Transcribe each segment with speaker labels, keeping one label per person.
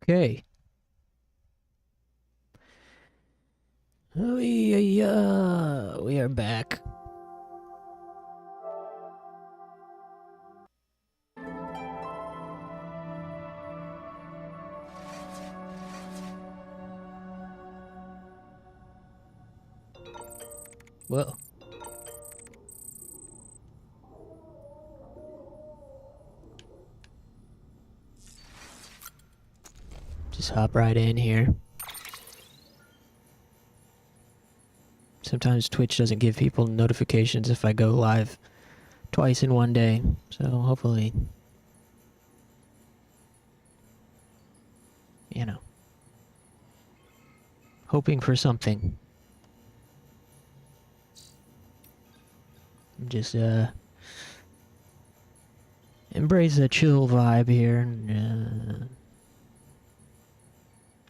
Speaker 1: Okay. Oh, yeah, we are back. Whoa. Just hop right in here. Sometimes Twitch doesn't give people notifications if I go live twice in one day. So hopefully, you know, hoping for something. Just embrace a chill vibe here and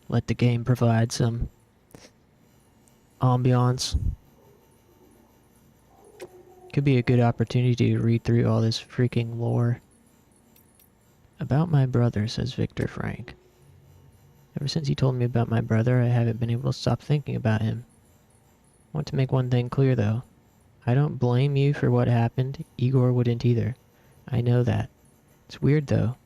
Speaker 1: let the game provide some ambiance. Could be a good opportunity to read through all this freaking lore. About my brother, says Victor Frank. Ever since he told me about my brother, I haven't been able to stop thinking about him. I want to make one thing clear, though. I don't blame you for what happened. Igor wouldn't either. I know that. It's weird, though.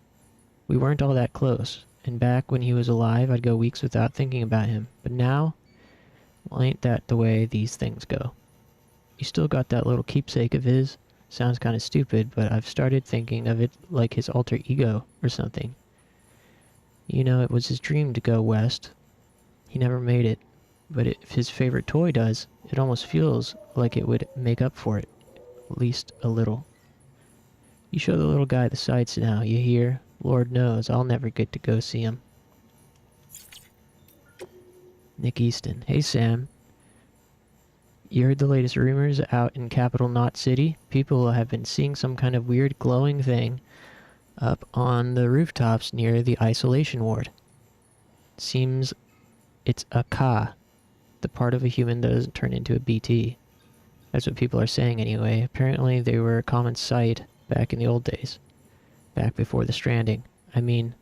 Speaker 1: We weren't all that close, and back when he was alive, I'd go weeks without thinking about him. But now, well, ain't that the way these things go? You still got that little keepsake of his? Sounds kinda stupid, but I've started thinking of it like his alter ego or something. You know, it was his dream to go west. He never made it. But if his favorite toy does, it almost feels like it would make up for it. At least a little. You show the little guy the sights now, you hear? Lord knows, I'll never get to go see him. Nick Easton. Hey Sam. You heard the latest rumors out in Capital Knot City? People have been seeing some kind of weird glowing thing up on the rooftops near the isolation ward. Seems it's a Ka, the part of a human that doesn't turn into a BT. That's what people are saying anyway. Apparently they were a common sight back in the old days. Back before the stranding. I mean,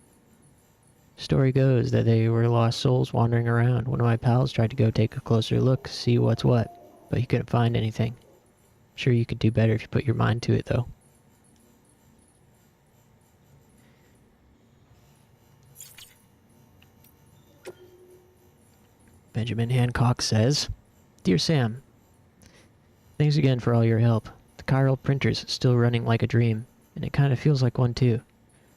Speaker 1: story goes that they were lost souls wandering around. One of my pals tried to go take a closer look, see what's what, but he couldn't find anything. Sure, you could do better if you put your mind to it, though. Benjamin Hancock says, Dear Sam, thanks again for all your help. The chiral printer's still running like a dream, and it kind of feels like one too.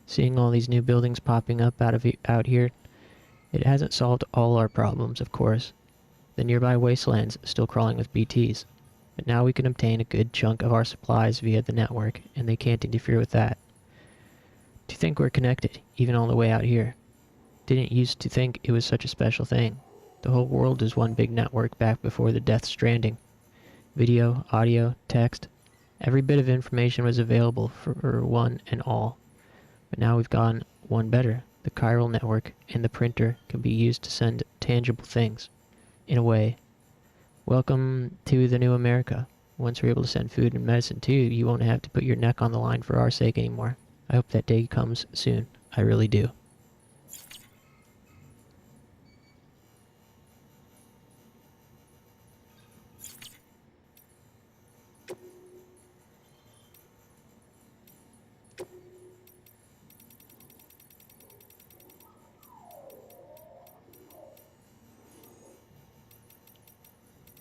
Speaker 1: Seeing all these new buildings popping up out here, it hasn't solved all our problems, of course. The nearby wasteland's still crawling with BTs, but now we can obtain a good chunk of our supplies via the network, and they can't interfere with that. To think we're connected, even all the way out here. Didn't used to think it was such a special thing. The whole world is one big network back before the Death Stranding. Video, audio, text, every bit of information was available for one and all. But now we've gone one better. The chiral network and the printer can be used to send tangible things. In a way. Welcome to the new America. Once we're able to send food and medicine too, you won't have to put your neck on the line for our sake anymore. I hope that day comes soon. I really do.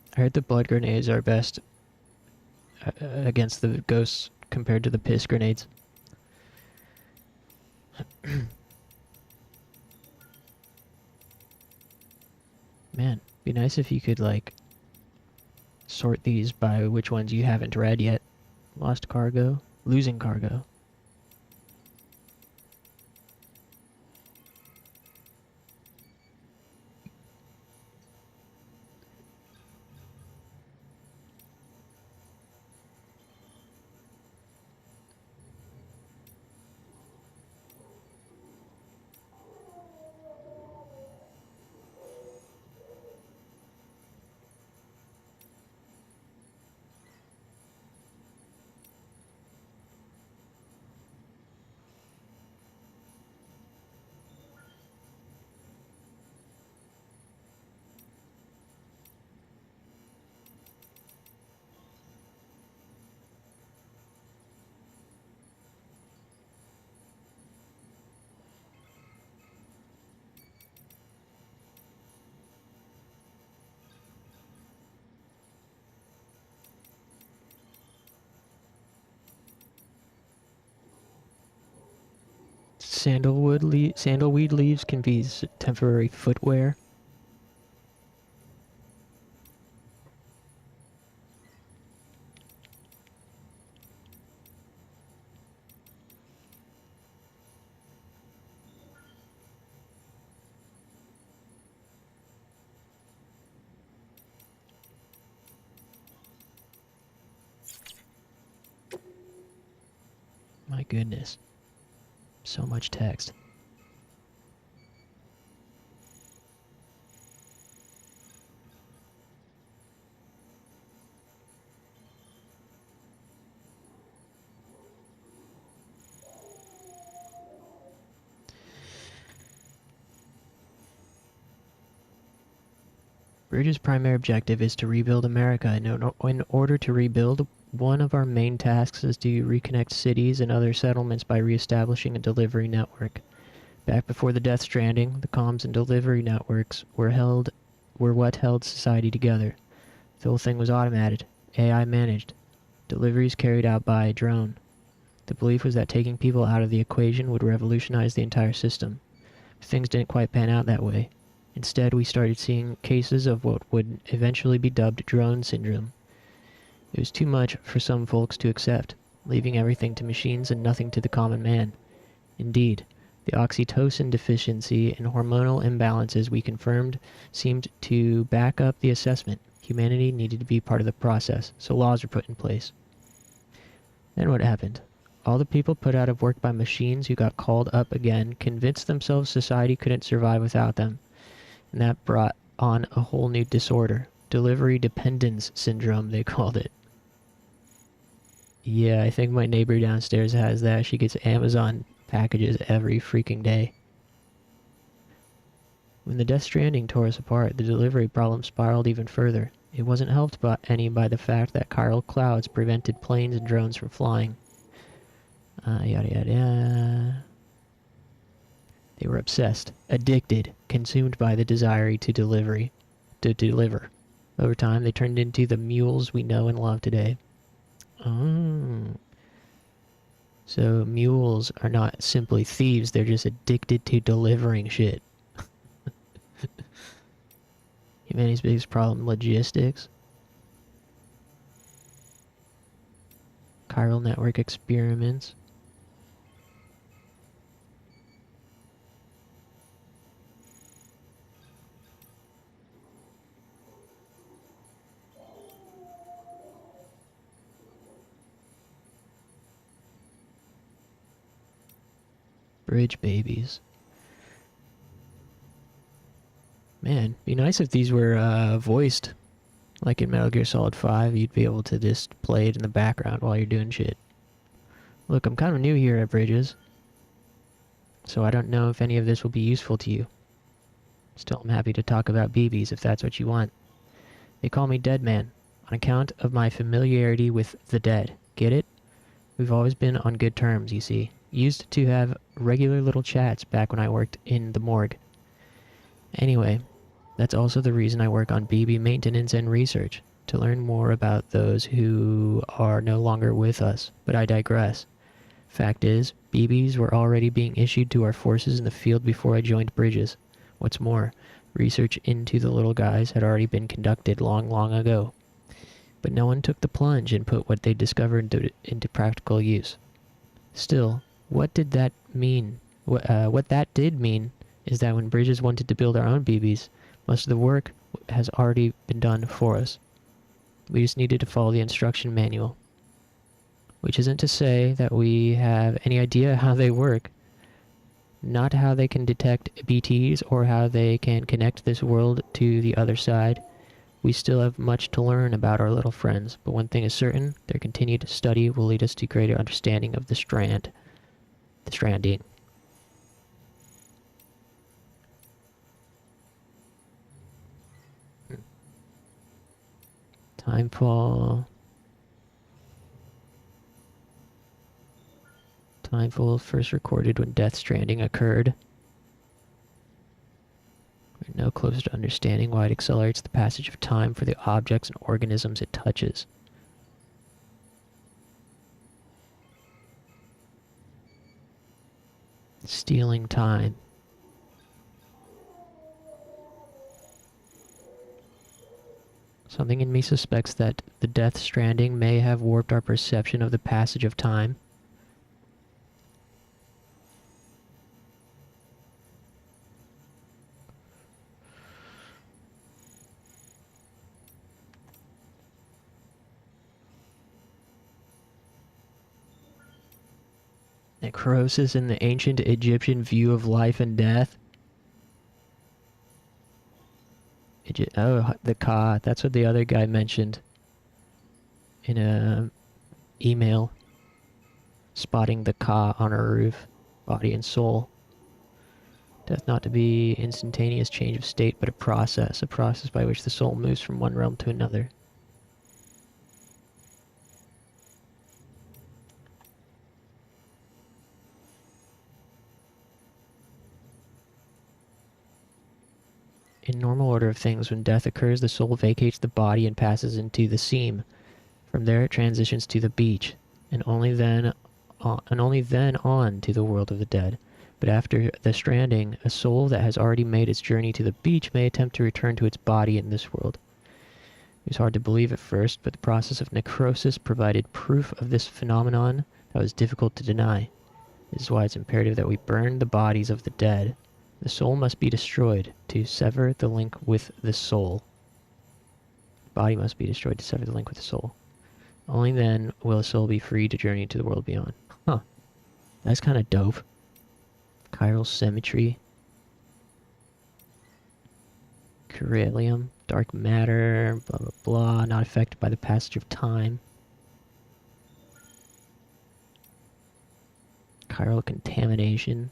Speaker 1: I heard the blood grenades are best against the ghosts compared to the piss grenades. Man, be nice if you could, like, sort these by which ones you haven't read yet. Lost cargo, losing cargo. Sandalweed leaves can be temporary footwear. My goodness. So much text. Bridge's primary objective is to rebuild America. In order to rebuild, one of our main tasks is to reconnect cities and other settlements by reestablishing a delivery network. Back before the Death Stranding, the comms and delivery networks were what held society together. The whole thing was automated, AI managed, deliveries carried out by a drone. The belief was that taking people out of the equation would revolutionize the entire system. But things didn't quite pan out that way. Instead, we started seeing cases of what would eventually be dubbed drone syndrome. It was too much for some folks to accept, leaving everything to machines and nothing to the common man. Indeed, the oxytocin deficiency and hormonal imbalances we confirmed seemed to back up the assessment. Humanity needed to be part of the process, so laws were put in place. Then what happened? All the people put out of work by machines who got called up again convinced themselves society couldn't survive without them. And that brought on a whole new disorder. Delivery dependence syndrome, they called it. Yeah, I think my neighbor downstairs has that. She gets Amazon packages every freaking day. When the Death Stranding tore us apart, the delivery problem spiraled even further. It wasn't helped by the fact that chiral clouds prevented planes and drones from flying. Yada yada yada. They were obsessed, addicted, consumed by the desire to deliver. Over time, they turned into the mules we know and love today. Oh. So mules are not simply thieves, they're just addicted to delivering shit. Humanity's biggest problem, logistics. Chiral network experiments. Bridge babies. Man, be nice if these were voiced. Like in Metal Gear Solid 5, you'd be able to just play it in the background while you're doing shit. Look, I'm kind of new here at Bridges, so I don't know if any of this will be useful to you. Still, I'm happy to talk about BBs if that's what you want. They call me Dead Man, on account of my familiarity with the dead. Get it? We've always been on good terms, you see. Used to have regular little chats back when I worked in the morgue. Anyway, that's also the reason I work on BB maintenance and research, to learn more about those who are no longer with us, but I digress. Fact is, BBs were already being issued to our forces in the field before I joined Bridges. What's more, research into the little guys had already been conducted long, long ago. But no one took the plunge and put what they discovered into practical use. Still, what did that mean? What that did mean is that when Bridges wanted to build our own BBs, most of the work has already been done for us. We just needed to follow the instruction manual. Which isn't to say that we have any idea how they work. Not how they can detect BTs or how they can connect this world to the other side. We still have much to learn about our little friends, but one thing is certain, their continued study will lead us to greater understanding of the stranding. Timefall first recorded when Death Stranding occurred. We're no closer to understanding why it accelerates the passage of time for the objects and organisms it touches. Stealing time. Something in me suspects that the Death Stranding may have warped our perception of the passage of time. Necrosis in the ancient Egyptian view of life and death. Oh, the Ka. That's what the other guy mentioned in a email. Spotting the Ka on a roof. Body and soul. Death not to be instantaneous change of state, but a process by which the soul moves from one realm to another. In normal order of things, when death occurs, the soul vacates the body and passes into the seam. From there it transitions to the beach, and only then on to the world of the dead. But after the stranding, a soul that has already made its journey to the beach may attempt to return to its body in this world. It was hard to believe at first, but the process of necrosis provided proof of this phenomenon that was difficult to deny. This is why it's imperative that we burn the bodies of the dead. The soul must be destroyed to sever the link with the soul. The body must be destroyed to sever the link with the soul. Only then will the soul be free to journey to the world beyond. Huh. That's kind of dope. Chiral symmetry. Corellium. Dark matter. Blah, blah, blah. Not affected by the passage of time. Chiral contamination.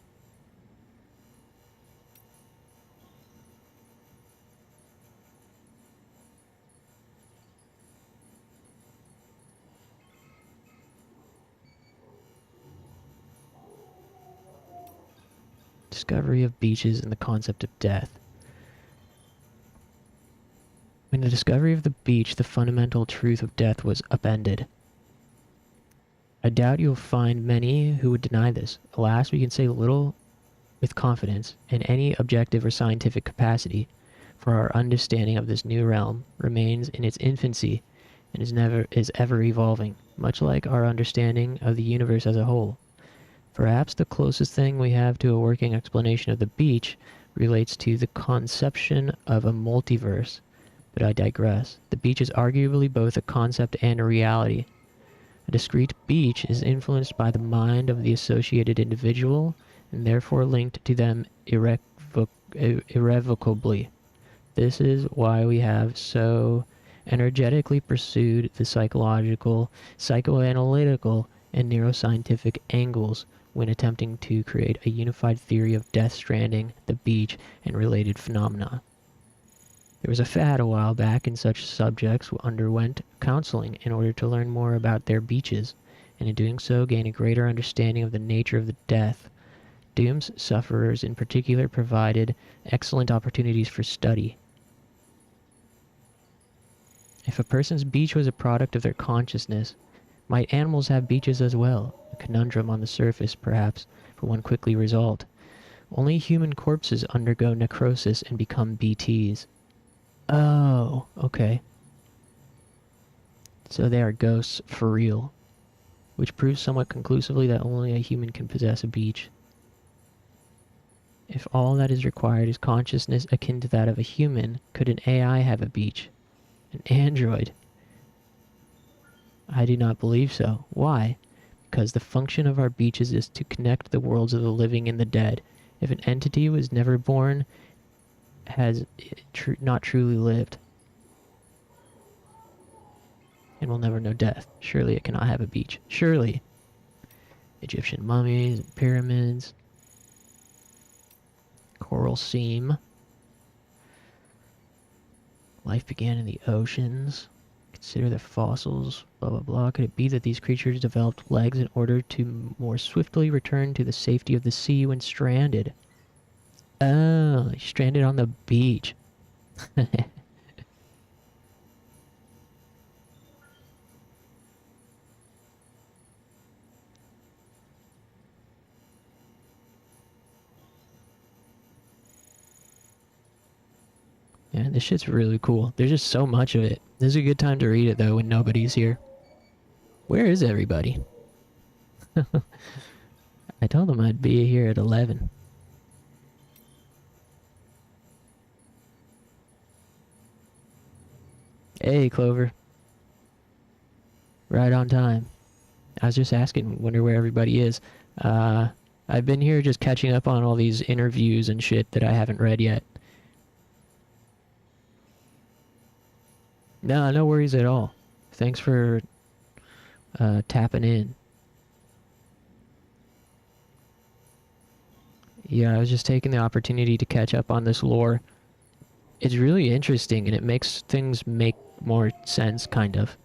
Speaker 1: Discovery of beaches and the concept of death. In the discovery of the beach, the fundamental truth of death was upended. I doubt you'll find many who would deny this. Alas, we can say little with confidence in any objective or scientific capacity, for our understanding of this new realm remains in its infancy and is ever evolving, much like our understanding of the universe as a whole. Perhaps the closest thing we have to a working explanation of the beach relates to the conception of a multiverse, but I digress. The beach is arguably both a concept and a reality. A discrete beach is influenced by the mind of the associated individual and therefore linked to them irrevocably. This is why we have so energetically pursued the psychological, psychoanalytical, and neuroscientific angles when attempting to create a unified theory of Death Stranding, the beach, and related phenomena. There was a fad a while back and such subjects underwent counseling in order to learn more about their beaches, and in doing so gain a greater understanding of the nature of the death. Doom's sufferers in particular provided excellent opportunities for study. If a person's beach was a product of their consciousness, might animals have beaches as well? A conundrum on the surface, perhaps, but one quickly resolved. Only human corpses undergo necrosis and become BTs. Oh, okay. So they are ghosts for real, which proves somewhat conclusively that only a human can possess a beach. If all that is required is consciousness akin to that of a human, could an AI have a beach? An android? I do not believe so. Why? Because the function of our beaches is to connect the worlds of the living and the dead. If an entity was never born, has not truly lived, and will never know death, surely it cannot have a beach. Surely. Egyptian mummies and pyramids. Coral seam. Life began in the oceans. Consider the fossils, blah blah blah. Could it be that these creatures developed legs in order to more swiftly return to the safety of the sea when stranded? Oh, stranded on the beach. this shit's really cool. There's just so much of it. This is a good time to read it, though, when nobody's here. Where is everybody? I told them I'd be here at 11. Hey, Clover. Right on time. I was just asking, wonder where everybody is. I've been here just catching up on all these interviews and shit that I haven't read yet. No, no worries at all. Thanks for tapping in. Yeah, I was just taking the opportunity to catch up on this lore. It's really interesting, and it makes things make more sense, kind of.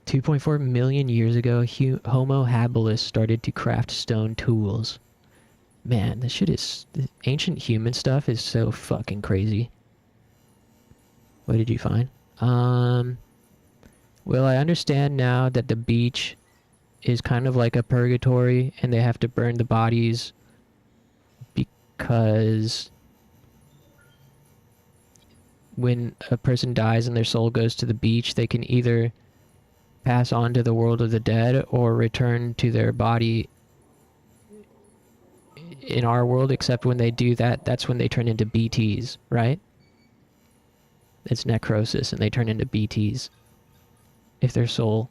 Speaker 1: 2.4 million years ago, Homo habilis started to craft stone tools. Man, this shit is... The ancient human stuff is so fucking crazy. What did you find? Well, I understand now that the beach is kind of like a purgatory, and they have to burn the bodies because when a person dies and their soul goes to the beach, they can either pass on to the world of the dead or return to their body in our world, except when they do that, that's when they turn into BTs, right? It's necrosis, and they turn into BTs if their soul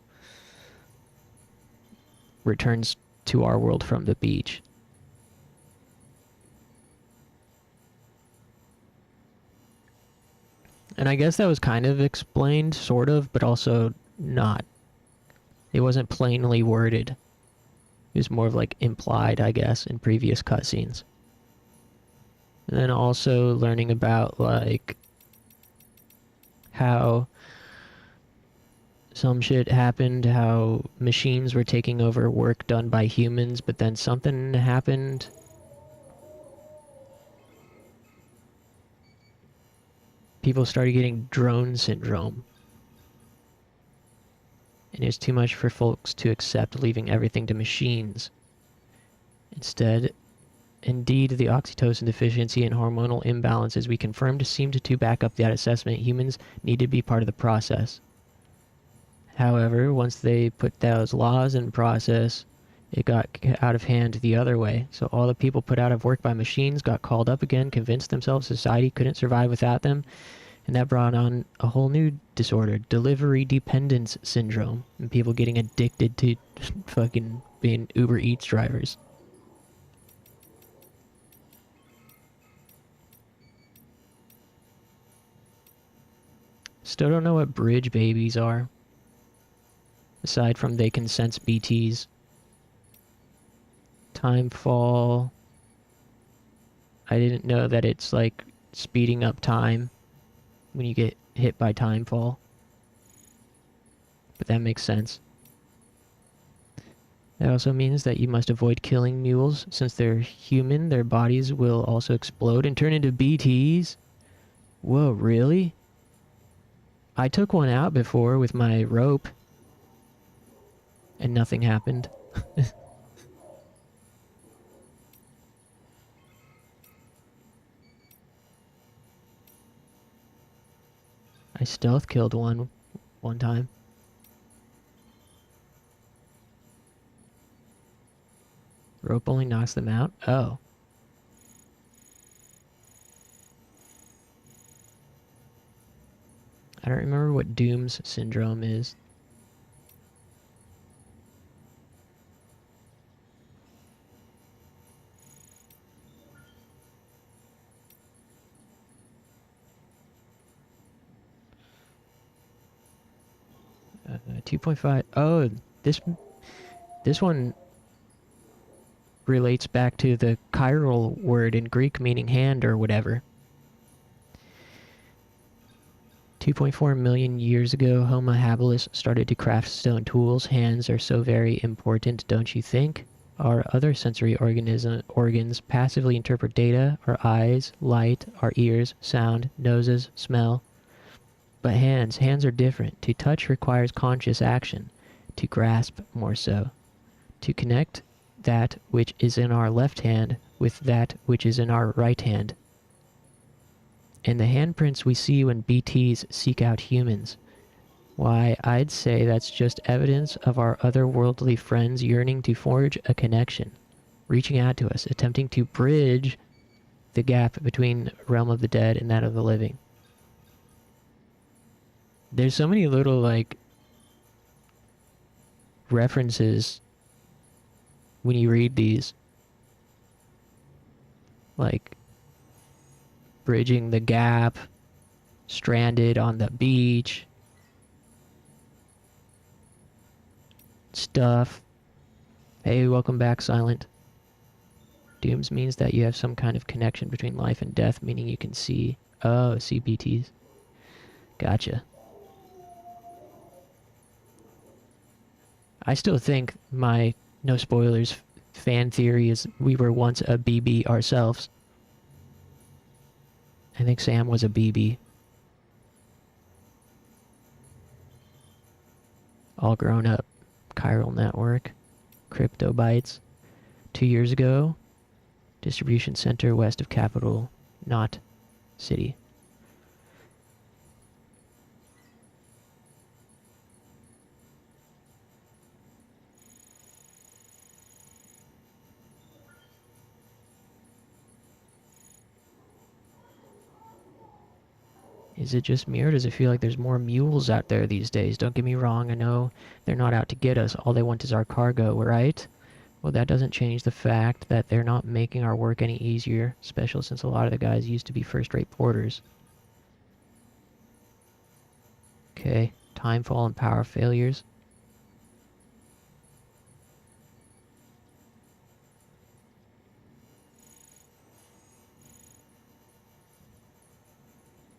Speaker 1: returns to our world from the beach. And I guess that was kind of explained, sort of, but also not. It wasn't plainly worded. It was more of like implied, I guess, in previous cutscenes. And then also learning about like how some shit happened, how machines were taking over work done by humans, but then something happened. People started getting drone syndrome. And it's too much for folks to accept, leaving everything to machines. Indeed, the oxytocin deficiency and hormonal imbalances we confirmed seemed to back up that assessment. Humans need to be part of the process. However, once they put those laws in process, it got out of hand the other way. So all the people put out of work by machines got called up again, convinced themselves society couldn't survive without them, and that brought on a whole new disorder, delivery dependence syndrome, and people getting addicted to fucking being Uber Eats drivers. Still don't know what bridge babies are. Aside from they can sense BTs. Timefall. I didn't know that it's like speeding up time when you get hit by timefall. But that makes sense. That also means that you must avoid killing mules. Since they're human, their bodies will also explode and turn into BTs. Whoa, really? I took one out before with my rope. And nothing happened. I stealth killed one time. Rope only knocks them out? Oh. I don't remember what Doom's syndrome is. Uh, 2.5. Oh, this one relates back to the chiral word in Greek meaning hand or whatever. 2.4 million years ago, Homo habilis started to craft stone tools. Hands are so very important, don't you think? Our other sensory organs passively interpret data, our eyes, light, our ears, sound, noses, smell. But hands are different. To touch requires conscious action. To grasp, more so. To connect that which is in our left hand with that which is in our right hand. And the handprints we see when BTs seek out humans. Why, I'd say that's just evidence of our otherworldly friends yearning to forge a connection, reaching out to us, attempting to bridge the gap between realm of the dead and that of the living. There's so many little, like, references when you read these. Like, bridging the gap, stranded on the beach, stuff. Hey, welcome back, Silent. Dooms means that you have some kind of connection between life and death, meaning you can see... Oh, CBTs. Gotcha. I still think my, no spoilers, fan theory is we were once a BB ourselves. I think Sam was a BB. All grown up. Chiral network. Crypto bytes. 2 years ago. Distribution center west of capital. Not city. Is it just me, or does it feel like there's more mules out there these days? Don't get me wrong, I know they're not out to get us. All they want is our cargo, right? Well, that doesn't change the fact that they're not making our work any easier, especially since a lot of the guys used to be first-rate porters. Okay, timefall and power failures.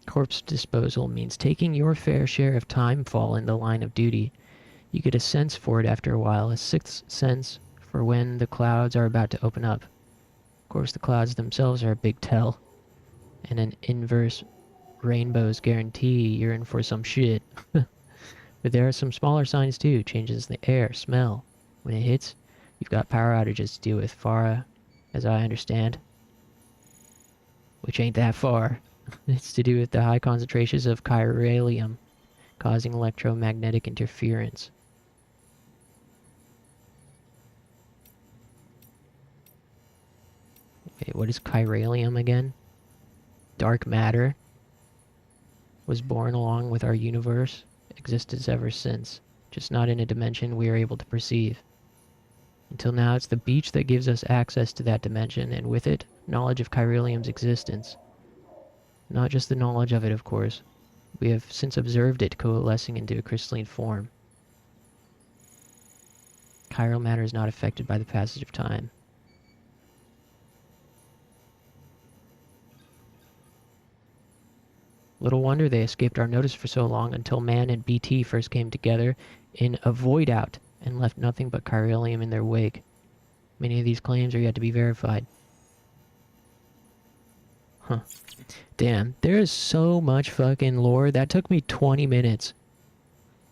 Speaker 1: Corpse disposal means taking your fair share of timefall in the line of duty. You get a sense for it after a while, a sixth sense for when the clouds are about to open up. Of course, the clouds themselves are a big tell, and an inverse rainbow's guarantee you're in for some shit. But there are some smaller signs too, changes in the air, smell. When it hits, you've got power outages to deal with, far as I understand. Which ain't that far. It's to do with the high concentrations of chiralium, causing electromagnetic interference. Wait, what is chiralium again? Dark matter. Was born along with our universe, existed ever since, just not in a dimension we are able to perceive. Until now, it's the beach that gives us access to that dimension, and with it, knowledge of chiralium's existence. Not just the knowledge of it, of course. We have since observed it coalescing into a crystalline form. Chiral matter is not affected by the passage of time. Little wonder they escaped our notice for so long until man and BT first came together in a void out and left nothing but chiralium in their wake. Many of these claims are yet to be verified. Huh. Damn, there is so much fucking lore. That took me 20 minutes.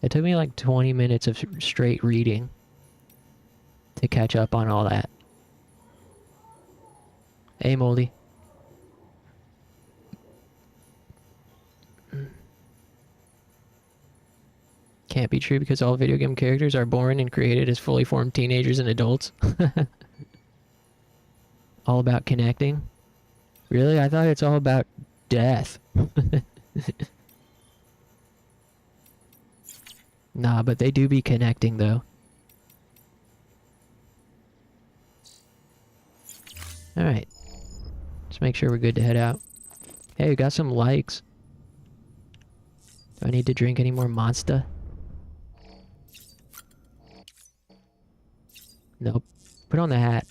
Speaker 1: It took me like 20 minutes of straight reading to catch up on all that. Hey, Moldy. Can't be true because all video game characters are born and created as fully formed teenagers and adults. All about connecting? Really? I thought it's all about death. Nah, but they do be connecting though. Alright. Let's make sure we're good to head out. Hey, we got some likes. Do I need to drink any more Monster? Nope. Put on the hat.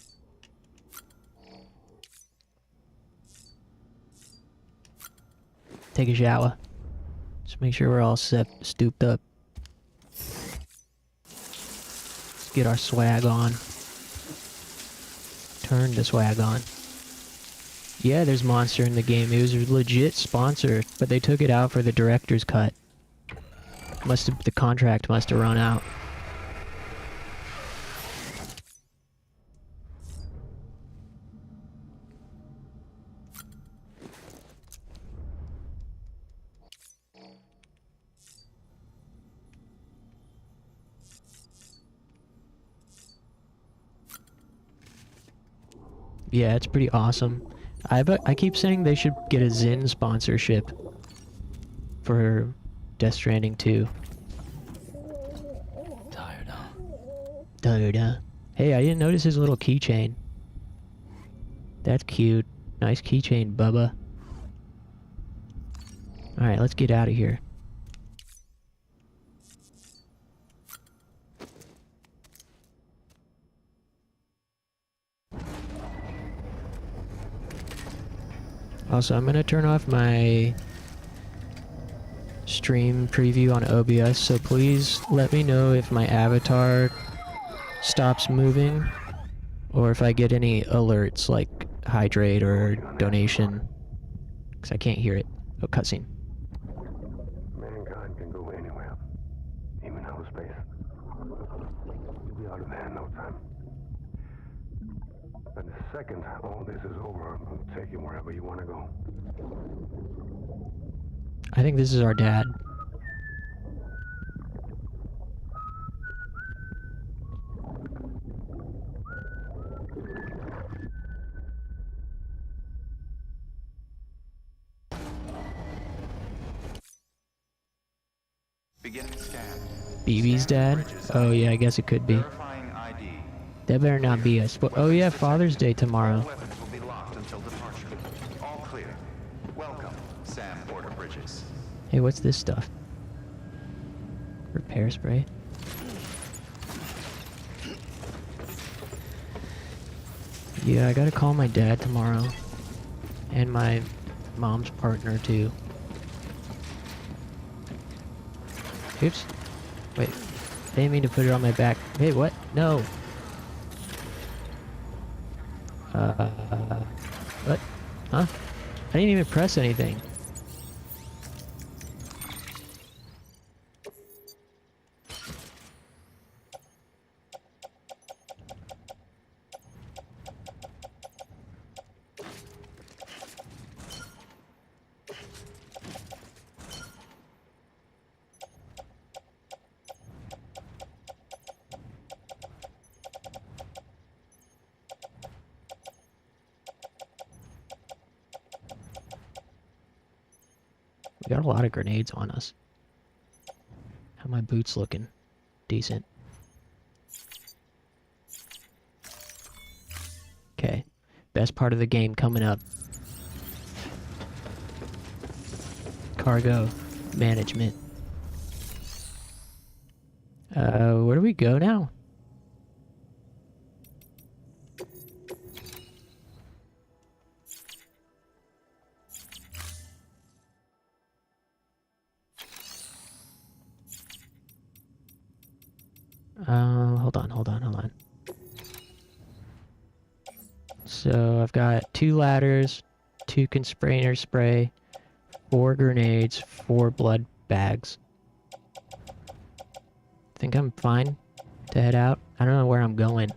Speaker 1: Take a shower. Just make sure we're all stooped up. Let's get our swag on. Turn the swag on. Yeah, there's Monster in the game. It was a legit sponsor, but they took it out for the director's cut. The contract must have run out. Yeah, it's pretty awesome. I keep saying they should get a Zyn sponsorship for Death Stranding 2.
Speaker 2: Tired, huh?
Speaker 1: Tired, huh? Hey, I didn't notice his little keychain. That's cute. Nice keychain, Bubba. Alright, let's get out of here. Also, I'm gonna turn off my stream preview on OBS, so please let me know if my avatar stops moving or if I get any alerts like hydrate or donation, because I can't hear it. Oh, cutscene.
Speaker 3: Mankind can go anywhere, even outer space. You'll be out of there in no time. And the second all this is over, I'll take you wherever you want to go.
Speaker 1: I think this is our dad.
Speaker 4: Beginning scan.
Speaker 1: BB's dad? Oh yeah, I guess it could be.
Speaker 4: Verifying ID.
Speaker 1: That better not be us. Oh yeah, Father's Day tomorrow.
Speaker 4: Weapons will be locked until departure. All clear. Welcome, Sam Porter Bridges.
Speaker 1: Hey, what's this stuff? Repair spray? Yeah, I gotta call my dad tomorrow. And my mom's partner too. Oops. Wait. I didn't mean to put it on my back. Hey, what? No. What? Huh? I didn't even press anything. We got a lot of grenades on us. How my boots looking? Decent. Okay. Best part of the game coming up. Cargo management. Where do we go now? Hold on. So I've got 2 ladders, 2 constrainer spray, 4 grenades, 4 blood bags. Think I'm fine to head out. I don't know where I'm going.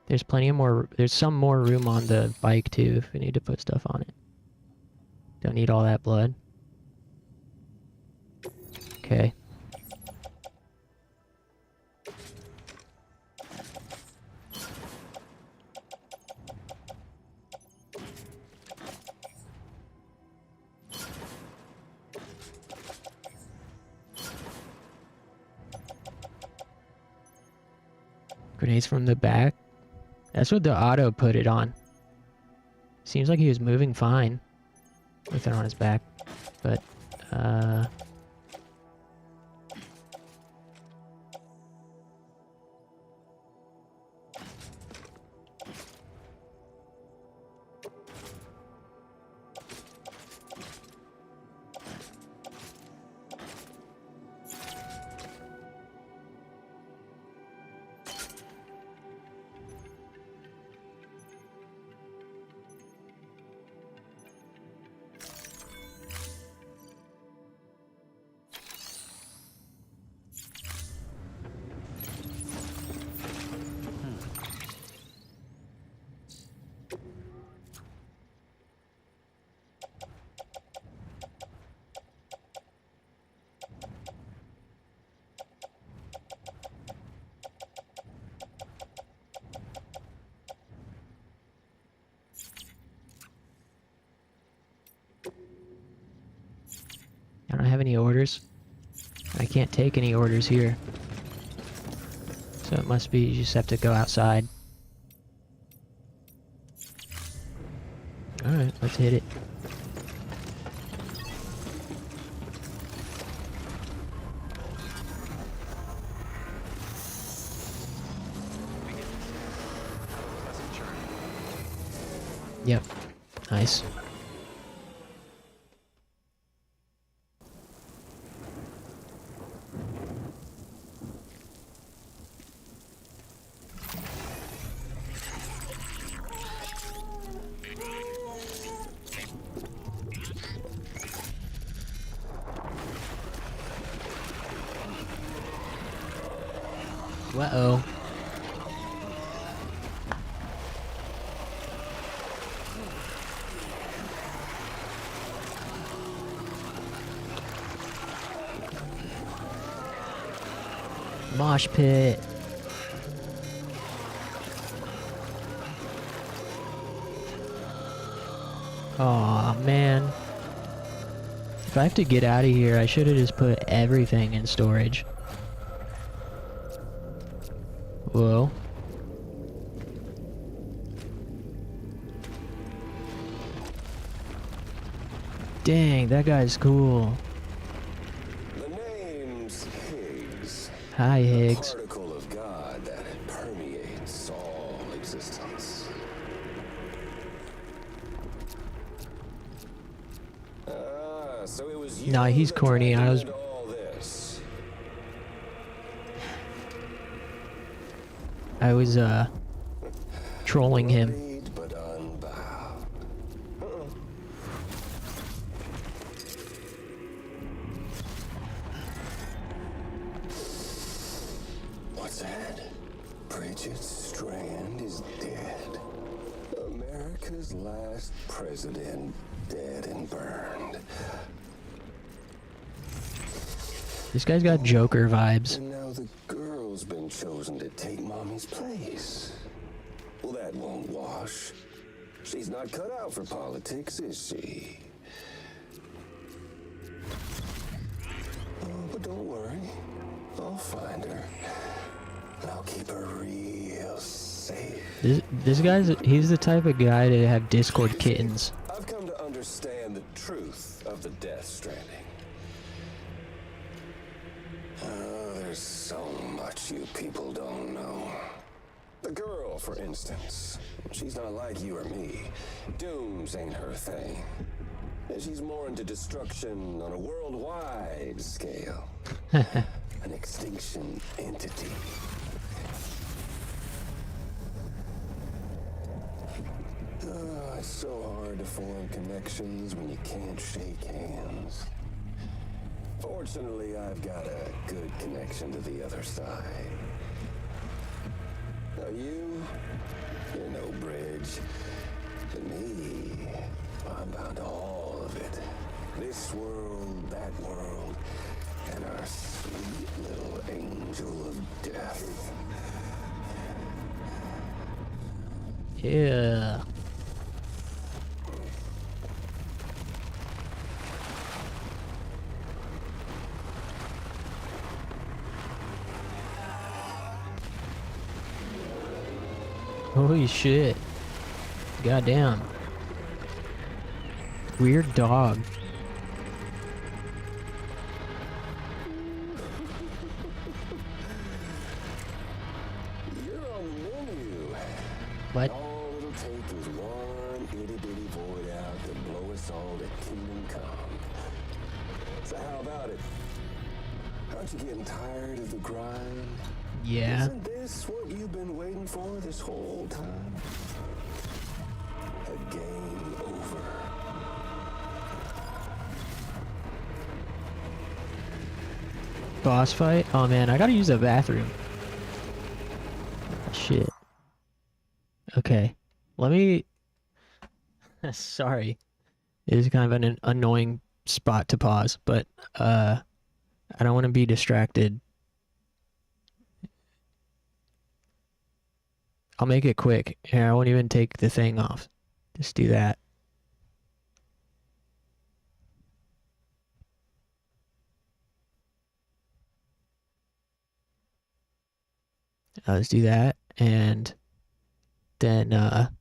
Speaker 1: There's plenty of more, there's some more room on the bike too if we need to put stuff on it. Don't need all that blood. Okay. Grenades from the back. That's what the auto put it on. Seems like he was moving fine with it on his back, but I don't have any orders. I can't take any orders here. So it must be you just have to go outside. Alright, let's hit it. Yep. Nice. Uh-oh. Mosh pit. Aw, man. If I have to get out of here, I should have just put everything in storage. Whoa. Dang, that guy's cool.
Speaker 2: The name's Higgs.
Speaker 1: Hi, Higgs.
Speaker 2: Particle of God that permeates all existence. So it was you.
Speaker 1: Nah, he's
Speaker 2: that
Speaker 1: corny.
Speaker 2: dragged
Speaker 1: I
Speaker 2: him
Speaker 1: was...
Speaker 2: into all this.
Speaker 1: trolling him.
Speaker 2: Worried but unbound. What's that? Bridget Strand is dead. America's last president dead and burned.
Speaker 1: This guy's got Joker vibes.
Speaker 2: And now the girl's been chosen to take Mommy's place. Well, that won't wash. She's not cut out for politics, is she? Oh, but don't worry. I'll find her. And I'll keep her real safe.
Speaker 1: This guy's... he's the type of guy to have Discord kittens.
Speaker 2: I've come to understand the truth of the Death Stranding. There's so much you people don't know. The girl, for instance, she's not like you or me. Dooms ain't her thing. And she's more into destruction on a worldwide scale. An extinction entity. It's so hard to form connections when you can't shake hands. Fortunately, I've got a good connection to the other side. Now you're no bridge. To me, I'm bound to all of it. This world, that world, and our sweet little angel of death.
Speaker 1: Yeah. Holy shit. Goddamn. Weird dog.
Speaker 2: You're on the menu.
Speaker 1: What?
Speaker 2: All it'll take is one itty-bitty void out to blow us all to kingdom come. So how about it? Aren't you getting tired of the grind?
Speaker 1: Yeah.
Speaker 2: Isn't this what you've been waiting for this whole time? A game over.
Speaker 1: Boss fight? Oh man, I gotta use the bathroom. Shit. Okay. Let me... Sorry. It is kind of an annoying spot to pause, but I don't want to be distracted. I'll make it quick. Here, I won't even take the thing off. Just do that. Let's do that. And then, that.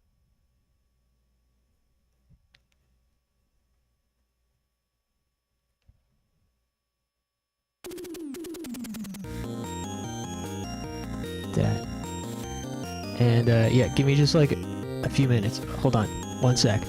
Speaker 1: And, yeah, give me just like a few minutes. Hold on. 1 sec.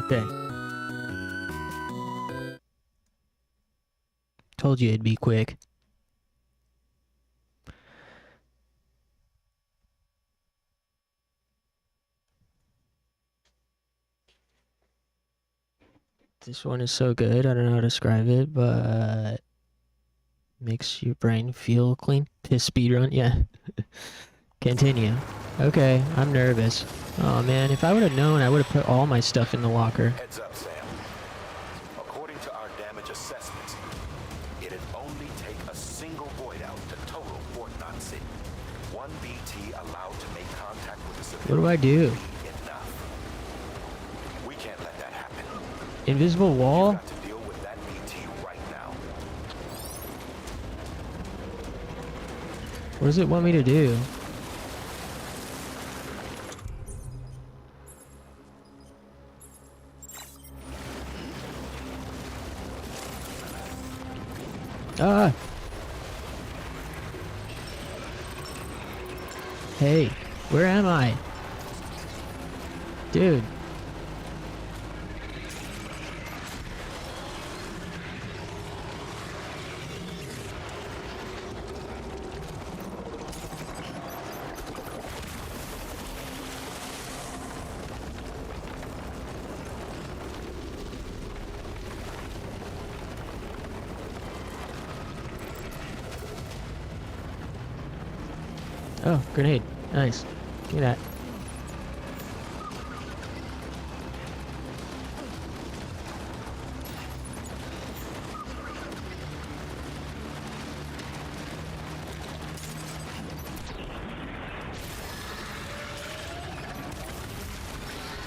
Speaker 1: Okay. Told you it'd be quick. This one is so good, I don't know how to describe it, but makes your brain feel clean. Piss speedrun, yeah. Continue. Okay, I'm nervous. Oh man, if I would have known, I would have put all my stuff in the locker.
Speaker 5: Heads up, Sam. According to our damage assessments, it'd only take a single void out to total Fort Knot City. One BT allowed to make contact with the civilian.
Speaker 1: What do I do?
Speaker 5: Enough. We can't let that happen.
Speaker 1: Invisible wall?
Speaker 5: You've got to deal with that BT right now.
Speaker 1: What does it want me to do? Ah! Hey, where am I? Dude. Oh, grenade. Nice. Give me that.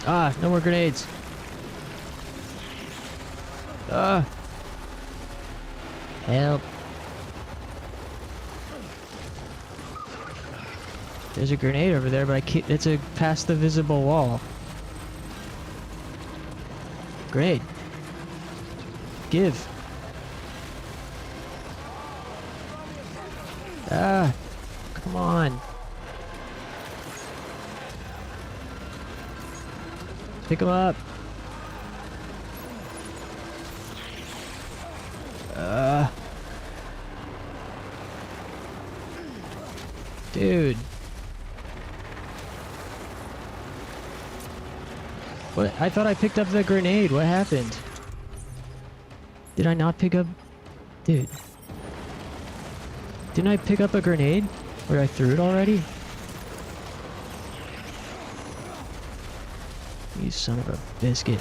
Speaker 1: Ah, no more grenades. Ah. Help. There's a grenade over there, but I can't. It's a past the visible wall. Grenade. Give. Ah, come on. Pick him up. Dude. What? I thought I picked up the grenade. What happened? Did I not pick up... Dude. Didn't I pick up a grenade? Or I threw it already? You son of a biscuit.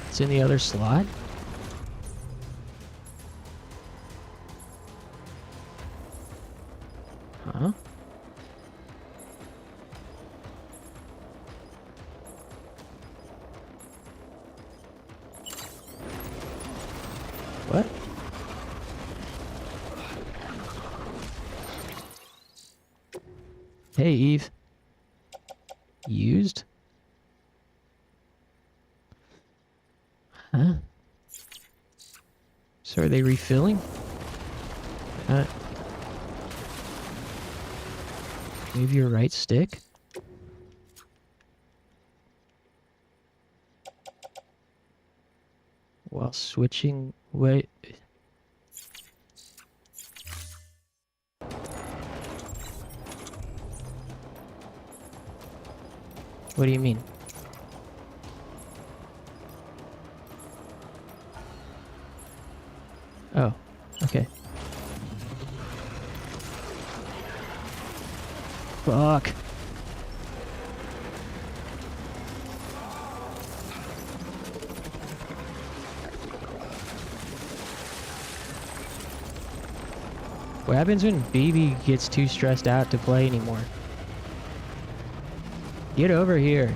Speaker 1: It's in the other slot? Huh? What? Hey, Eve. Used? Huh? So are they refilling? Move your right stick? While switching... Wait... What do you mean? Oh, okay. Fuck. What happens when Baby gets too stressed out to play anymore? Get over here.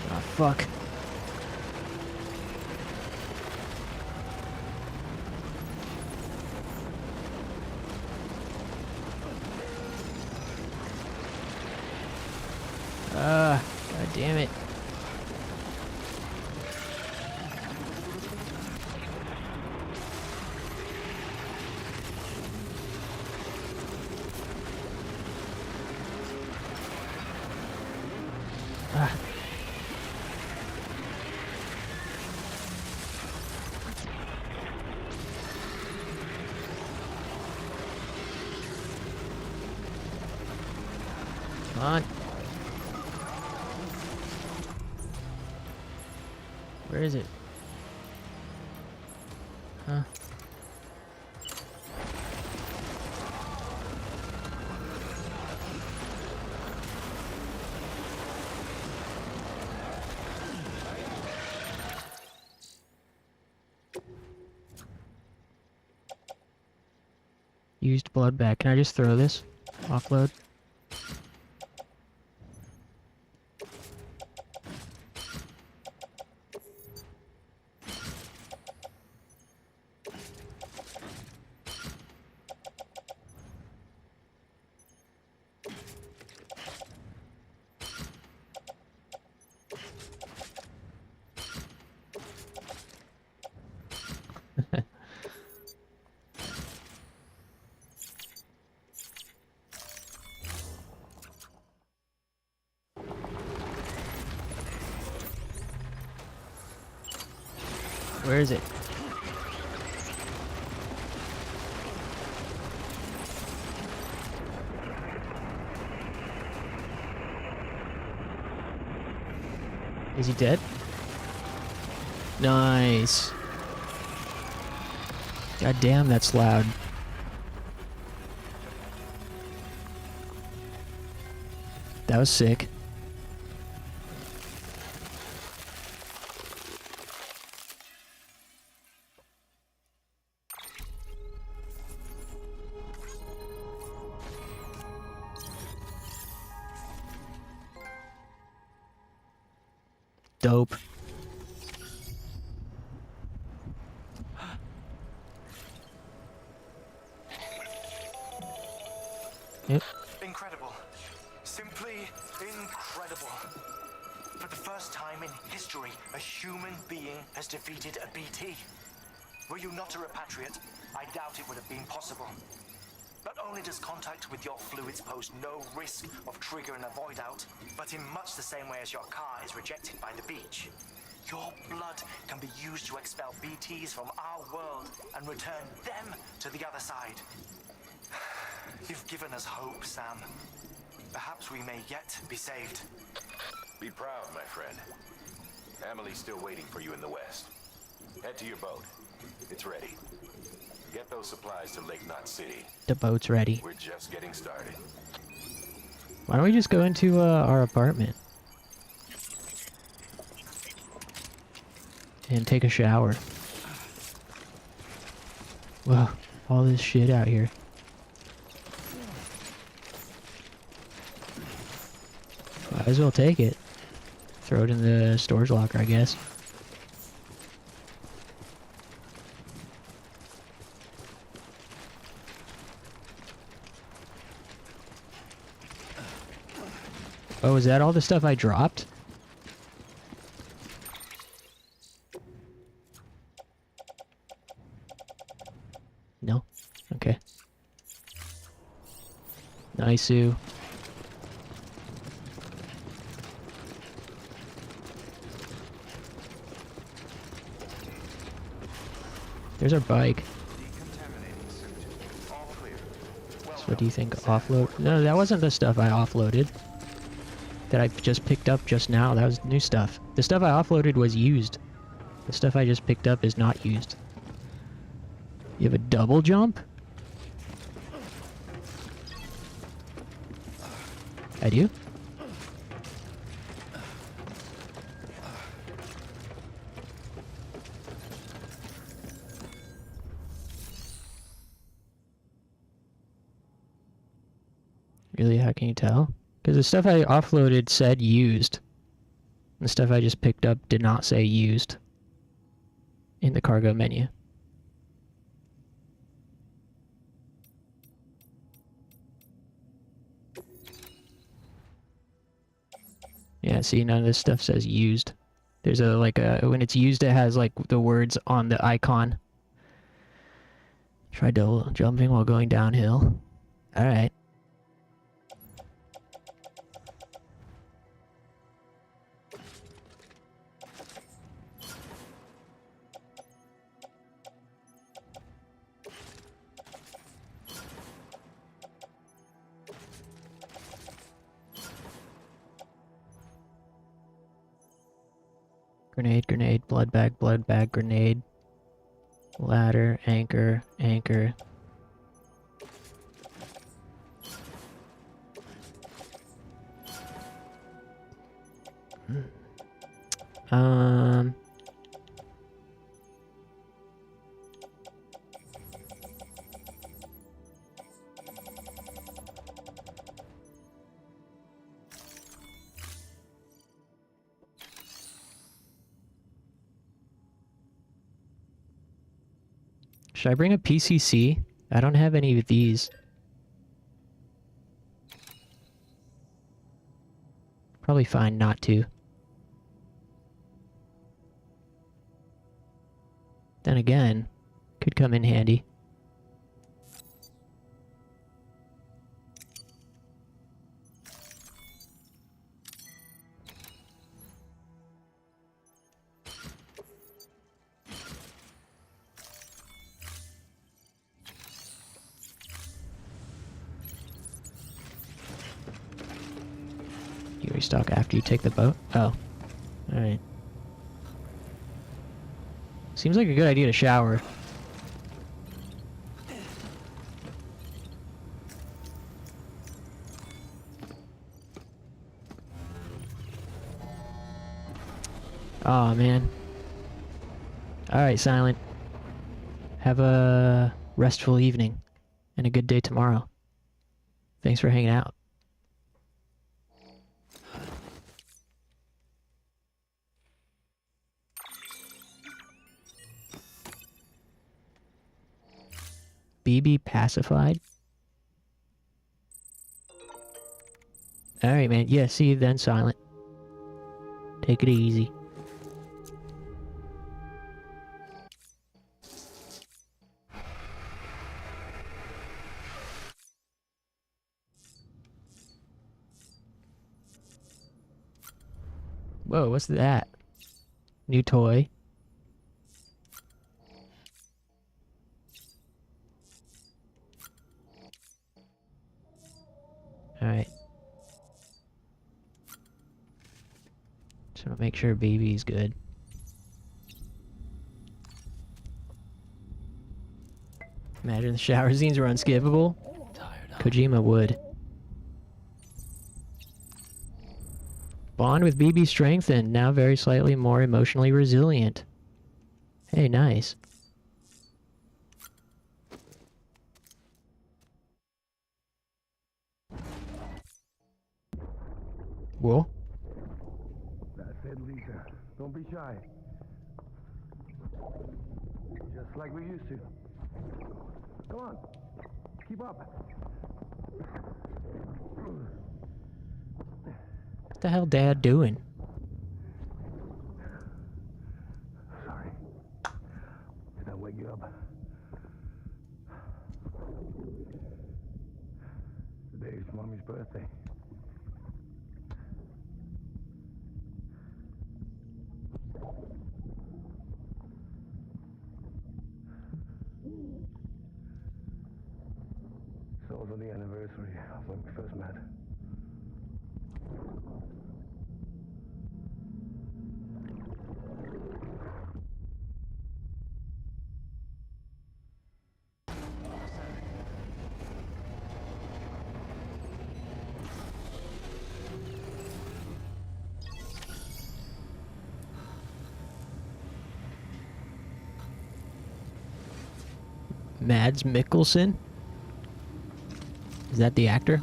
Speaker 1: Ah, fuck. God damn it. Ah. Come on. Where is it? Huh? Used blood bag. Can I just throw this? Offload? Where is it? Is he dead? Nice. God damn, that's loud. That was sick. Dope. Yep.
Speaker 5: Incredible. Simply incredible. For the first time in history, a human being has defeated a BT. Were you not a repatriate, I doubt it would have been possible. Not only does contact with your fluids pose no risk of triggering a void out, but in much the same way as your car is rejected by the beach, your blood can be used to expel BTs from our world and return them to the other side. You've given us hope, Sam. Perhaps we may yet be saved.
Speaker 6: Be proud, my friend. Emily's still waiting for you in the west. Head to your boat. It's ready. Get those supplies to Lake Knot City.
Speaker 1: The boat's ready.
Speaker 6: We're just getting started.
Speaker 1: Why don't we just go into our apartment? And take a shower. Whoa, all this shit out here. Might as well take it. Throw it in the storage locker, I guess. Oh, is that all the stuff I dropped? No? Okay. Nice, Sue. There's our bike. So what do you think? Offload? No, that wasn't the stuff I offloaded. That I just picked up just now. That was new stuff. The stuff I offloaded was used. The stuff I just picked up is not used. You have a double jump? I do? Really? How can you tell? Because the stuff I offloaded said used. The stuff I just picked up did not say used in the cargo menu. Yeah, see, none of this stuff says used. There's a, like a, when it's used it has like the words on the icon. Try double jumping while going downhill. Alright. Grenade, grenade, blood bag, grenade. Ladder, anchor, anchor. Should I bring a PCC? I don't have any of these. Probably fine not to. Then again, could come in handy. You restock after you take the boat? Oh. Alright. Seems like a good idea to shower. Oh man. Alright, Silent. Have a restful evening and a good day tomorrow. Thanks for hanging out. BB pacified? Alright, man. Yeah, see you then, Silent. Take it easy. Whoa, what's that? New toy. Alright. Just wanna make sure baby's good. Imagine the shower scenes were unskippable. Kojima would. Bond with BB strengthened, now very slightly more emotionally resilient. Hey, nice. Whoa.
Speaker 3: That's it, Lisa. Don't be shy. Just like we used to. Come on. Keep up.
Speaker 1: What the hell Dad doing?
Speaker 3: Sorry. Did I wake you up? Today's Mommy's birthday. It's also the anniversary of when we first met.
Speaker 1: Mads Mikkelsen? Is that the actor?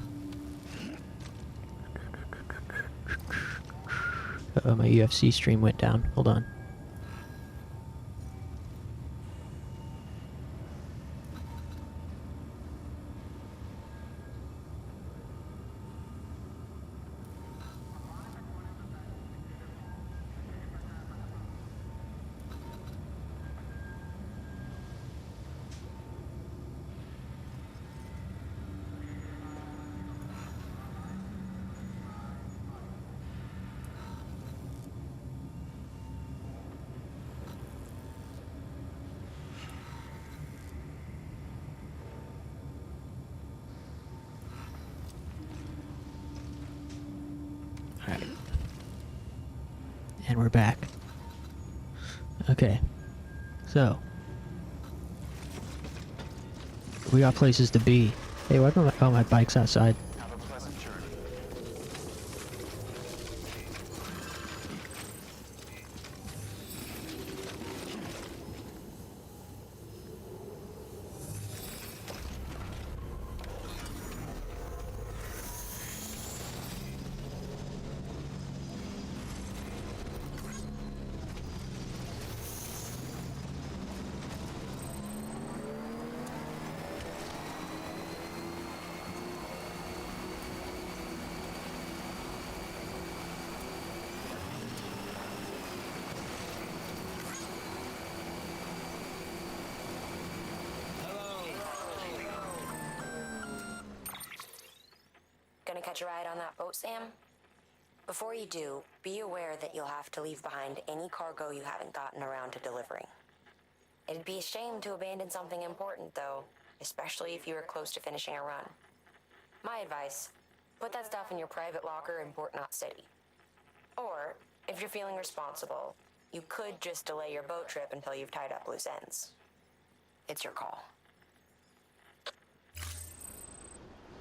Speaker 1: Uh-oh, my UFC stream went down. Hold on. Alright. And we're back. Okay. So. We got places to be. Hey, why don't my bike's outside?
Speaker 4: Have a pleasant journey.
Speaker 7: Gonna catch a ride on that boat, Sam? Before you do, be aware that you'll have to leave behind any cargo you haven't gotten around to delivering. It'd be a shame to abandon something important, though, especially if you were close to finishing a run. My advice, put that stuff in your private locker in Port Knot City. Or, if you're feeling responsible, You could just delay your boat trip until you've tied up loose ends. It's your call.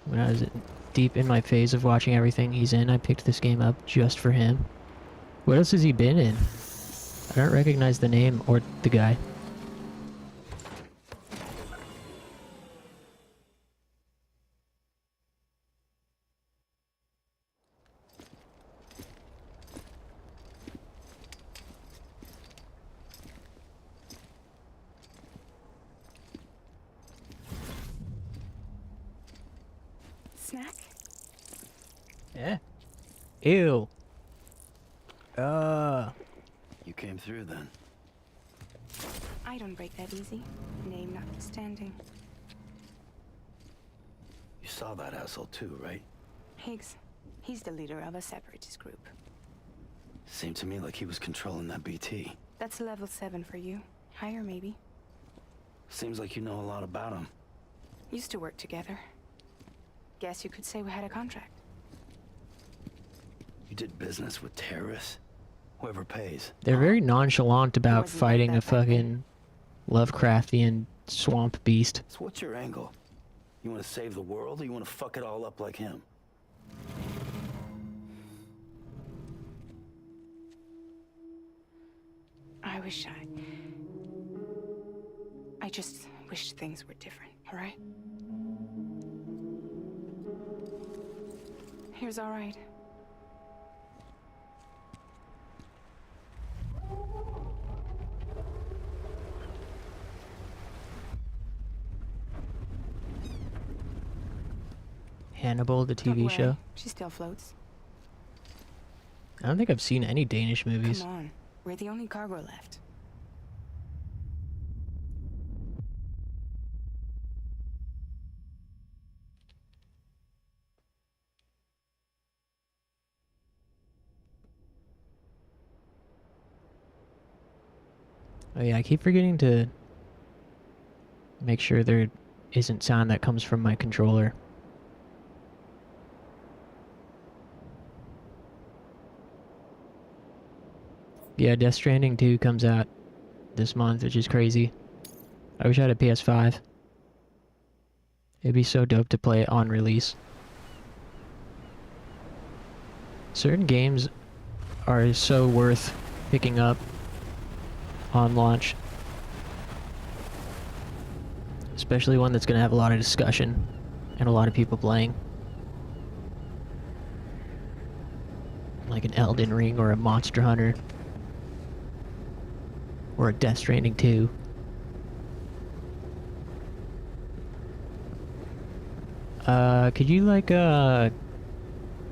Speaker 1: When I was deep in my phase of watching everything he's in, I picked this game up just for him. What else has he been in? I don't recognize the name or the guy.
Speaker 8: Snack?
Speaker 1: Yeah. Ew.
Speaker 9: You came through then.
Speaker 8: I don't break that easy. Name notwithstanding.
Speaker 9: You saw that asshole too, right?
Speaker 8: Higgs. He's the leader of a separatist group.
Speaker 9: Seemed to me like he was controlling that BT.
Speaker 8: That's level 7 for you. Higher, maybe.
Speaker 9: Seems like you know a lot about him.
Speaker 8: Used to work together. Guess you could say we had a contract.
Speaker 9: You did business with terrorists? Whoever pays.
Speaker 1: They're very nonchalant about
Speaker 8: Wasn't like
Speaker 1: fighting
Speaker 8: that
Speaker 1: a
Speaker 8: back then.
Speaker 1: fucking Lovecraftian swamp beast.
Speaker 9: So what's your angle? You want to save the world, or you want to fuck it all up like him?
Speaker 8: I just wished things were different, all right? Here's all right.
Speaker 1: Hannibal, the
Speaker 8: Don't
Speaker 1: TV
Speaker 8: worry,
Speaker 1: show.
Speaker 8: she still floats.
Speaker 1: I don't think I've seen any Danish movies.
Speaker 8: Come on, we're the only cargo left.
Speaker 1: Oh yeah, I keep forgetting to make sure there isn't sound that comes from my controller. Yeah, Death Stranding 2 comes out this month, which is crazy. I wish I had a PS5. It'd be so dope to play it on release. Certain games are so worth picking up on launch. Especially one that's going to have a lot of discussion and a lot of people playing. Like an Elden Ring or a Monster Hunter. Or a Death Stranding 2. Could you like,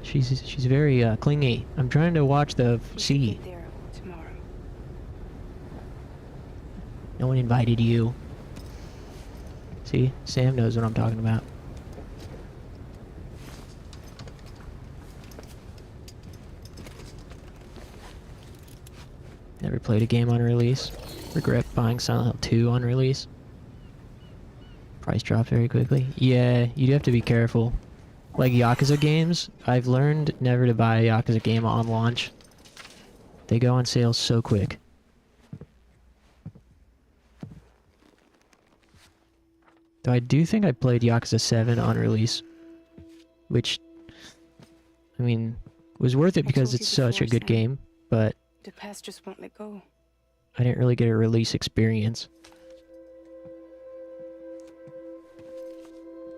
Speaker 1: she's very, clingy. I'm trying to watch the
Speaker 8: We should
Speaker 1: sea.
Speaker 8: get there tomorrow.
Speaker 1: No one invited you. See? Sam knows what I'm talking about. Never played a game on release. Regret buying Silent Hill 2 on release. Price dropped very quickly. Yeah, you do have to be careful. Like Yakuza games, I've learned never to buy a Yakuza game on launch. They go on sale so quick. Though I do think I played Yakuza 7 on release. Which, I mean, was worth it
Speaker 8: I
Speaker 1: because
Speaker 8: told
Speaker 1: it's
Speaker 8: you
Speaker 1: such a
Speaker 8: before,
Speaker 1: good
Speaker 8: Sam.
Speaker 1: game, but
Speaker 8: The past just won't let go.
Speaker 1: I didn't really get a release experience.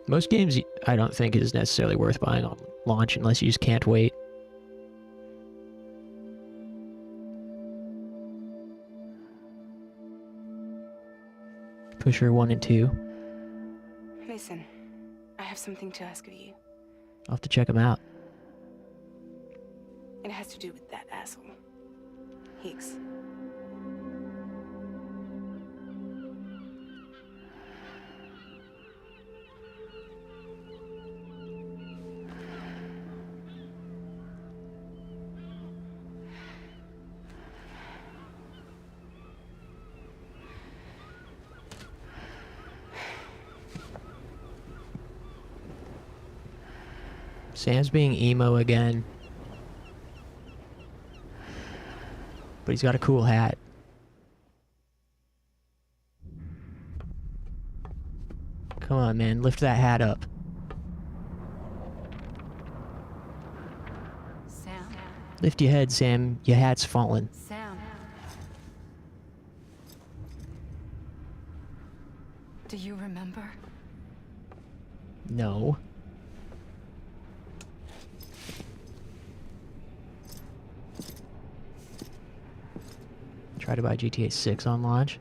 Speaker 1: Most games I don't think is necessarily worth buying on launch unless you just can't wait. Pusher 1 and 2.
Speaker 8: Listen, I have something to ask of you.
Speaker 1: I'll have to check them out.
Speaker 8: It has to do with that asshole. Higgs.
Speaker 1: Sam's being emo again. But he's got a cool hat. Come on, man. Lift that hat up.
Speaker 8: Sam.
Speaker 1: Lift your head, Sam. Your hat's fallen.
Speaker 8: Sam. Do you remember?
Speaker 1: No. Try to buy GTA 6 on launch.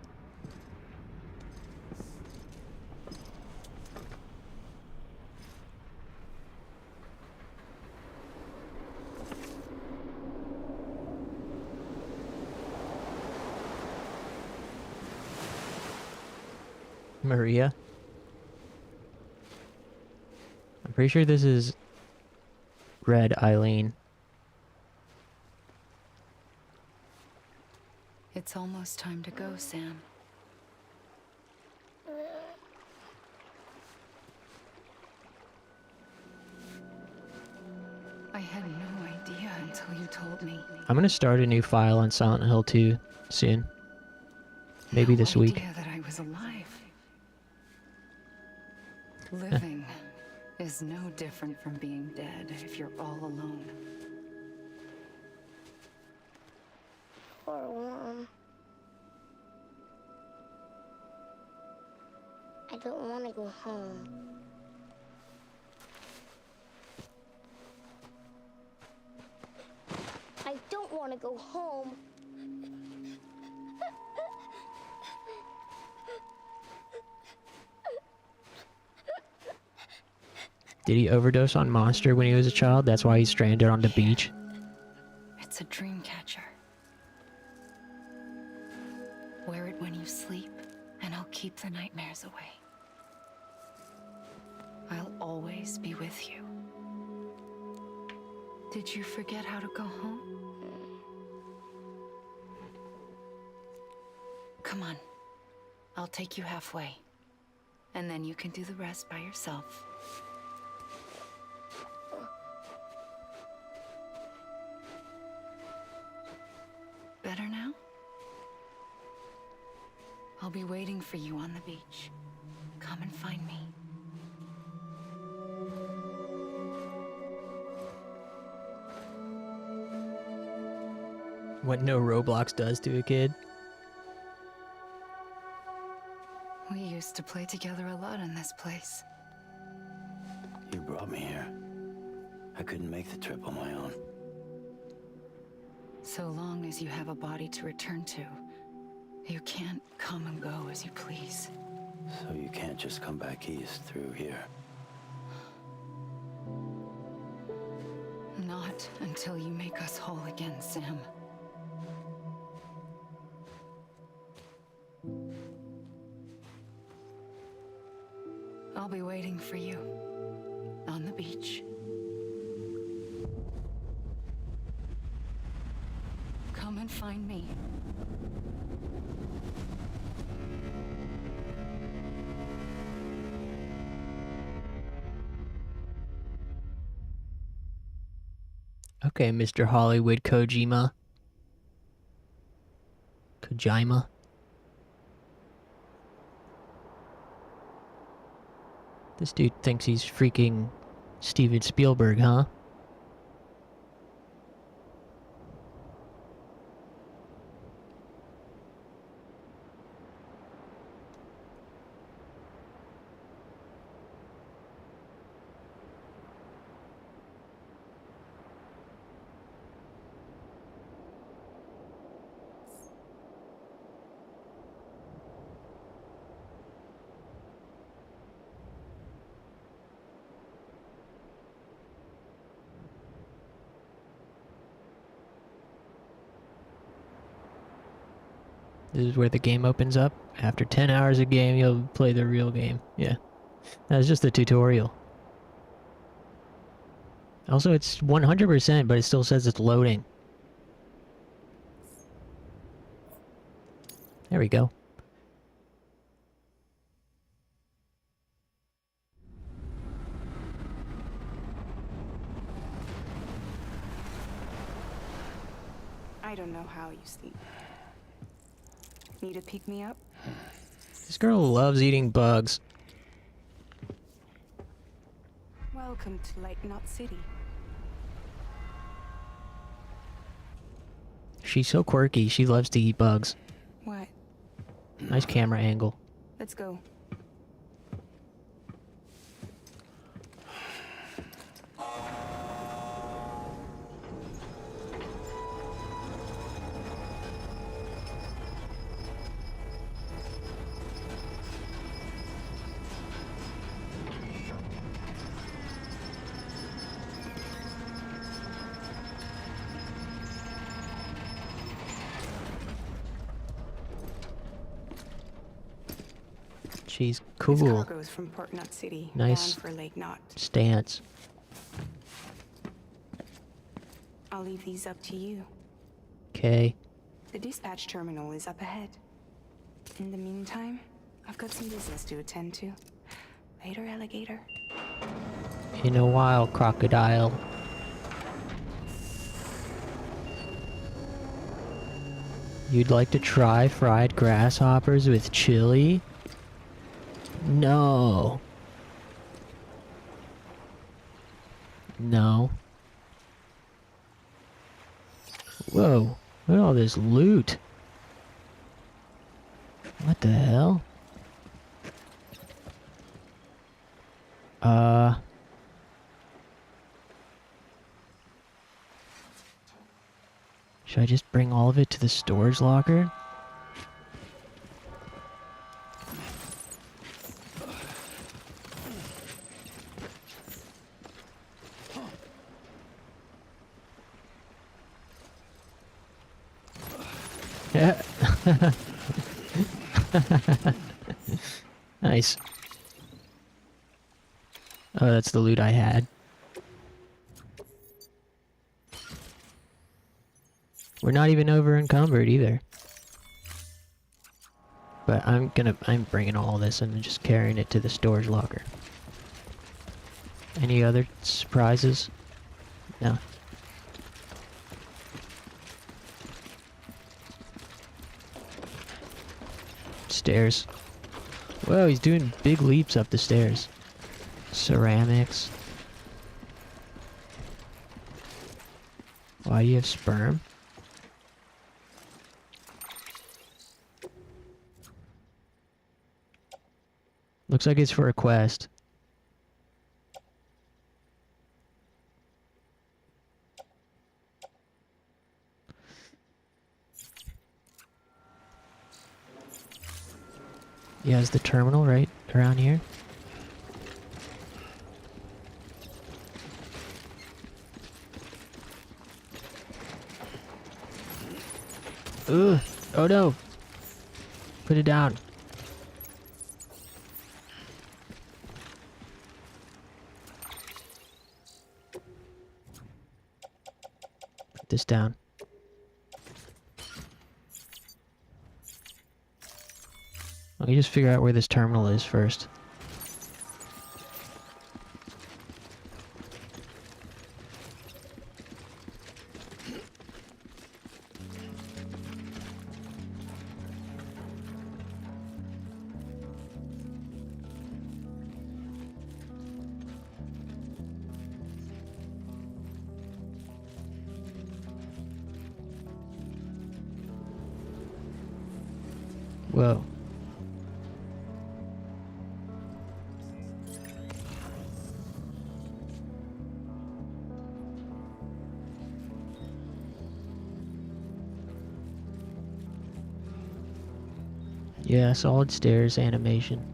Speaker 1: Maria. I'm pretty sure this is Red Eileen.
Speaker 8: It's almost time to go, Sam. I had no idea until you told me.
Speaker 1: I'm gonna start a new file on Silent Hill 2 soon. Maybe
Speaker 8: No
Speaker 1: this week.
Speaker 8: idea that I was alive. Living is no different from being dead if you're all alone.
Speaker 10: Poor Worm. I don't want to go home. I don't want to go home.
Speaker 1: Did he overdose on Monster when he was a child? That's why he's stranded on the beach?
Speaker 8: It's a dream catcher. Wear it when you sleep, and I'll keep the nightmares away. I'll always be with you. Did you forget how to go home? Come on. I'll take you halfway. And then you can do the rest by yourself. Better now? I'll be waiting for you on the beach. Come and find me.
Speaker 1: What no Roblox does to a kid.
Speaker 8: We used to play together a lot in this place.
Speaker 9: You brought me here. I couldn't make the trip on my own.
Speaker 8: So long as you have a body to return to, you can't come and go as you please.
Speaker 9: So you can't just come back east through here.
Speaker 8: Not until you make us whole again, Sam. I'll be waiting for you on the beach. Come and find me.
Speaker 1: Okay, Mr. Hollywood Kojima. Kojima. This dude thinks he's freaking Steven Spielberg, huh? This is where the game opens up. After 10 hours of game, you'll play the real game. Yeah. That's just the tutorial. Also, it's 100%, but it still says it's loading. There we go.
Speaker 8: I don't know how you sleep. Need a pick-me-up?
Speaker 1: This girl loves eating bugs.
Speaker 8: Welcome to Lake Knot City.
Speaker 1: She's so quirky, she loves to eat bugs.
Speaker 8: What?
Speaker 1: Nice camera angle.
Speaker 8: Let's go.
Speaker 1: She's
Speaker 8: This
Speaker 1: cool.
Speaker 8: cargo is from Port Knot City,
Speaker 1: Nice
Speaker 8: bound for Lake Knot.
Speaker 1: stance.
Speaker 8: I'll leave these up to you.
Speaker 1: Okay.
Speaker 8: The dispatch terminal is up ahead. In the meantime, I've got some business to attend to. Later, alligator.
Speaker 1: In a while, crocodile. You'd like to try fried grasshoppers with chili? No. No. Whoa, look at all this loot. What the hell? Should I just bring all of it to the storage locker? Yeah. Nice. Oh, that's the loot I had. We're not even over encumbered either. But I'm bringing all this and just carrying it to the storage locker. Any other surprises? No. Stairs. Whoa, he's doing big leaps up the stairs. Ceramics. Why do you have sperm? Looks like it's for a quest. Yeah, is the terminal right around here? Ugh! Oh no! Put it down. Put this down. Let me just figure out where this terminal is first. Whoa. Yeah, solid stairs animation.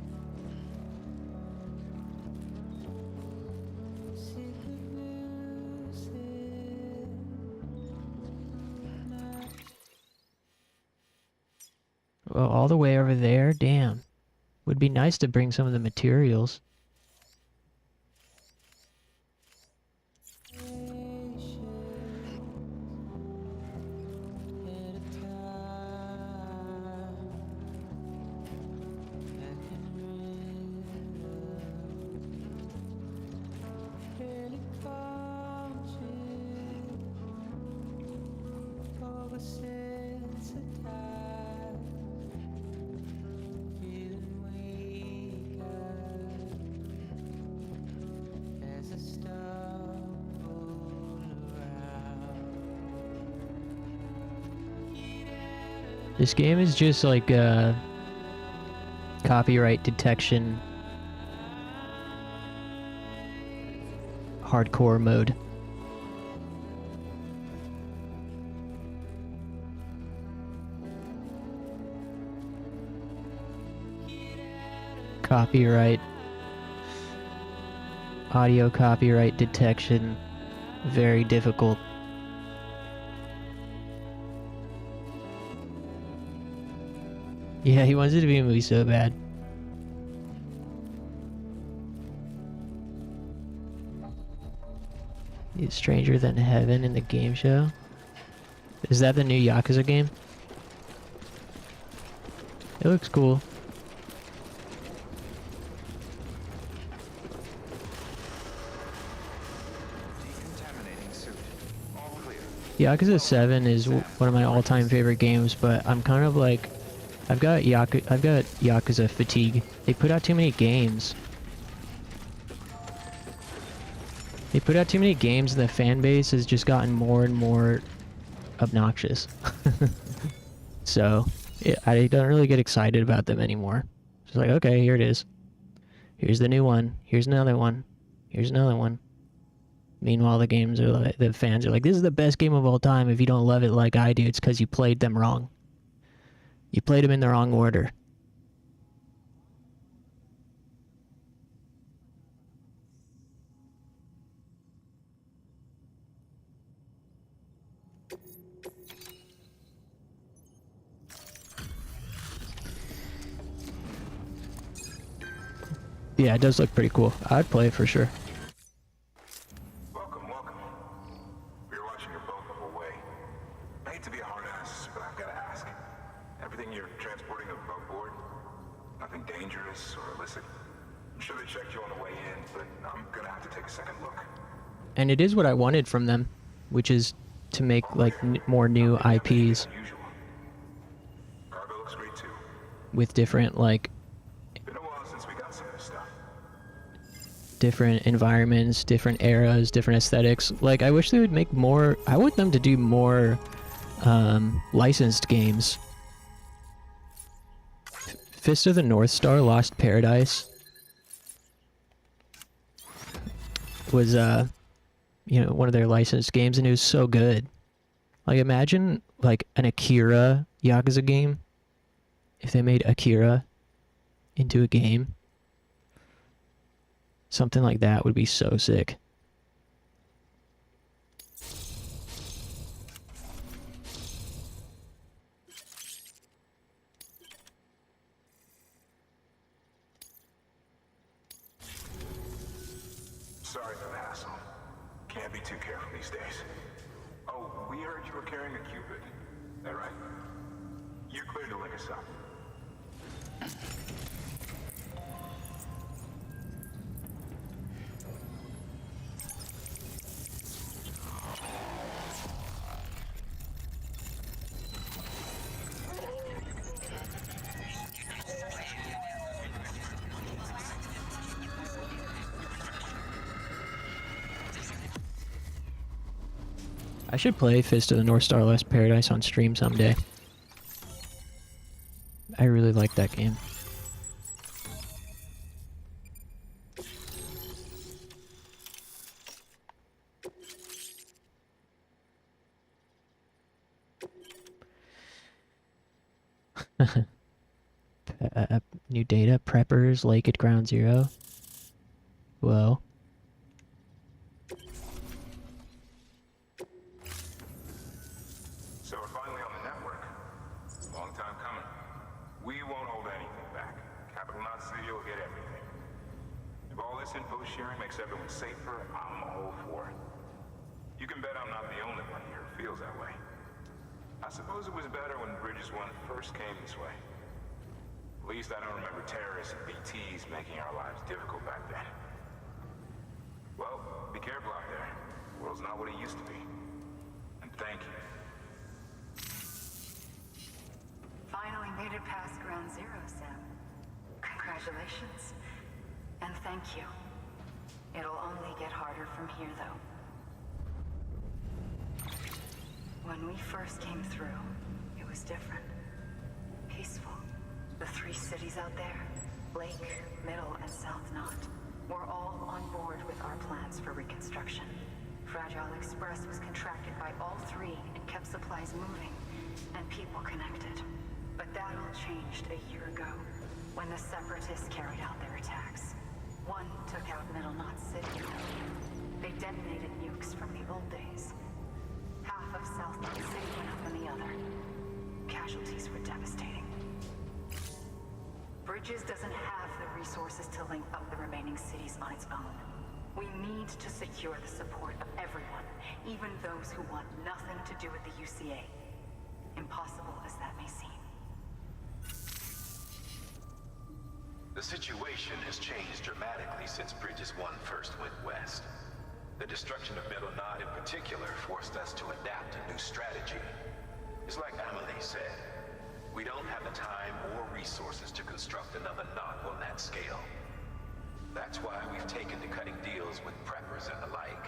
Speaker 1: Well, all the way over there? Damn. Would be nice to bring some of the materials. This game is just like copyright detection hardcore mode. Copyright, audio copyright detection, very difficult. Yeah, he wants it to be a movie so bad. He's Stranger Than Heaven in the game show. Is that the new Yakuza game? It looks cool. Yakuza 7 is one of my all-time favorite games, but I'm kind of like, I've got Yakuza fatigue. They put out too many games. They put out too many games, and the fan base has just gotten more and more obnoxious. So, I don't really get excited about them anymore. Just like, okay, here it is. Here's the new one. Here's another one. Here's another one. Meanwhile, the fans are like, this is the best game of all time. If you don't love it like I do, it's because you played them wrong. You played them in the wrong order. Yeah, it does look pretty cool. I'd play it for sure.
Speaker 3: Welcome, welcome. We're watching your boat the whole way. I hate to be a hard ass, but I've got to ask. Everything you're transporting above board? Nothing dangerous or illicit? I'm sure they checked you on the way in, but I'm gonna have to take a second look.
Speaker 1: And it is what I wanted from them, which is to make like more new IPs
Speaker 3: Cargo looks great too.
Speaker 1: with different like
Speaker 3: Been a while since we got some of this stuff.
Speaker 1: different environments, different eras, different aesthetics. Like I wish they would make more. I want them to do more licensed games. Fist of the North Star Lost Paradise was one of their licensed games, and it was so good. Like imagine like an Akira Yakuza game if they made Akira into a game. Something like that would be so sick.
Speaker 3: Sorry for the hassle. Can't be too careful these days. Oh, we heard you were carrying a Cupid. That right? You're clear to link us up.
Speaker 1: I should play Fist of the North Star Lost Paradise on stream someday. I really like that game. New data, preppers, lake at ground zero. Whoa.
Speaker 3: So we're finally on the network. Long time coming. We won't hold anything back. Capital Knot City will get everything. If all this info sharing makes everyone safer, I'm all for it. You can bet I'm not the only one here who feels that way. I suppose it was better when Bridges 1 first came this way. At least I don't remember terrorists and BTs making our lives difficult back then. Well, be careful out there. The world's not what it used to be. And thank you.
Speaker 11: Finally made it past ground zero, Sam. Congratulations. And thank you. It'll only get harder from here, though. When we first came through, it was different. peaceful. The 3 cities out there, Lake, Middle, and South Knot, were all on board with our plans for reconstruction. Fragile Express was contracted by all 3 and kept supplies moving and people connected. But that all changed a year ago, when the Separatists carried out their attacks. One took out Middle Knot City. They detonated nukes from the old days. Half of South Knot City went up in the other. Casualties were devastating. Bridges doesn't have the resources to link up the remaining cities on its own. We need to secure the support of everyone, even those who want nothing to do with the UCA. Impossible as that may seem.
Speaker 6: The situation has changed dramatically since Bridges 1 first went west. The destruction of Middle Knot in particular forced us to adapt a new strategy. It's like Amelie said, we don't have the time or resources to construct another knot on that scale. That's why we've taken to cutting deals with preppers and the like.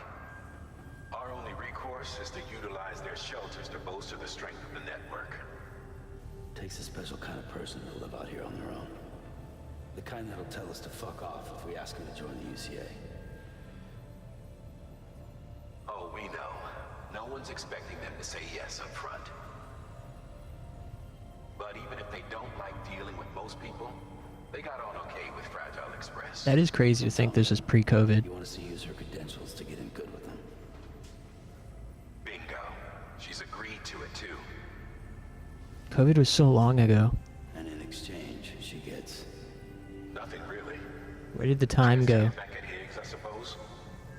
Speaker 6: Our only recourse is to utilize their shelters to bolster the strength of the network.
Speaker 9: Takes a special kind of person to live out here on their own. The kind that'll tell us to fuck off if we ask them to join the UCA.
Speaker 6: Oh, we know. No one's expecting them to say yes up front. But even if they don't like dealing with most people, they got on okay with Fragile Express.
Speaker 1: That is crazy to think this is pre-COVID.
Speaker 9: You want us to use her credentials to get in good with them?
Speaker 6: Bingo. She's agreed to it too.
Speaker 1: COVID was so long ago.
Speaker 9: And in exchange, she gets...
Speaker 6: Nothing really.
Speaker 1: Where did the time go?
Speaker 6: Back at Higgs, I suppose.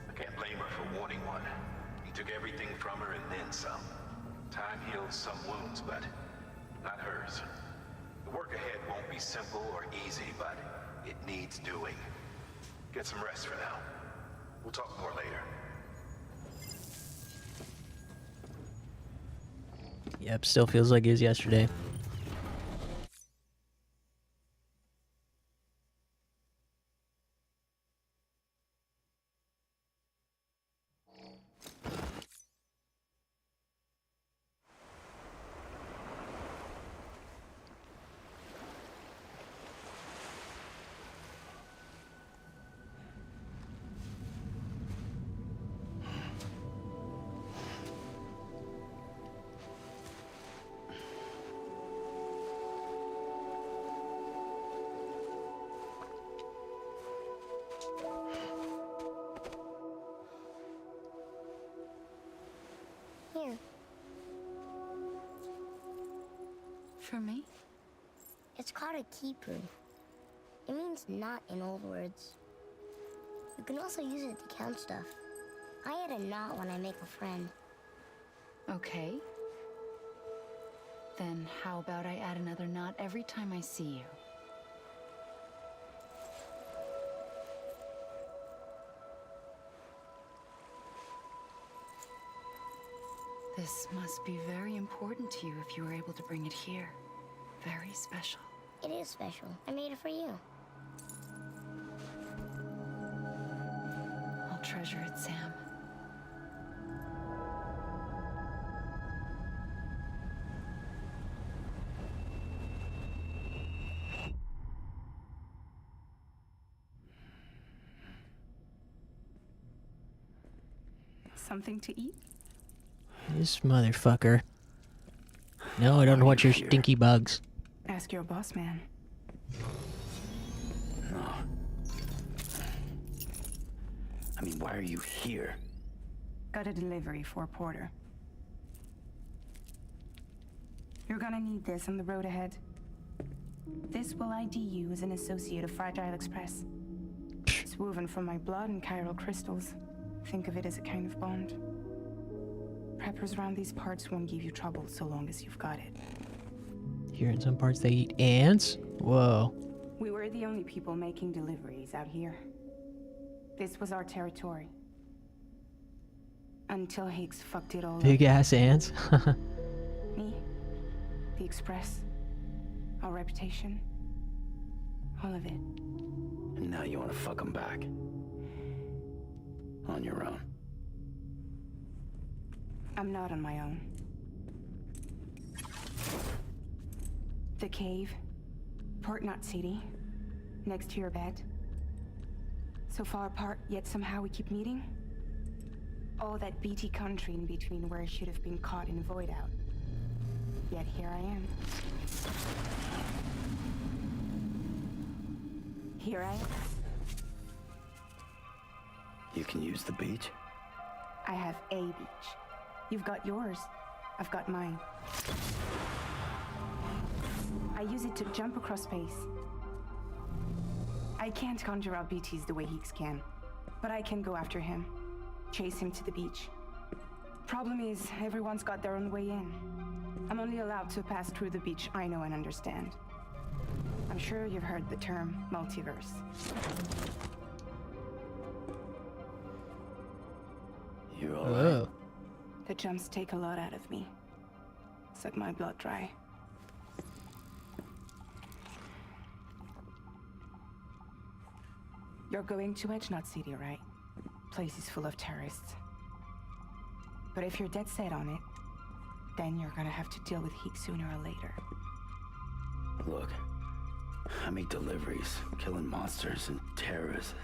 Speaker 6: I can't blame her for wanting one. He took everything from her and then some. Time heals some wounds, but not hers. The work ahead won't be simple or easy, but it needs doing. Get some rest for now. We'll talk more later.
Speaker 1: Yep, still feels like it was yesterday.
Speaker 10: Here.
Speaker 11: For me?
Speaker 10: It's called a keeper. It means knot in old words. You can also use it to count stuff. I add a knot when I make a friend.
Speaker 11: Okay. Then how about I add another knot every time I see you? This must be very important to you if you were able to bring it here. Very special.
Speaker 10: It is special. I made it for you.
Speaker 11: I'll treasure it, Sam.
Speaker 8: Something to eat?
Speaker 1: This motherfucker. No, I don't want your stinky bugs.
Speaker 8: Ask your boss man.
Speaker 9: No. I mean, why are you here?
Speaker 8: Got a delivery for Porter. You're gonna need this on the road ahead. This will ID you as an associate of Fragile Express. It's woven from my blood and chiral crystals. Think of it as a kind of bond. Preppers around these parts won't give you trouble so long as you've got it.
Speaker 1: Here in some parts they eat ants? Whoa.
Speaker 8: We were the only people making deliveries out here. This was our territory. Until Higgs fucked it all
Speaker 1: Big
Speaker 8: up.
Speaker 1: ass ants?
Speaker 8: Me, the Express, our reputation, all of it.
Speaker 9: And now you want to fuck them back. On your own.
Speaker 8: I'm not on my own. The cave. Port Knot City. Next to your bed. So far apart, yet somehow we keep meeting. All that BT country in between where I should have been caught in void out. Yet here I am. Here I am.
Speaker 9: You can use the beach?
Speaker 8: I have a beach. You've got yours. I've got mine. I use it to jump across space. I can't conjure out BTs the way Heeks can, but I can go after him. Chase him to the beach. Problem is, everyone's got their own way in. I'm only allowed to pass through the beach I know and understand. I'm sure you've heard the term multiverse.
Speaker 9: You alright?
Speaker 8: The jumps take a lot out of me. Suck my blood dry. You're going to Edge Knot City, right? Place is full of terrorists. But if you're dead set on it, then you're gonna have to deal with Heek sooner or later.
Speaker 9: Look, I make deliveries, killing monsters and terrorists.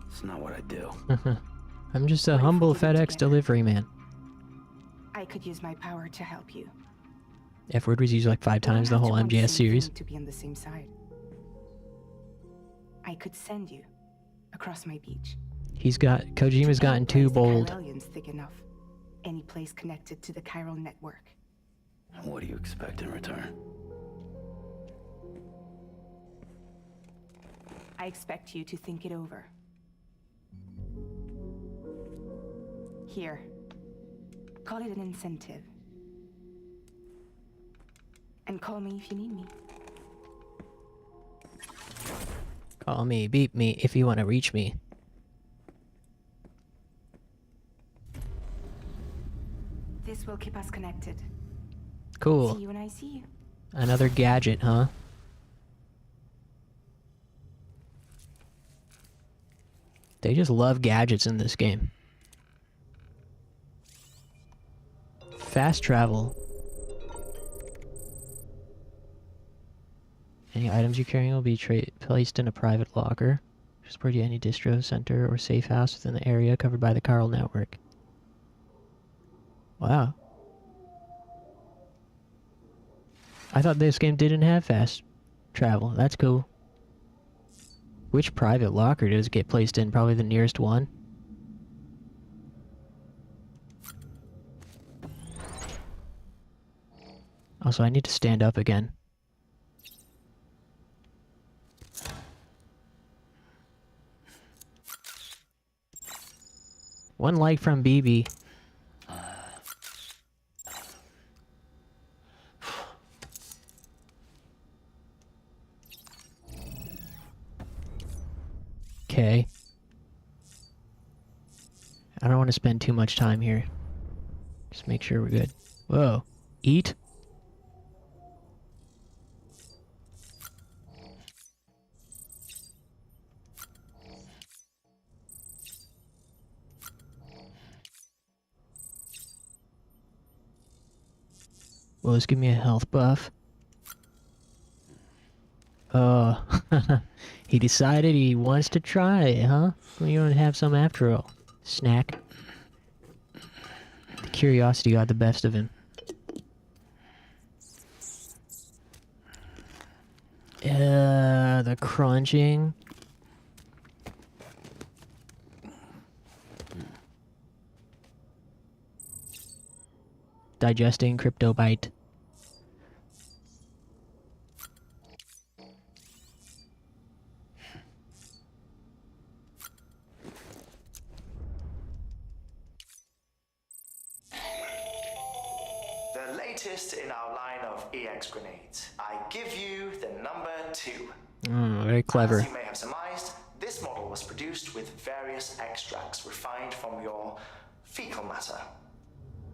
Speaker 9: It's not what I do.
Speaker 1: I'm just a humble FedEx delivery man.
Speaker 8: I could use my power to help you.
Speaker 1: F word was used like 5 times the whole MGS series.
Speaker 8: To be on the same side. I could send you across my beach.
Speaker 1: Kojima's gotten too bold.
Speaker 8: Thick enough. Any place connected to the chiral network.
Speaker 9: What do you expect in return?
Speaker 8: I expect you to think it over. Here. Call it an incentive. And call me if you need me.
Speaker 1: Call me, beep me if you want to reach me.
Speaker 8: This will keep us connected.
Speaker 1: Cool.
Speaker 8: See you when I see you.
Speaker 1: Another gadget, huh? They just love gadgets in this game. Fast travel. Any items you're carrying will be placed in a private locker. Transport to any distro center or safe house within the area covered by the chiral network. Wow. I thought this game didn't have fast travel. That's cool. Which private locker does it get placed in? Probably the nearest one. Also, I need to stand up again. One like from BB. Okay. I don't want to spend too much time here. Just make sure we're good. Whoa. Eat? Will this give me a health buff? Oh, he decided he wants to try it, huh? Well, you don't have some after all. Snack. The curiosity got the best of him. The crunching. Digesting crypto bite.
Speaker 12: The latest in our line of EX grenades. I give you the number 2.
Speaker 1: Very clever.
Speaker 12: As you may have surmised, this model was produced with various extracts refined from your fecal matter.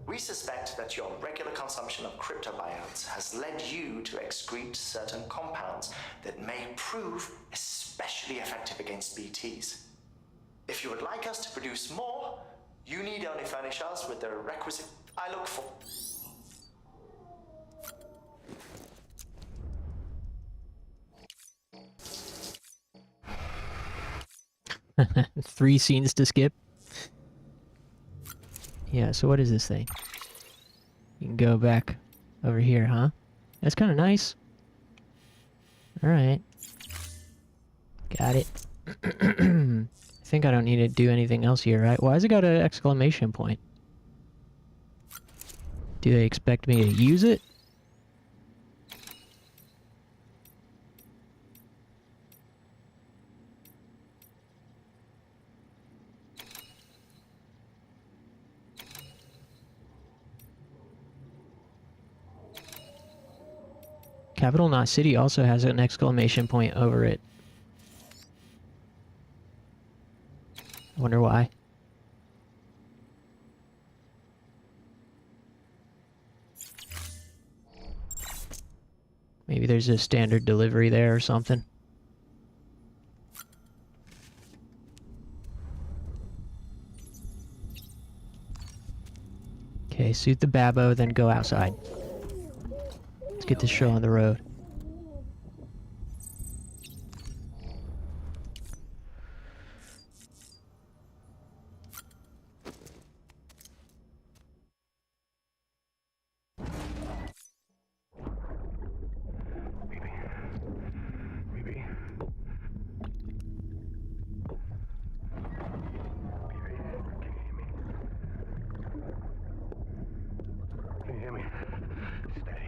Speaker 12: We suspect that your regular consumption of cryptobiotes has led you to excrete certain compounds that may prove especially effective against BTs. If you would like us to produce more, you need only furnish us with the requisite I look for.
Speaker 1: 3 scenes to skip. Yeah, so what is this thing? You can go back over here, huh? That's kind of nice. Alright. Got it. I think I don't need to do anything else here, right? Why has it got an exclamation point? Do they expect me to use it? Capital Knot City also has an exclamation point over it. I wonder why. Maybe there's a standard delivery there or something. Okay, suit the babbo, then go outside. Let's get this show on the road.
Speaker 3: Can you hear me? Steady.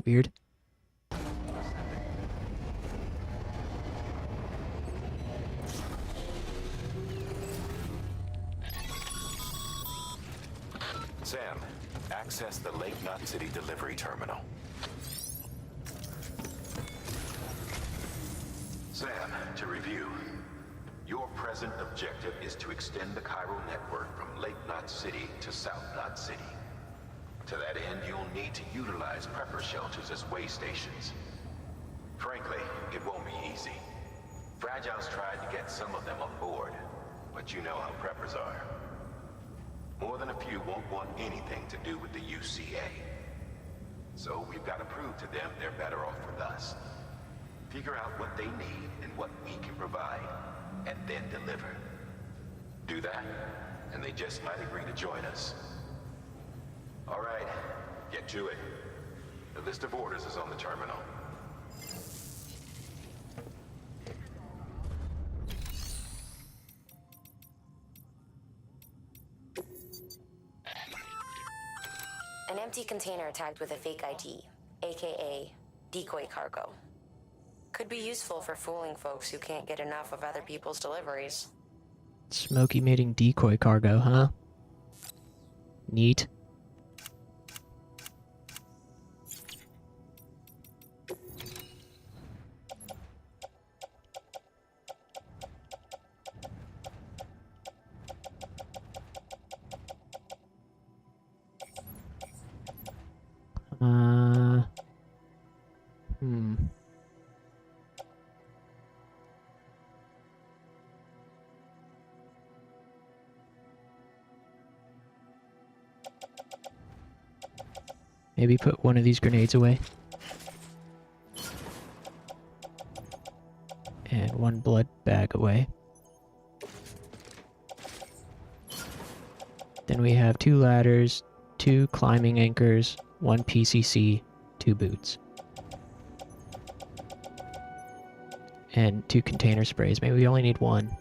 Speaker 1: Weird.
Speaker 5: Sam, access the Lake Knot City delivery terminal. Sam, to review. Your present objective is to extend the chiral network from Lake Knot City to South Knot City. To that end, you'll need to utilize prepper shelters as way stations. Frankly, it won't be easy. Fragile's tried to get some of them on board, but you know how preppers are. More than a few won't want anything to do with the UCA. So we've got to prove to them they're better off with us. Figure out what they need and what we can provide, and then deliver. Do that, and they just might agree to join us. All right, get to it. The list of orders is on the terminal.
Speaker 7: An empty container tagged with a fake ID, aka decoy cargo. Could be useful for fooling folks who can't get enough of other people's deliveries.
Speaker 1: Smoky emitting decoy cargo, huh? Neat. Maybe put one of these grenades away. And one blood bag away. Then we have 2 ladders, 2 climbing anchors, 1 PCC, 2 boots. And 2 container sprays. Maybe we only need 1.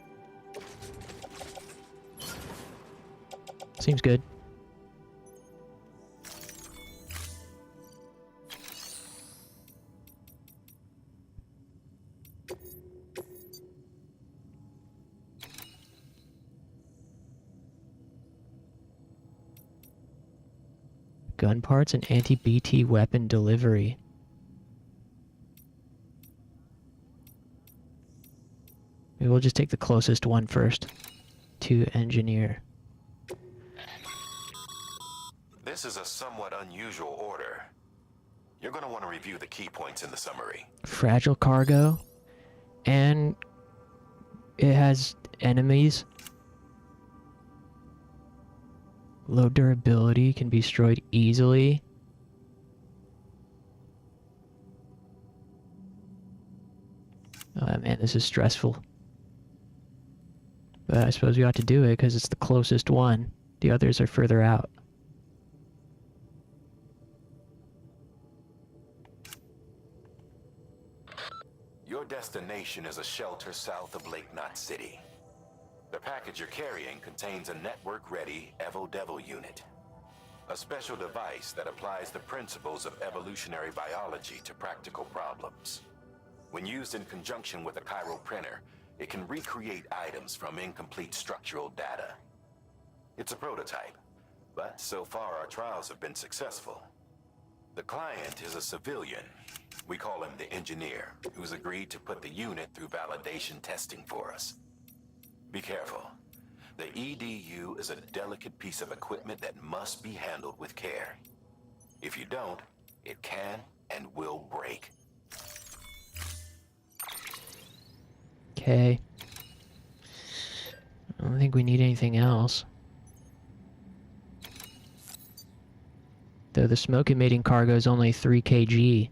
Speaker 1: Seems good. Gun parts and anti-BT weapon delivery. Maybe we'll just take the closest one first. To engineer.
Speaker 5: This is a somewhat unusual order. You're going to want to review the key points in the summary.
Speaker 1: Fragile cargo. And it has enemies. Low durability, can be destroyed easily. Oh man, this is stressful. But I suppose we ought to do it because it's the closest one. The others are further out.
Speaker 5: Your destination is a shelter south of Lake Knot City. The package you're carrying contains a network-ready Evo-Devil unit. A special device that applies the principles of evolutionary biology to practical problems. When used in conjunction with a chiral printer, it can recreate items from incomplete structural data. It's a prototype, but so far our trials have been successful. The client is a civilian. We call him the engineer, who's agreed to put the unit through validation testing for us. Be careful. The EDU is a delicate piece of equipment that must be handled with care. If you don't, it can and will break.
Speaker 1: Okay. I don't think we need anything else. Though the smoke-emitting cargo is only 3 kg.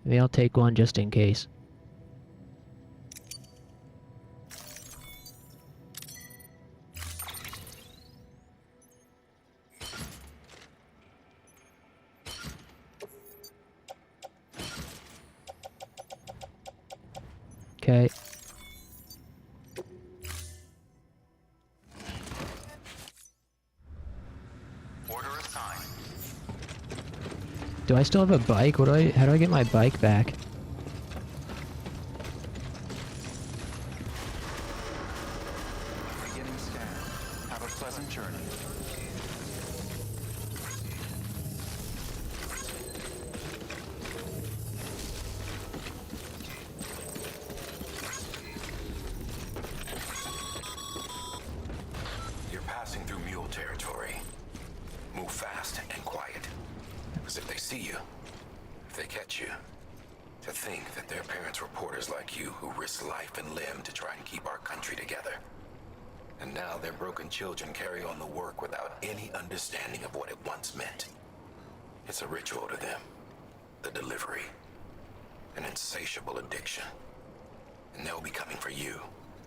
Speaker 1: Maybe I'll take one just in case. Okay.
Speaker 4: Order assigned.
Speaker 1: Do I still have a bike? How do I get my bike back?
Speaker 4: Beginning scan. Have a pleasant journey.
Speaker 5: You're passing through mule territory. Move fast and quiet. Because if they see you, if they catch you, to think that their parents were porters like you who risked life and limb to try and keep our country together. And now their broken children carry on the work without any understanding of what it once meant. It's a ritual to them. The delivery. An insatiable addiction. And they'll be coming for you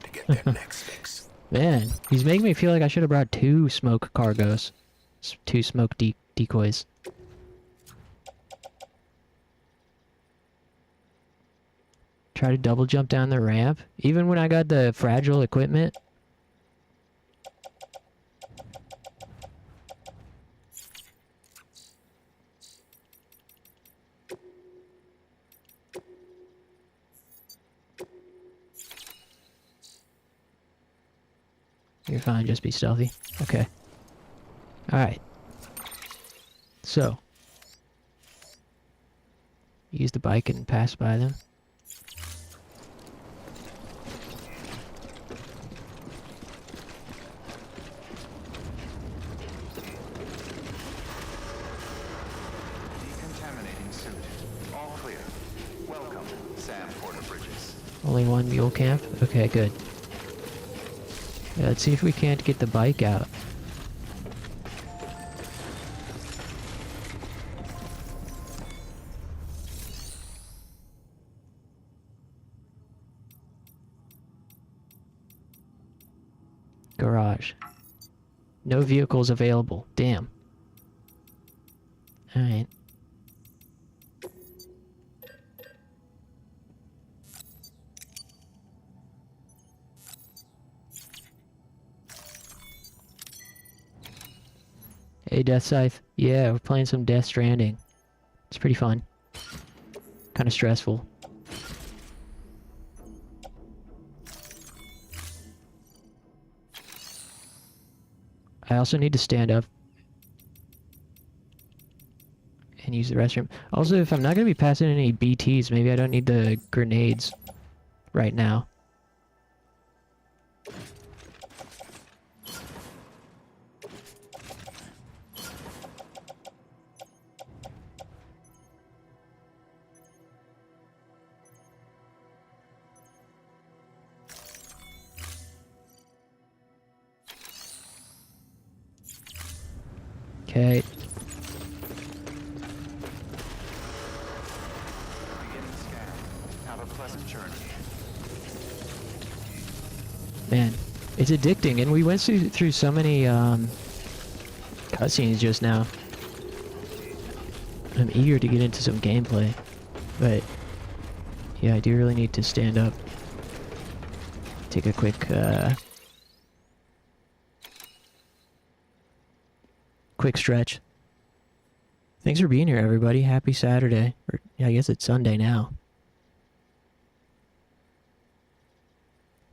Speaker 5: to get their next fix.
Speaker 1: Man, he's making me feel like I should have brought 2 smoke cargoes. 2 smoke decoys. Try to double jump down the ramp, even when I got the fragile equipment. You're fine, just be stealthy. Okay. Alright. So. Use the bike and pass by them.
Speaker 4: Decontaminating suit. All clear. Welcome, Sam Porter Bridges.
Speaker 1: Only 1 mule camp? Okay, good. Yeah, let's see if we can't get the bike out. Garage. No vehicles available. Damn. Alright. Hey, Death Scythe. Yeah, we're playing some Death Stranding. It's pretty fun. Kind of stressful. I also need to stand up and use the restroom. Also, if I'm not going to be passing any BTs, maybe I don't need the grenades right now. Okay.
Speaker 4: Beginning scan. Have a pleasant journey.
Speaker 1: Man, it's addicting, and we went through so many cutscenes just now. I'm eager to get into some gameplay, but yeah, I do really need to stand up. Take a quick stretch. Thanks for being here, everybody. Happy Saturday. Or, yeah, I guess it's Sunday now.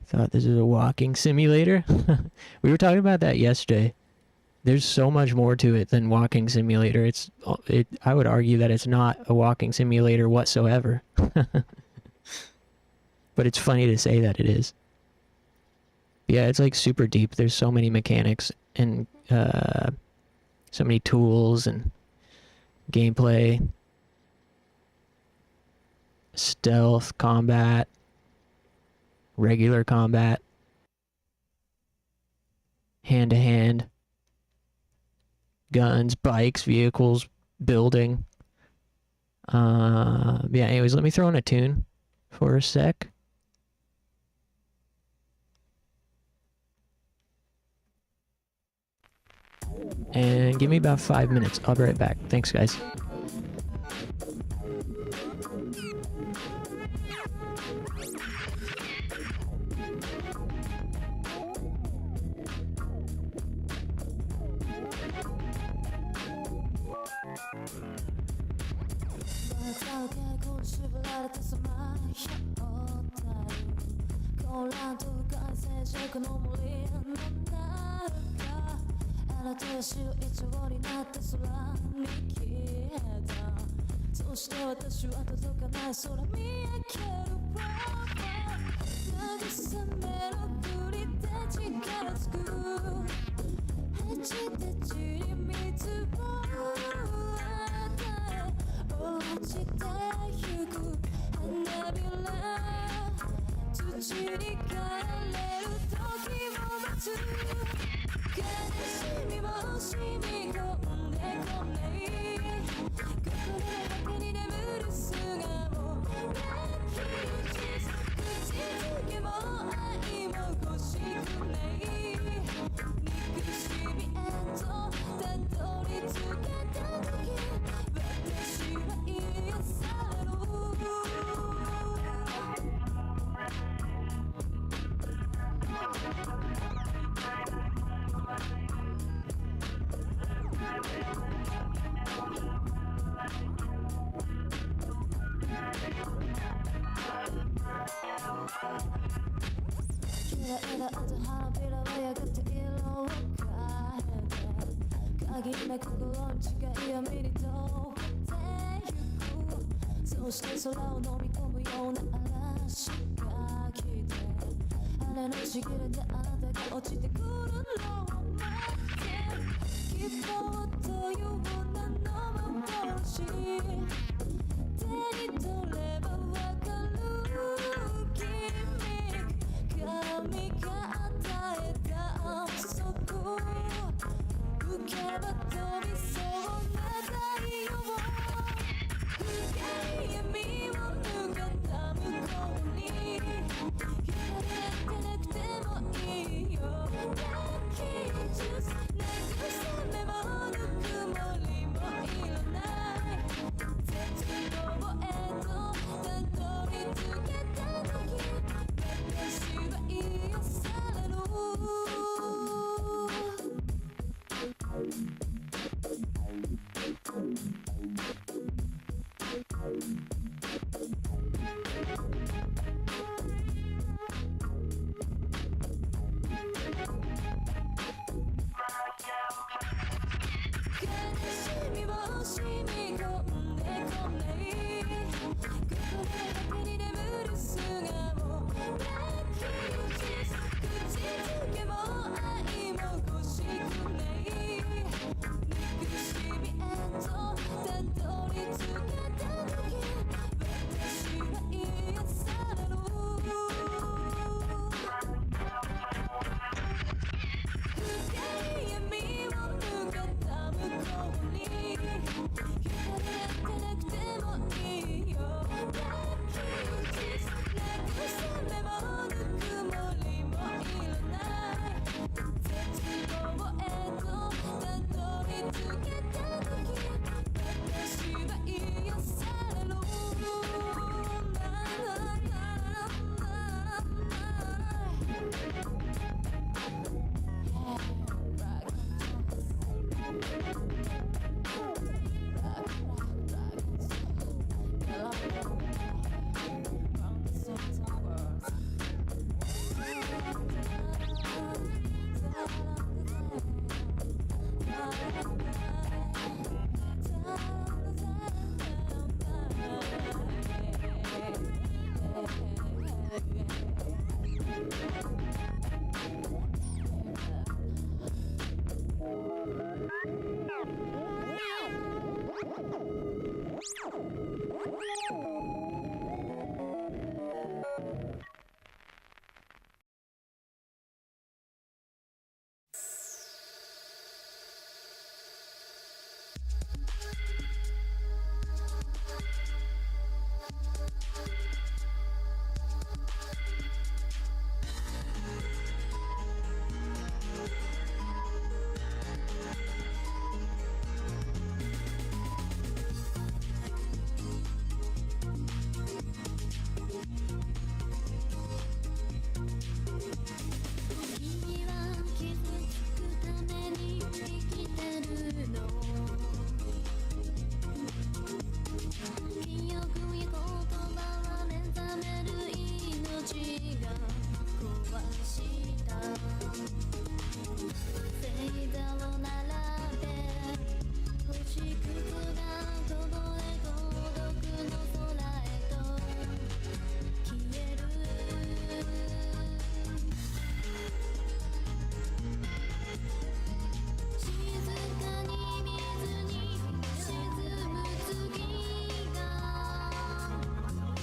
Speaker 1: Thought this is a walking simulator. We were talking about that yesterday. There's so much more to it than walking simulator. I would argue that it's not a walking simulator whatsoever. But it's funny to say that it is. Yeah, it's like super deep. There's so many mechanics and so many tools and gameplay, stealth, combat, regular combat, hand-to-hand, guns, bikes, vehicles, building. Yeah, anyways, let me throw in a tune for a sec. And give me about 5 minutes. I'll be right back. Thanks, guys.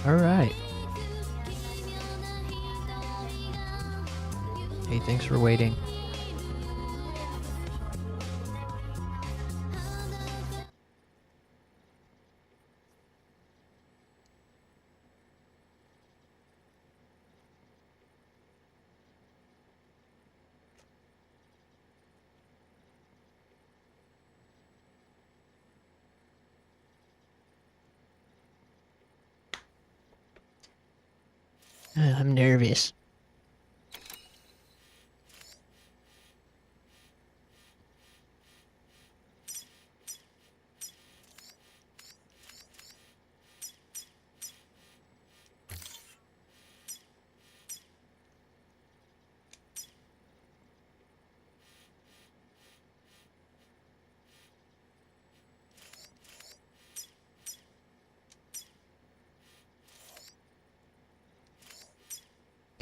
Speaker 1: Alright. Hey, thanks for waiting. I'm nervous.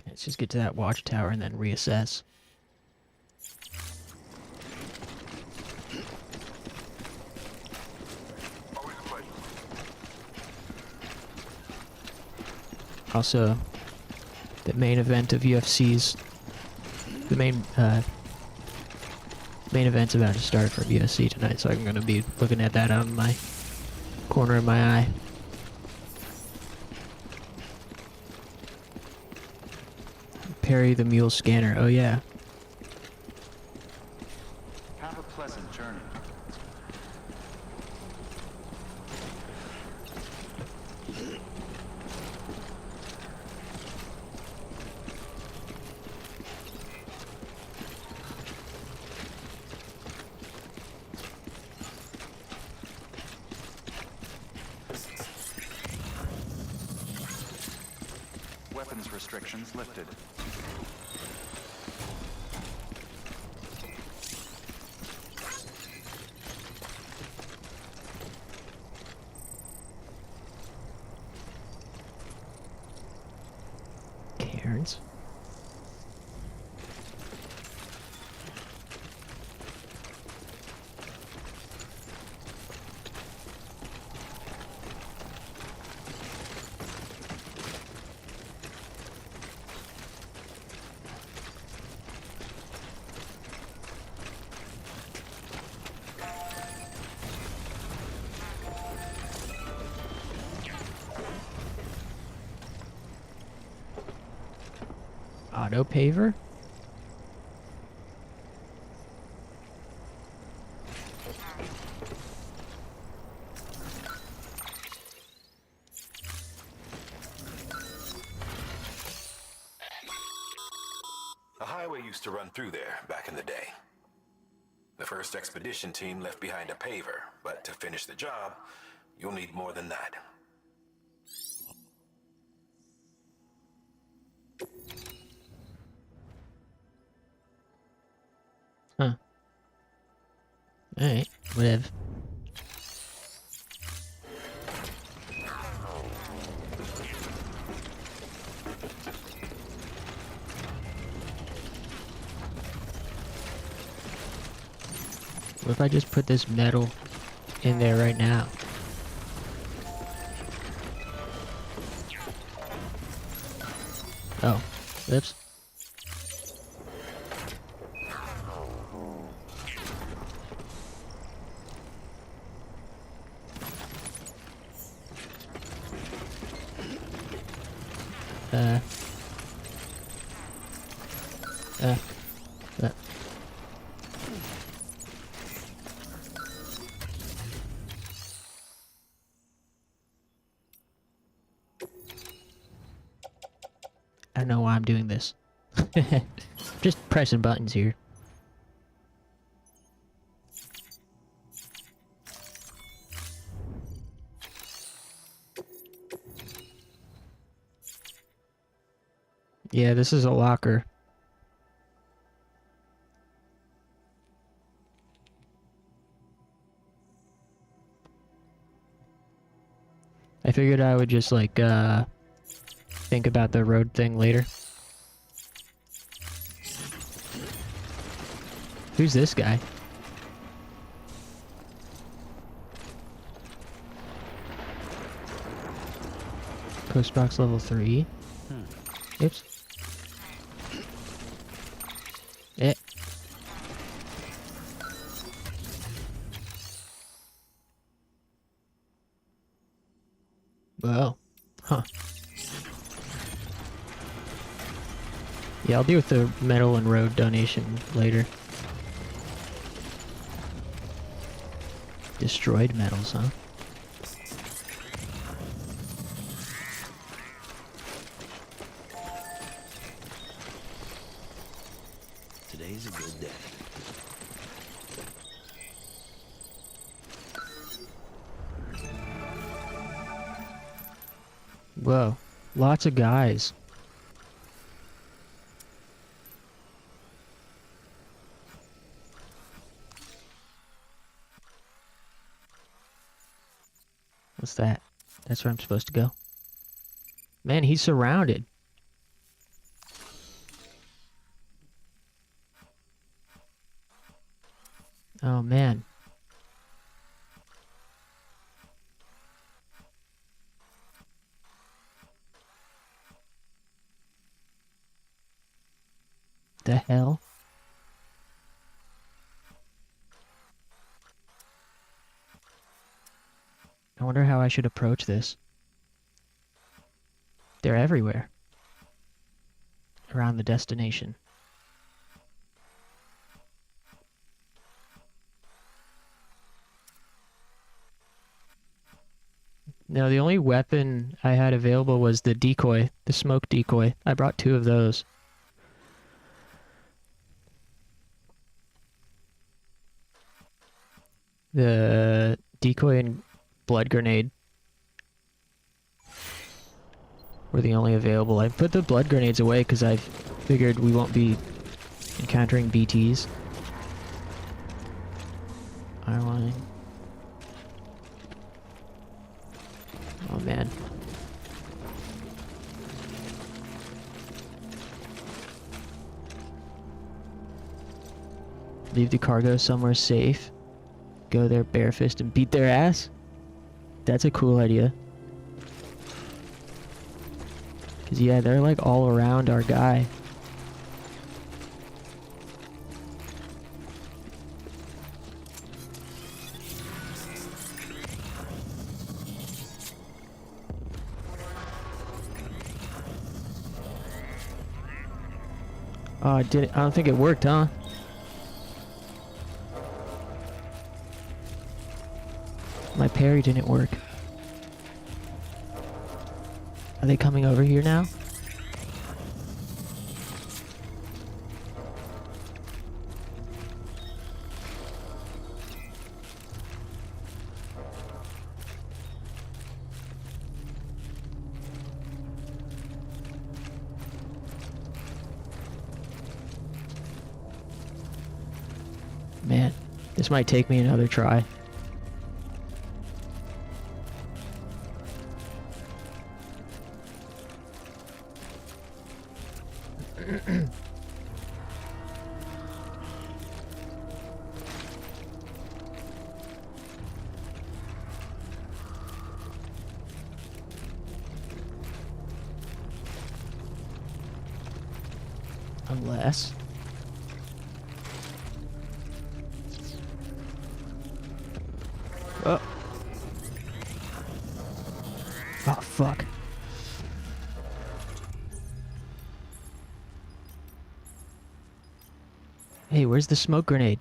Speaker 1: Let's just get to that watchtower and then reassess. Also, the main event of UFC's... The main event's about to start for UFC tonight, so I'm going to be looking at that out of my corner of my eye. Parry the mule scanner. Oh yeah.
Speaker 4: Have a pleasant journey. Weapons restrictions lifted.
Speaker 1: Cairns. Auto paver?
Speaker 5: A highway used to run through there back in the day. The first expedition team left behind a paver, but to finish the job, you'll need more than that.
Speaker 1: Huh. Alright, whatever. What if I just put this metal in there right now? Oh, oops. Uh. I don't know why I'm doing this. Just pressing buttons here. Yeah, this is a locker. I figured I would just like think about the road thing later. Who's this guy? Postbox level 3. Oops. Eh. Well. Huh. Yeah, I'll deal with the metal and road donation later. Destroyed metals, huh?
Speaker 9: Today's a good day.
Speaker 1: Whoa. Lots of guys. What's that? That's where I'm supposed to go. Man, he's surrounded. Oh, man. The hell? I wonder how I should approach this. They're everywhere. Around the destination. No, the only weapon I had available was the decoy, the smoke decoy. I brought 2 of those. The decoy and blood grenade were the only available. I put the blood grenades away because I figured we won't be encountering BTs. Eyeline. Oh man. Leave the cargo somewhere safe. Go there barefist and beat their ass? That's a cool idea. Cause yeah, they're like all around our guy. Oh, I don't think it worked, huh? My parry didn't work. Are they coming over here now? Man, this might take me another try. Unless... Oh. Oh, fuck. Hey, where's the smoke grenade?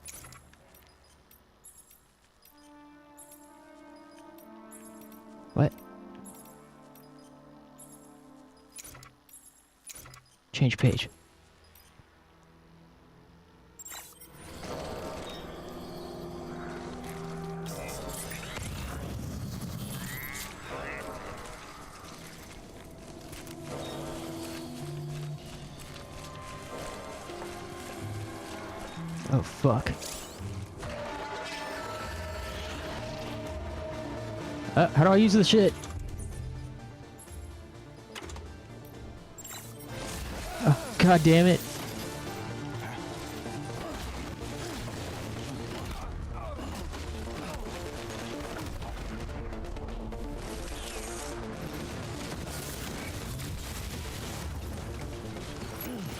Speaker 1: What? Change page. Oh, fuck. How do I use this shit? Oh, god damn it.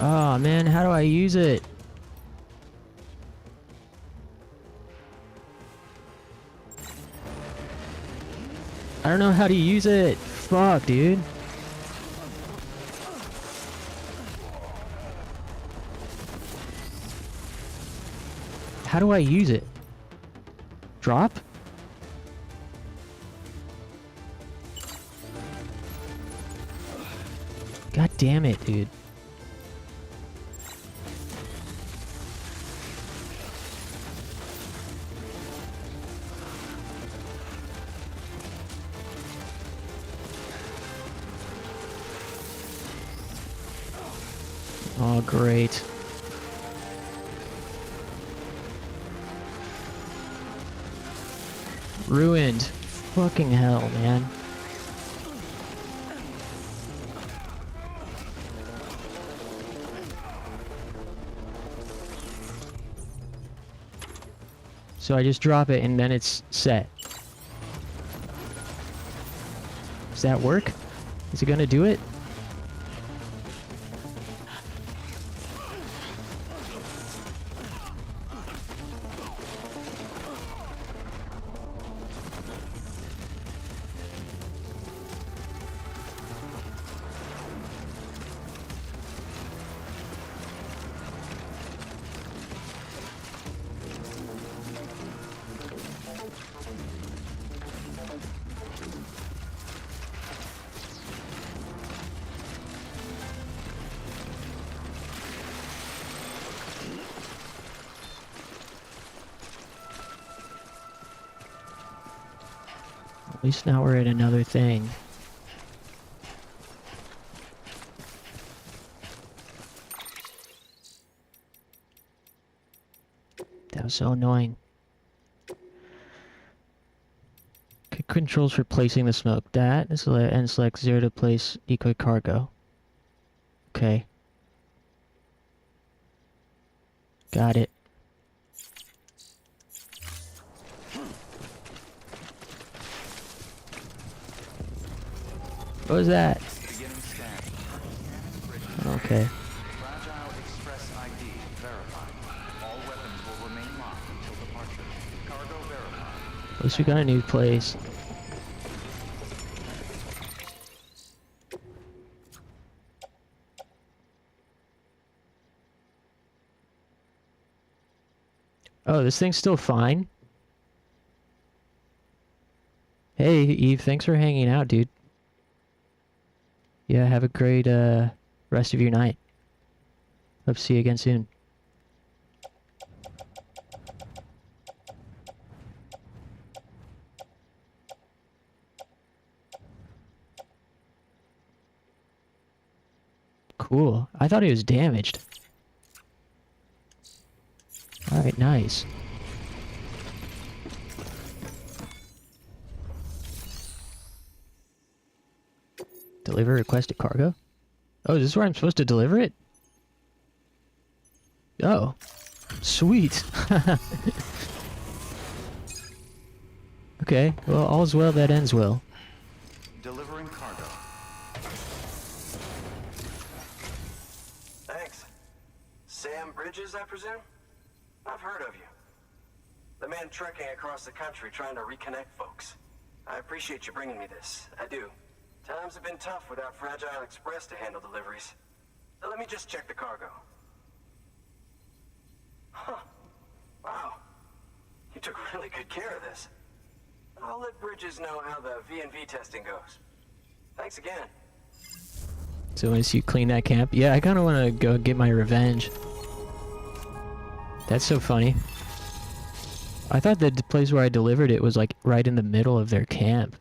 Speaker 1: Oh man, how do I use it? I don't know how to use it. Fuck, dude. How do I use it? Drop? God damn it, dude. Oh, great. Ruined. Fucking hell, man. So I just drop it and then it's set. Does that work? Is it gonna do it? At least now we're at another thing. That was so annoying. Okay, controls for placing the smoke. That is and select 0 to place decoy cargo. Okay. Got it. What was that? Okay.
Speaker 4: Fragile Express ID verified. All weapons will remain locked until departure. Cargo verified.
Speaker 1: At least we got a new place. Oh, this thing's still fine. Hey, Eve, thanks for hanging out, dude. Yeah, have a great rest of your night. Hope to see you again soon. Cool. I thought he was damaged. Alright, nice. Deliver requested cargo? Oh, is this where I'm supposed to deliver it? Oh. Sweet. Okay, well, all's well that ends well.
Speaker 4: Delivering cargo.
Speaker 12: Thanks.
Speaker 13: Bridges, I presume? I've heard of you. The man trekking across the country trying to reconnect folks. I appreciate you bringing me this. I do. Times have been tough without Fragile Express to handle deliveries. Let me just check the cargo. Huh. Wow. You took really good care of this. I'll let Bridges know how the V&V testing goes. Thanks again.
Speaker 1: So once you clean that camp, yeah, I kind of want to go get my revenge. That's so funny. I thought the place where I delivered it was like right in the middle of their camp.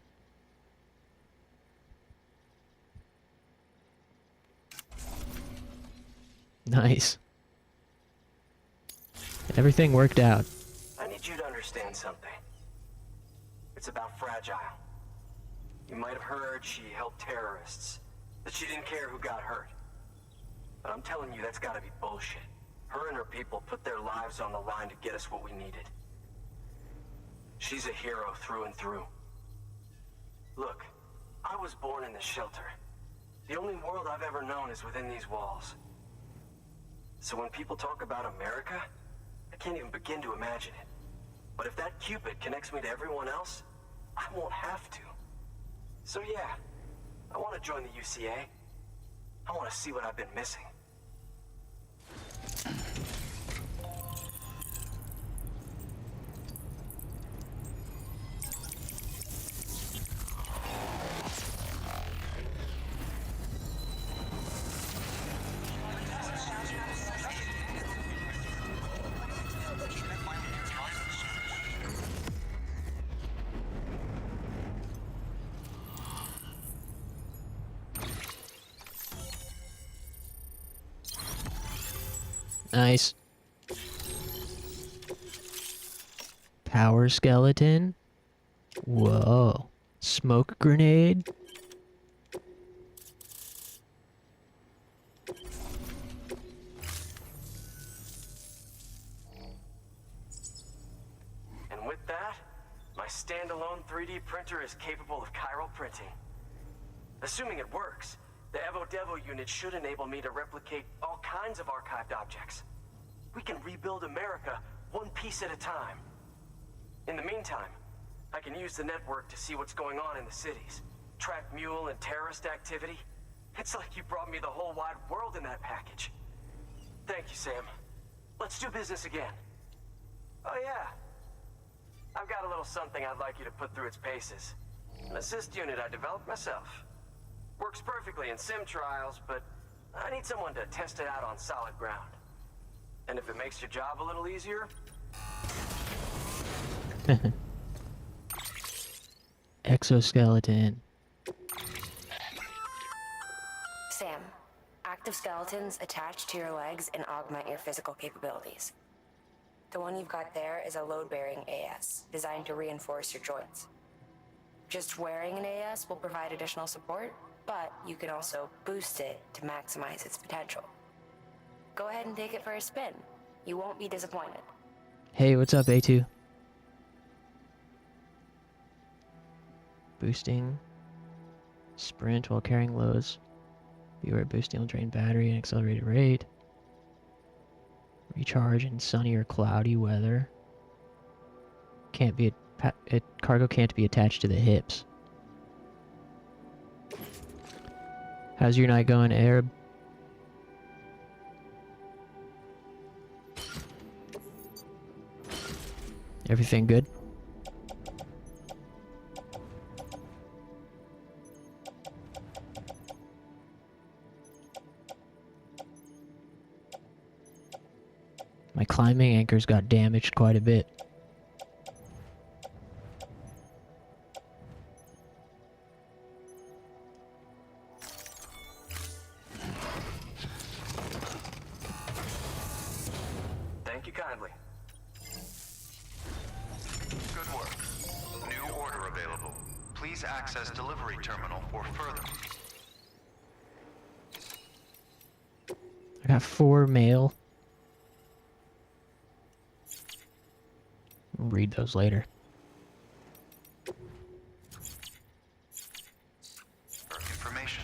Speaker 1: Nice. Everything worked out.
Speaker 13: I need you to understand something. It's about Fragile. You might have heard she helped terrorists, that she didn't care who got hurt. But I'm telling you, that's gotta be bullshit. Her and her people put their lives on the line to get us what we needed. She's a hero through and through. Look, I was born in this shelter. The only world I've ever known is within these walls. So when people talk about America, I can't even begin to imagine it. But if that Cupid connects me to everyone else, I won't have to. So yeah, I want to join the UCA. I want to see what I've been missing.
Speaker 1: Nice. Power skeleton. Whoa. Smoke grenade.
Speaker 13: And with that, my standalone 3D printer is capable of chiral printing. Assuming it works, the Evo Devo unit should enable me to replicate all kinds of archived objects. We can rebuild America one piece at a time. In the meantime, I can use the network to see what's going on in the cities, track mule and terrorist activity. It's like you brought me the whole wide world in that package. Thank you, Sam. Let's do business again. Oh yeah, I've got a little something I'd like you to put through its paces. An assist unit I developed myself. Works perfectly in sim trials, but I need someone to test it out on solid ground. And if it makes your job a little easier...
Speaker 1: Exoskeleton.
Speaker 7: Sam, active skeletons attach to your legs and augment your physical capabilities. The one you've got there is a load-bearing AS, designed to reinforce your joints. Just wearing an AS will provide additional support, but you can also boost it to maximize its potential. Go ahead and take it for a spin. You won't be disappointed.
Speaker 1: Hey, what's up, A2? Boosting. Sprint while carrying loads. Beware boosting will drain battery and accelerated rate. Recharge in sunny or cloudy weather. Can't be cargo can't be attached to the hips. How's your night going, Arab? Everything good? My climbing anchors got damaged quite a bit.
Speaker 13: Thank you kindly.
Speaker 4: Good work. New order available. Please access delivery terminal for further.
Speaker 1: I got 4 mail. I'll read those later.
Speaker 4: Information.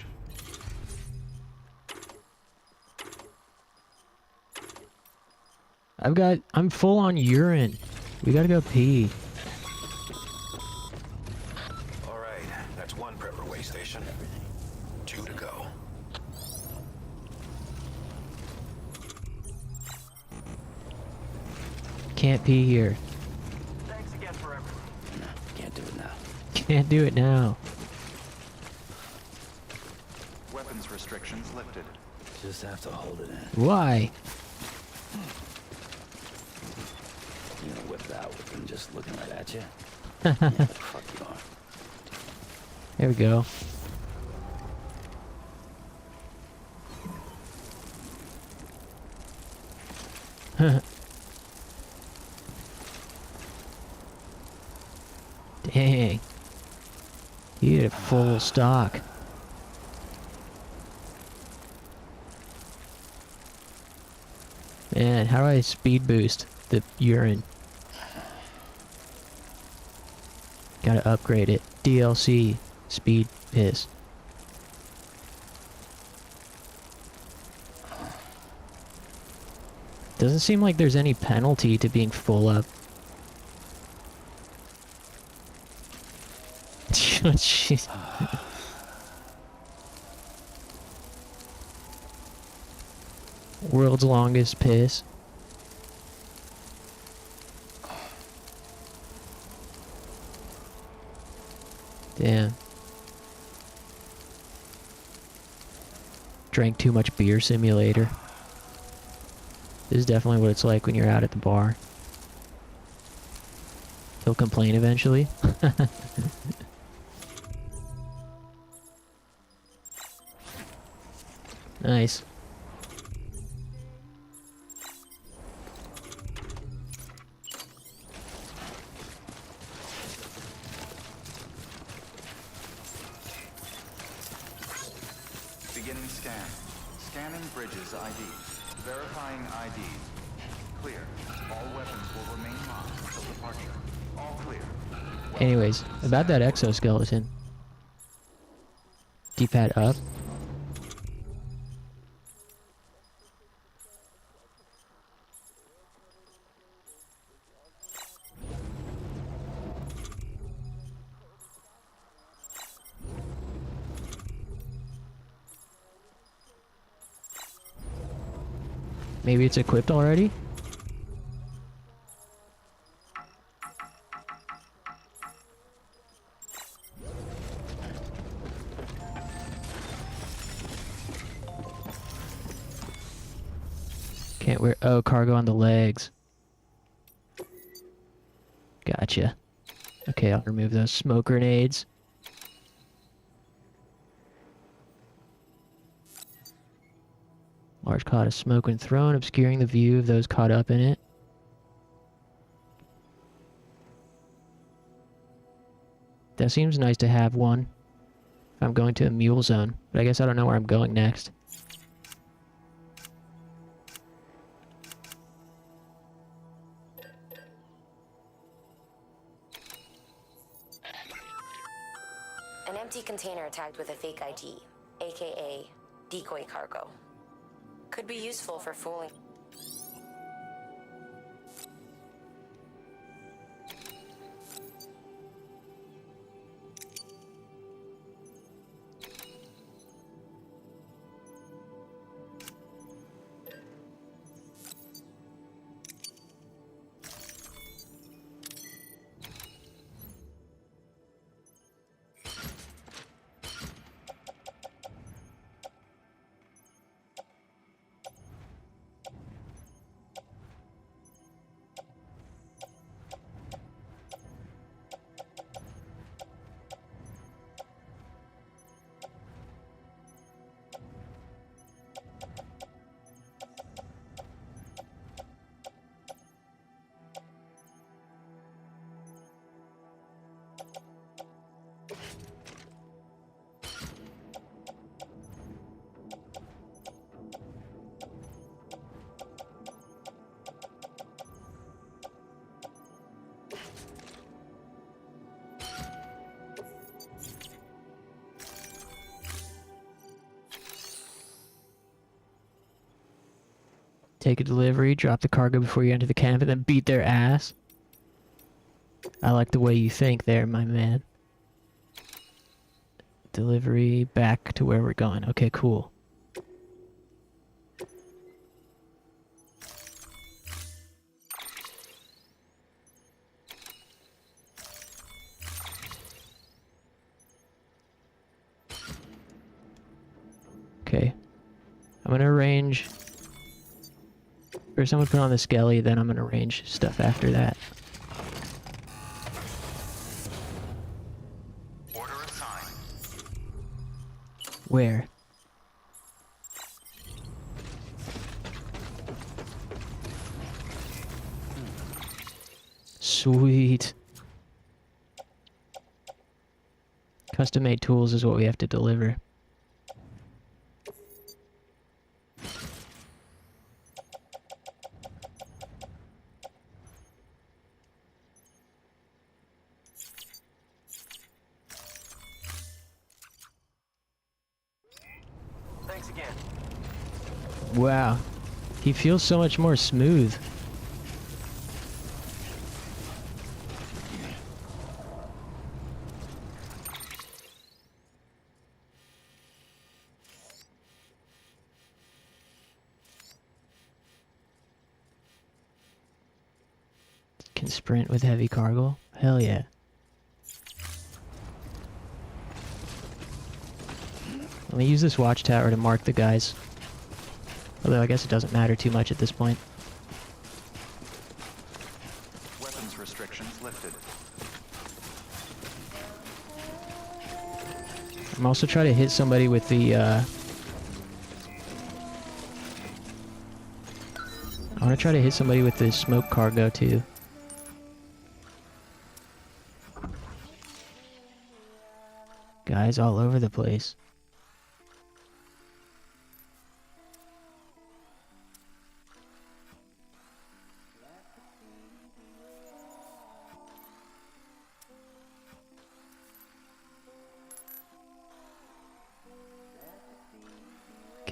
Speaker 1: I'm full on urine. We gotta go pee.
Speaker 5: All right, that's one prepper way station. 2 to go.
Speaker 1: Can't pee here.
Speaker 4: Thanks again for everything.
Speaker 9: No, can't do it now.
Speaker 1: Can't do it now.
Speaker 4: Weapons restrictions lifted.
Speaker 9: Just have to hold it in.
Speaker 1: Why?
Speaker 9: You're gonna whip it out with them just looking right at you? Yeah, the fuck you are.
Speaker 1: There we go. Dang. You had a full stock. Man, how do I speed boost the urine? Gotta upgrade it. DLC. Speed piss. Doesn't seem like there's any penalty to being full up. Jeez. World's longest piss. Damn. Drank too much beer simulator. This is definitely what it's like when you're out at the bar. He'll complain eventually. Nice.
Speaker 4: Beginning scan. Scanning bridges ID. Verifying ID. Clear. All weapons will remain locked until departure. All clear.
Speaker 1: Anyways, about that exoskeleton. D-pad up. Maybe it's equipped already? Can't wear... Oh, cargo on the legs. Gotcha. Okay, I'll remove those smoke grenades. Large cloud of smoke when thrown, obscuring the view of those caught up in it. That seems nice to have one. If I'm going to a mule zone, but I guess I don't know where I'm going next.
Speaker 7: An empty container tagged with a fake ID, aka decoy cargo. Could be useful for fooling.
Speaker 1: Take a delivery, drop the cargo before you enter the camp, and then beat their ass. I like the way you think there, my man. Delivery back to where we're going. Okay, cool. Okay. I'm gonna arrange... First I'm gonna put on the skelly, then I'm gonna arrange stuff after that.
Speaker 4: Order assigned.
Speaker 1: Where? Sweet. Custom-made tools is what we have to deliver.
Speaker 13: Thanks again.
Speaker 1: Wow. He feels so much more smooth. Can sprint with heavy cargo? Hell yeah. Let me use this watchtower to mark the guys. Although I guess it doesn't matter too much at this point.
Speaker 4: Weapons restrictions lifted.
Speaker 1: I'm also trying to hit somebody with the, I want to try to hit somebody with the smoke cargo, too. Guys all over the place.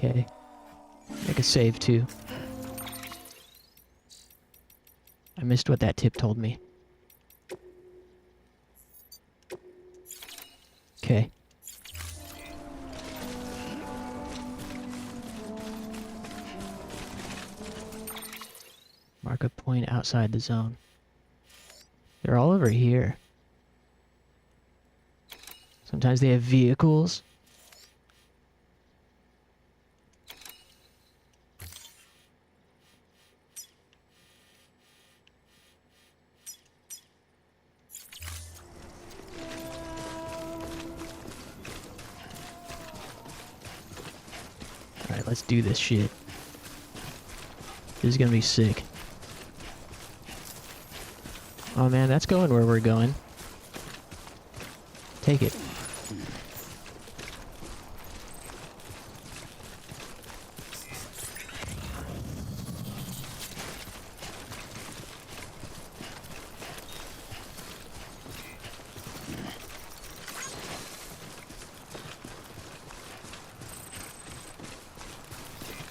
Speaker 1: Okay. Make a save, too. I missed what that tip told me. Okay. Mark a point outside the zone. They're all over here. Sometimes they have vehicles. Alright, let's do this shit. This is gonna be sick. Oh man, that's going where we're going. Take it.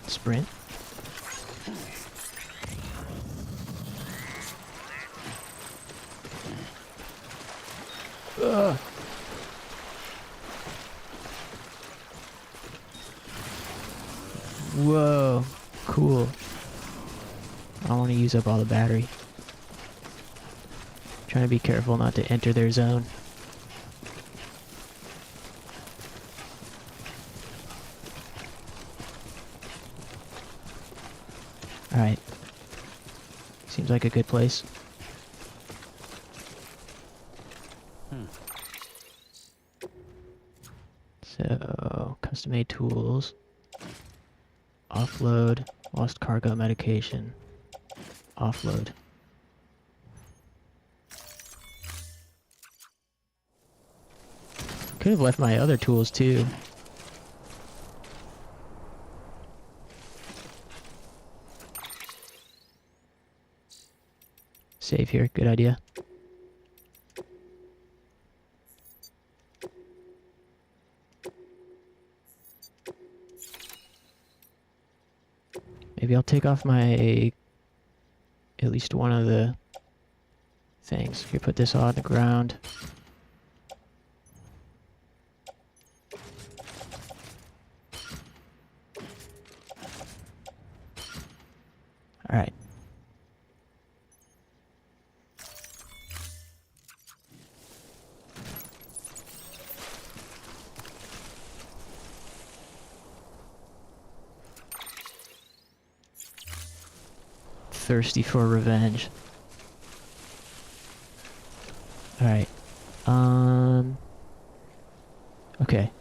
Speaker 1: Sprint. Ugh. Whoa, cool. I don't want to use up all the battery. Trying to be careful not to enter their zone. Alright. Seems like a good place. So, custom-made tools. Offload. Lost cargo medication. Offload. Could have left my other tools too. Save here, good idea. Maybe I'll take off my... at least one of the things. Here, put this on the ground. Alright. Thirsty for revenge. Alright. Okay.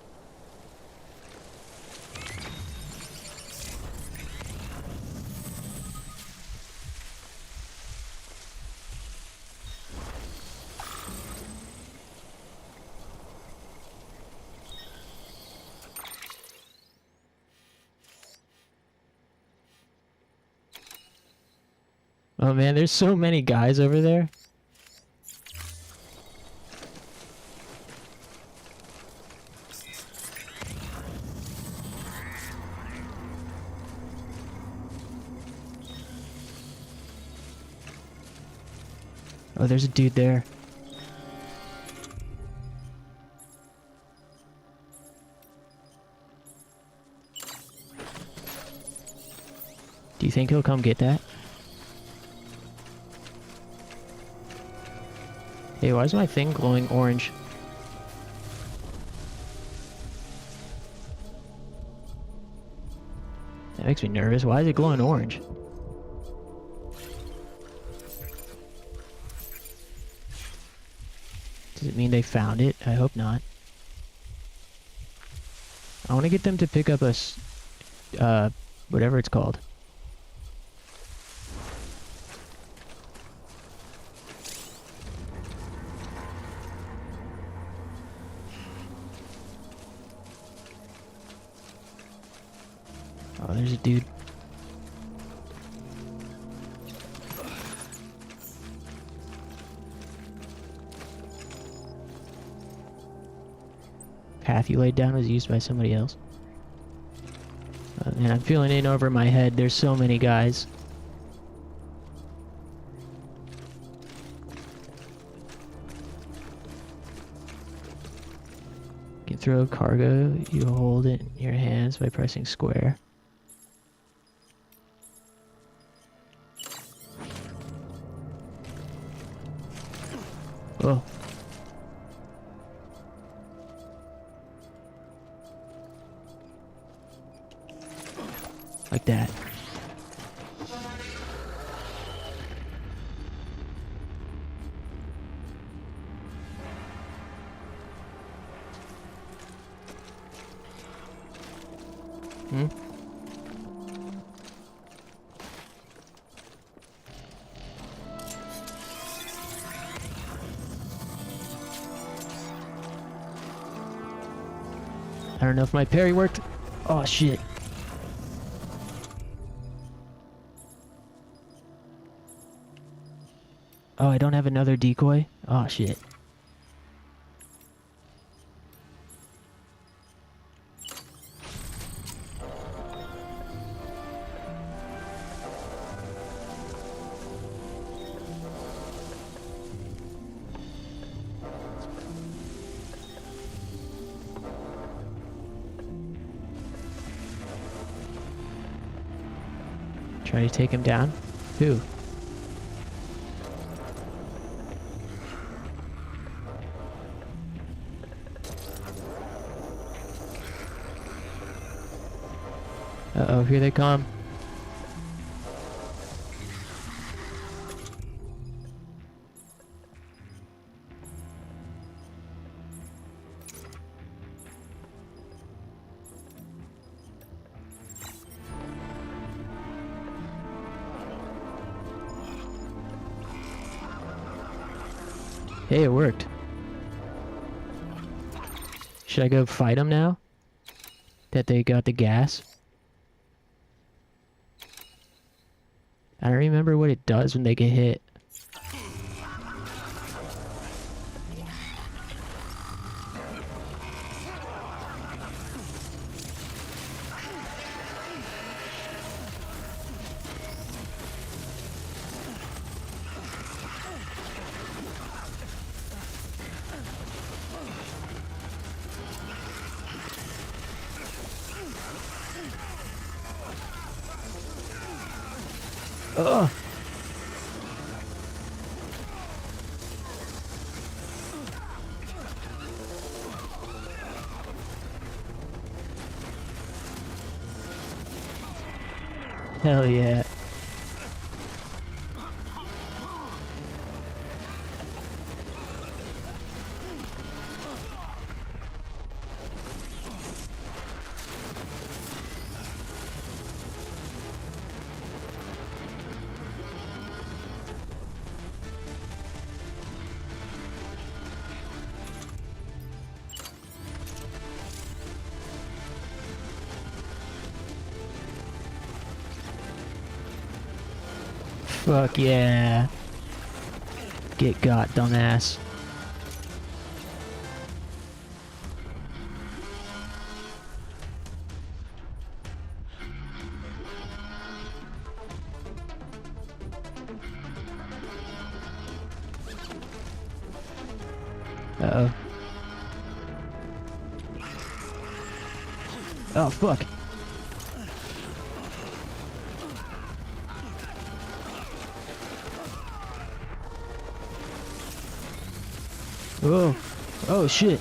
Speaker 1: Oh man, there's so many guys over there. Oh, there's a dude there. Do you think he'll come get that? Hey, why is my thing glowing orange? That makes me nervous. Why is it glowing orange? Does it mean they found it? I hope not. I want to get them to pick up a, whatever it's called. Oh, there's a dude. Path you laid down was used by somebody else. And I'm feeling in over my head. There's so many guys. You can throw cargo. You hold it in your hands by pressing square. Oh. Like that. Hmm? I don't know if my parry worked. Oh shit. Oh, I don't have another decoy? Oh shit. Try to take him down? Who? Uh-oh, here they come. Hey, it worked. Should I go fight them now? That they got the gas? I don't remember what it does when they get hit. Ugh. Hell yeah. Fuck yeah. Get got, dumbass. Uh-oh. Oh, fuck. Whoa. Oh, shit.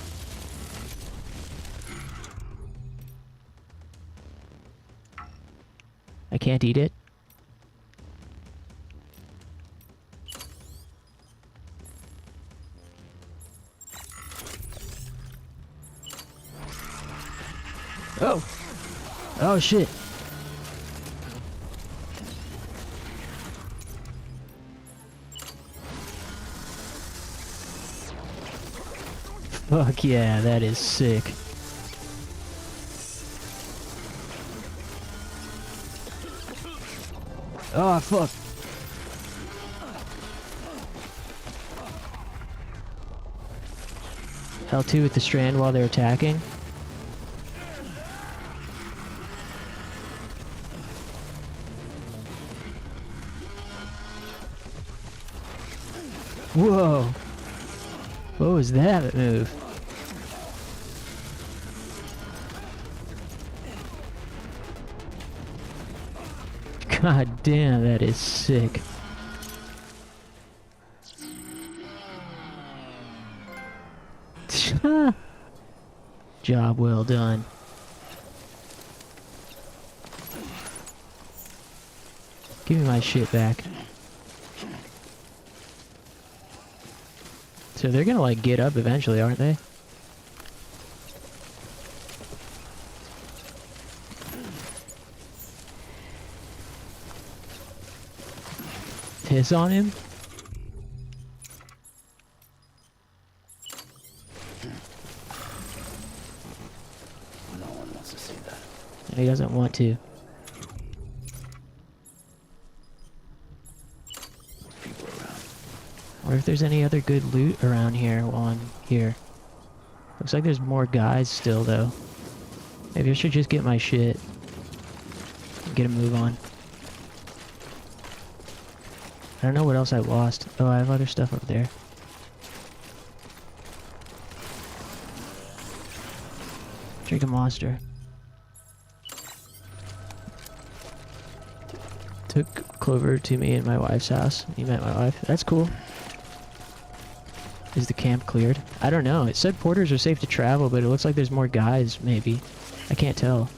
Speaker 1: I can't eat it. Oh. Oh, shit. Fuck yeah, that is sick. Oh, fuck. L2 with the strand while they're attacking. Whoa. What was that move? God damn, that is sick. Job well done. Give me my shit back. So they're gonna like get up eventually, aren't they? Piss on him?
Speaker 9: No one wants to see that.
Speaker 1: He doesn't want to.
Speaker 9: People around.
Speaker 1: Or if there's any other good loot around here while I'm here. Looks like there's more guys still though. Maybe I should just get my shit. Get a move on. I don't know what else I lost. Oh, I have other stuff up there. Drink a monster. Took Clover to me and my wife's house. You met my wife. That's cool. Is the camp cleared? I don't know. It said porters are safe to travel, but it looks like there's more guys, maybe. I can't tell.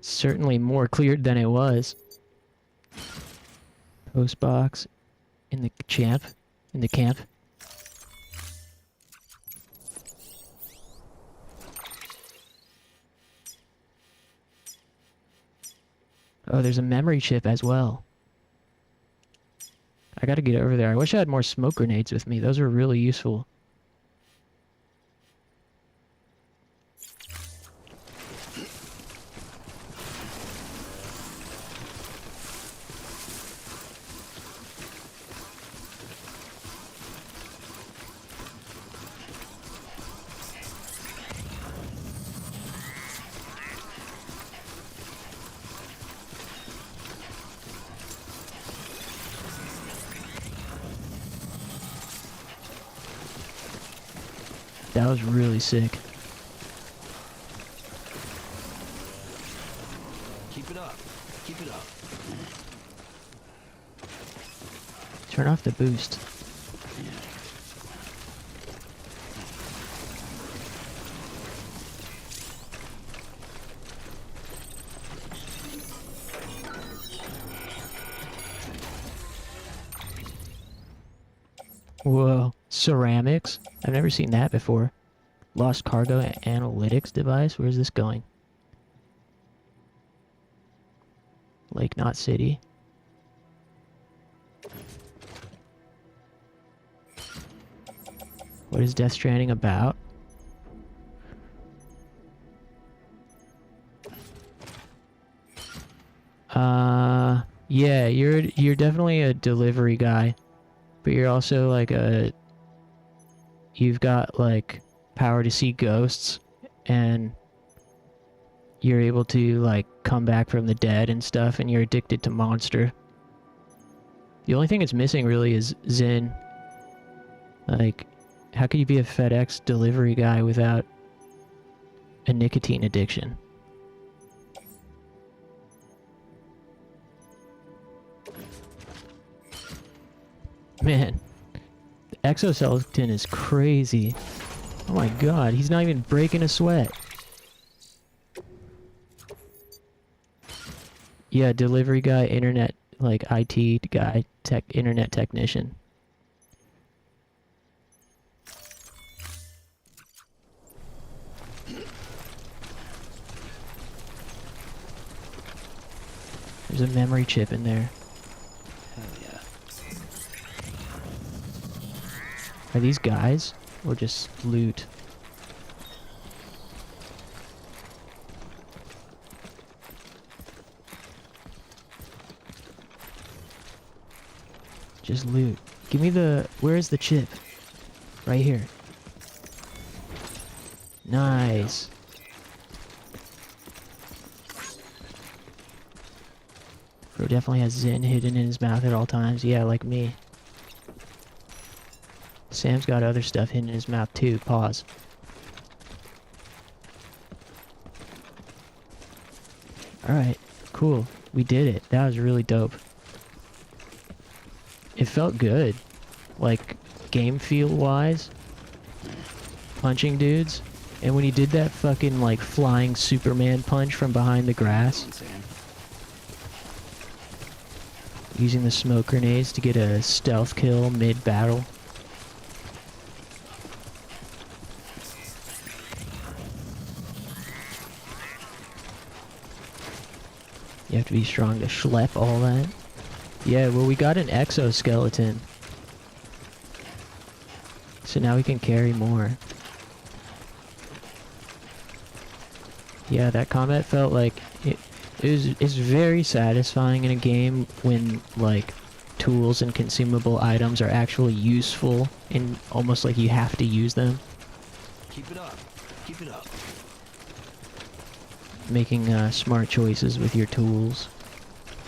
Speaker 1: Certainly more cleared than it was. Post box in the camp. Oh, there's a memory chip as well. I gotta get over there. I wish I had more smoke grenades with me. Those are really useful. That was really sick.
Speaker 9: Keep it up. Keep it up.
Speaker 1: Turn off the boost. Whoa, ceramics? I've never seen that before. Lost cargo analytics device? Where's this going? Lake Knot City. What is Death Stranding about? Yeah, you're definitely a delivery guy. But you're also like you've got like power to see ghosts, and you're able to like come back from the dead and stuff, and you're addicted to Monster. The only thing it's missing really is Zen. Like, how could you be a FedEx delivery guy without a nicotine addiction? Man, the exoskeleton is crazy. Oh my god, he's not even breaking a sweat. Yeah, delivery guy, internet, like IT guy, internet technician. There's a memory chip in there.
Speaker 9: Hell yeah.
Speaker 1: Are these guys? Or just loot? Just loot. Give me the... Where's the chip? Right here. Nice. Bro definitely has Zen hidden in his mouth at all times. Yeah, like me. Sam's got other stuff hidden in his mouth too. Pause. Alright, cool. We did it. That was really dope. It felt good. Like, game feel wise. Punching dudes. And when he did that fucking, like, flying Superman punch from behind the grass. Using the smoke grenades to get a stealth kill mid-battle. You have to be strong to schlep all that. Yeah, well, we got an exoskeleton. So now we can carry more. Yeah, that combat felt like... It's very satisfying in a game when, like, tools and consumable items are actually useful and almost like you have to use them.
Speaker 9: Keep it up. Keep it up.
Speaker 1: Making smart choices with your tools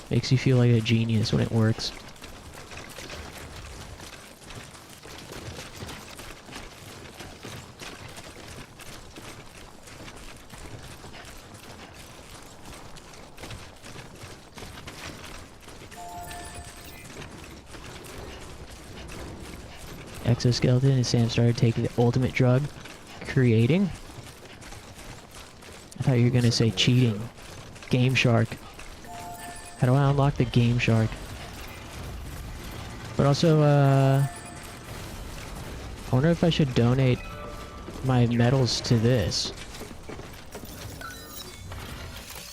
Speaker 1: makes you feel like a genius when it works. Exoskeleton, and Sam started taking the ultimate drug. Creating? I thought you were gonna say cheating. Game Shark. How do I unlock the Game Shark? But also, I wonder if I should donate my medals to this.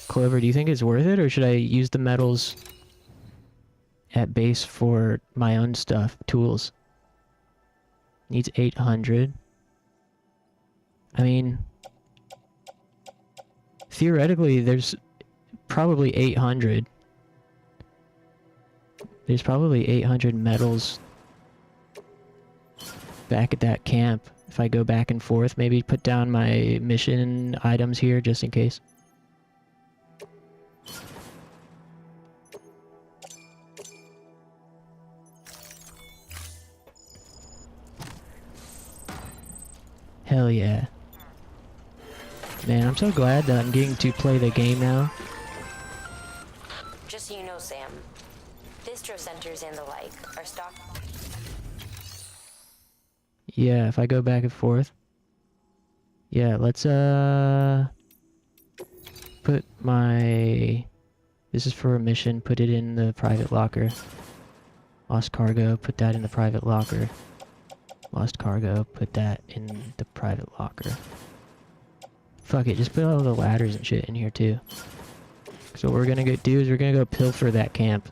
Speaker 1: Clover, do you think it's worth it, or should I use the medals at base for my own stuff, tools? Needs 800. I mean, theoretically, there's probably 800. There's probably 800 medals back at that camp. If I go back and forth, maybe put down my mission items here just in case. Hell yeah. Man, I'm so glad that I'm getting to play the game now.
Speaker 7: Just so you know, Sam, distro centers and the like are stocked.
Speaker 1: Yeah, if I go back and forth. Yeah, let's put my... This is for a mission, put it in the private locker. Lost cargo, put that in the private locker. Lost cargo, put that in the private locker. Fuck it, just put all the ladders and shit in here too. So what we're gonna go do is we're gonna go pilfer that camp.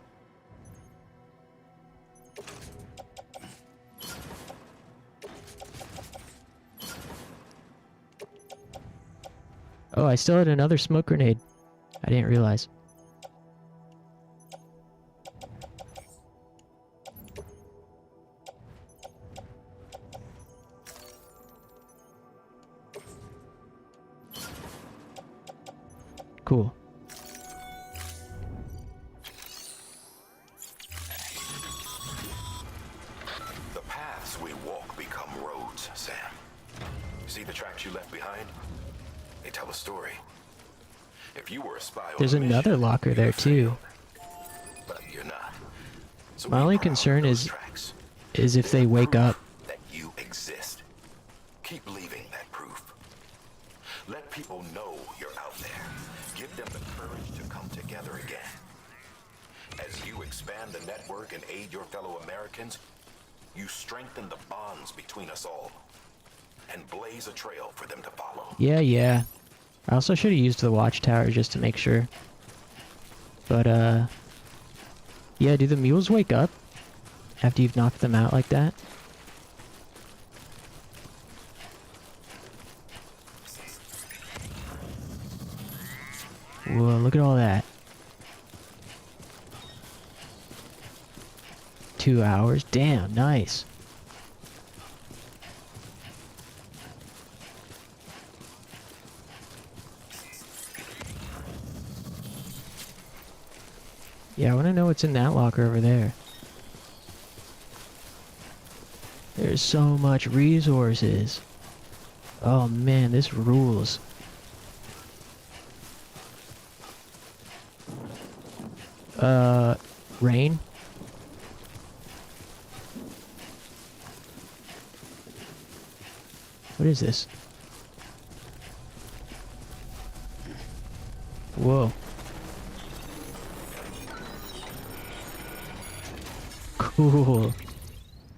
Speaker 1: Oh, I still had another smoke grenade. I didn't realize. Cool.
Speaker 5: The paths we walk become roads, Sam. See the tracks you left behind? They tell a story. If you were a spy on
Speaker 1: There's
Speaker 5: a mission,
Speaker 1: another locker there too.
Speaker 5: but you're not. So
Speaker 1: My
Speaker 5: we
Speaker 1: only
Speaker 5: prowl
Speaker 1: concern
Speaker 5: those
Speaker 1: is
Speaker 5: tracks.
Speaker 1: if they wake up.
Speaker 5: That you exist. Keep leaving that proof. Let people know you're out there. Give them the courage to come together again. As you expand the network and aid your fellow Americans, you strengthen the bonds between us all and blaze a trail for them to follow.
Speaker 1: Yeah. I also should have used the watchtower just to make sure. But, yeah, do the mules wake up after you've knocked them out like that? Whoa, look at all that. 2 hours? Damn, nice. Yeah, I want to know what's in that locker over there. There's so much resources. Oh man, this rules. Rain? What is this? Whoa. Cool.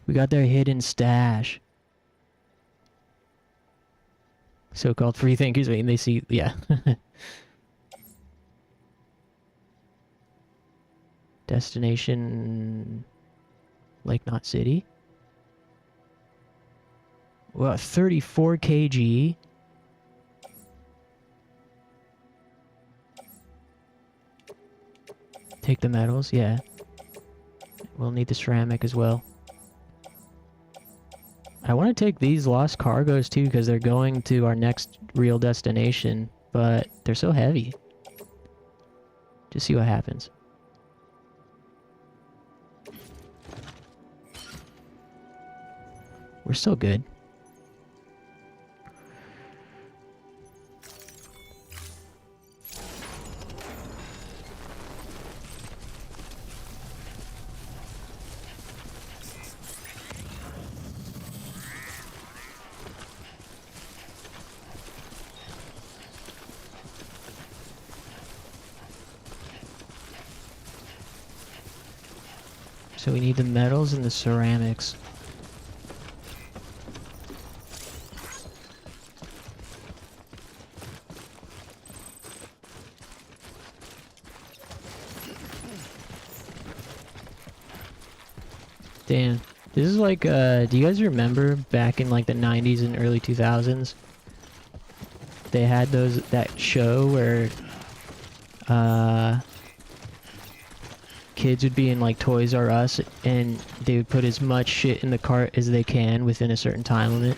Speaker 1: We got their hidden stash. So-called free thinkers, when they see... Yeah. Destination... Lake Knot City? Well, 34 kg. Take the metals, yeah. We'll need the ceramic as well. I want to take these lost cargoes too because they're going to our next real destination, but they're so heavy. Just see what happens. We're still good. So we need the metals and the ceramics. Damn. This is like, do you guys remember back in like the 90s and early 2000s? They had that show where, kids would be in like Toys R Us and they would put as much shit in the cart as they can within a certain time limit.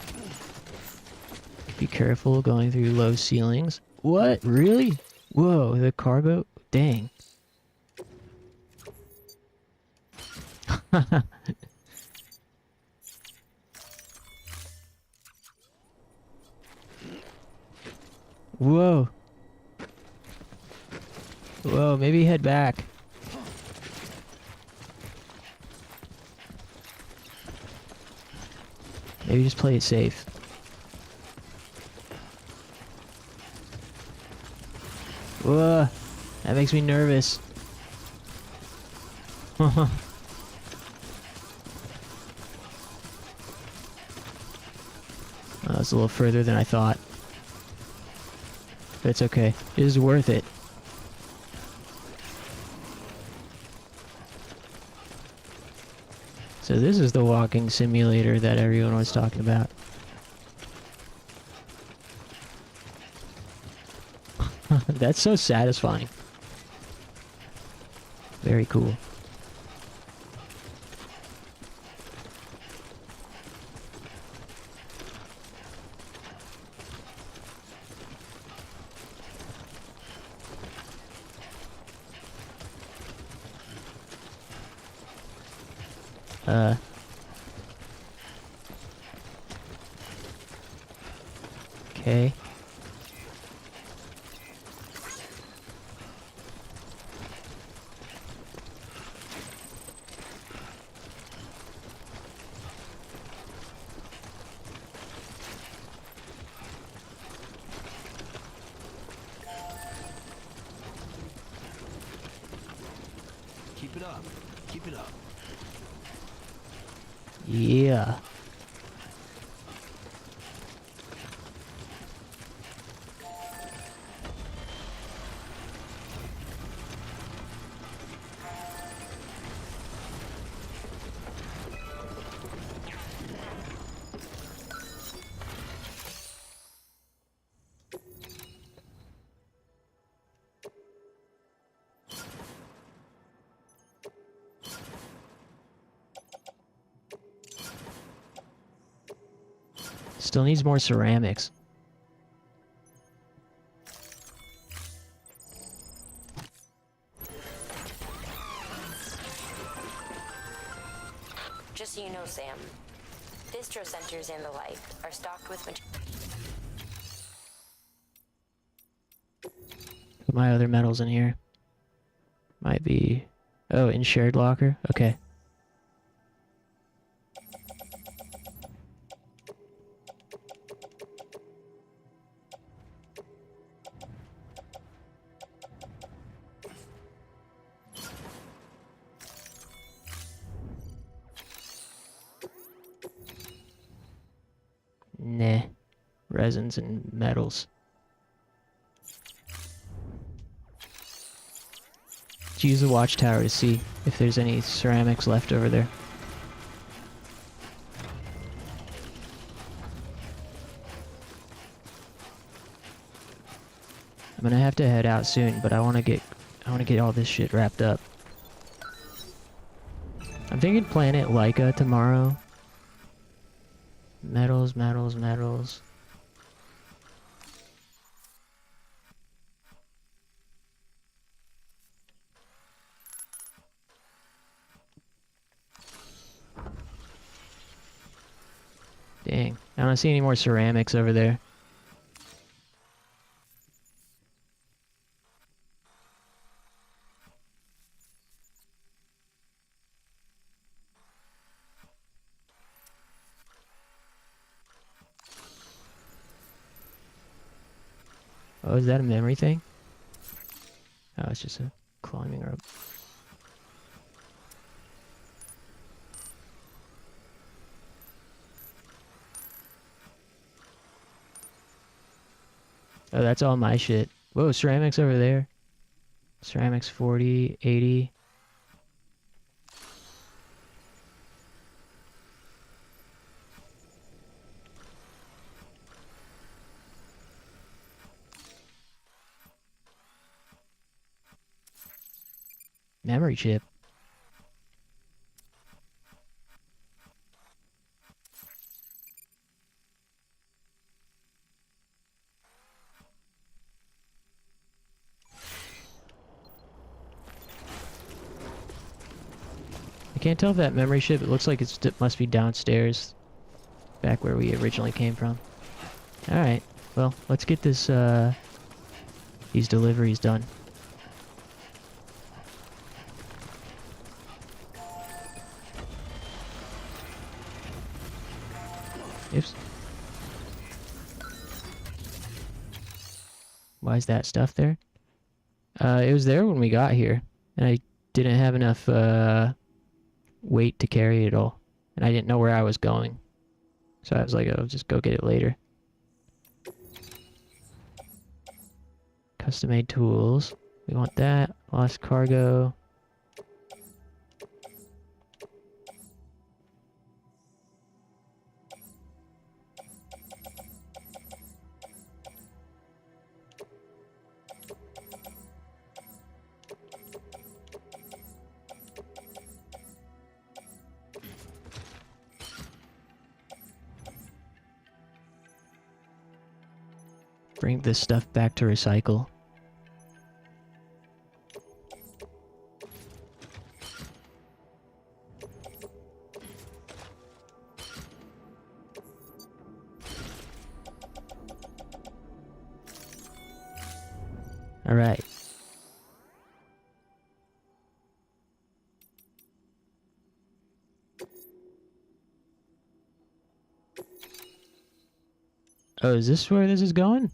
Speaker 1: Be careful going through low ceilings. What? Really? Whoa, the cargo? Dang. Whoa. Whoa, maybe head back. Maybe just play it safe. Whoa, that makes me nervous. Oh, that's a little further than I thought. But it's okay. It is worth it. So this is the walking simulator that everyone was talking about. That's so satisfying. Very cool. Okay.
Speaker 9: Keep it up. Keep it up.
Speaker 1: Yeah. Still needs more ceramics.
Speaker 7: Just so you know, Sam, distro centers and the like are stocked with
Speaker 1: Put my other metals in here. Might be... Oh, in shared locker? Okay. Nah. Resins and metals. Let's use the watchtower to see if there's any ceramics left over there. I'm gonna have to head out soon, but I wanna get all this shit wrapped up. I'm thinking Planet Laika tomorrow. Metals, metals, metals. Dang, I don't see any more ceramics over there. Oh, is that a memory thing? Oh, it's just a climbing rope. Oh, that's all my shit. Whoa, ceramics over there. Ceramics 40, 80. Memory chip. I can't tell if that memory chip, it looks like it must be downstairs. Back where we originally came from. Alright, well, let's get this these deliveries done. Oops. Why is that stuff there? It was there when we got here, and I didn't have enough weight to carry it all, and I didn't know where I was going, so I was like, I'll just go get it later. Custom-made tools. We want that. Lost cargo. Bring this stuff back to recycle. All right. Oh, is this where this is going?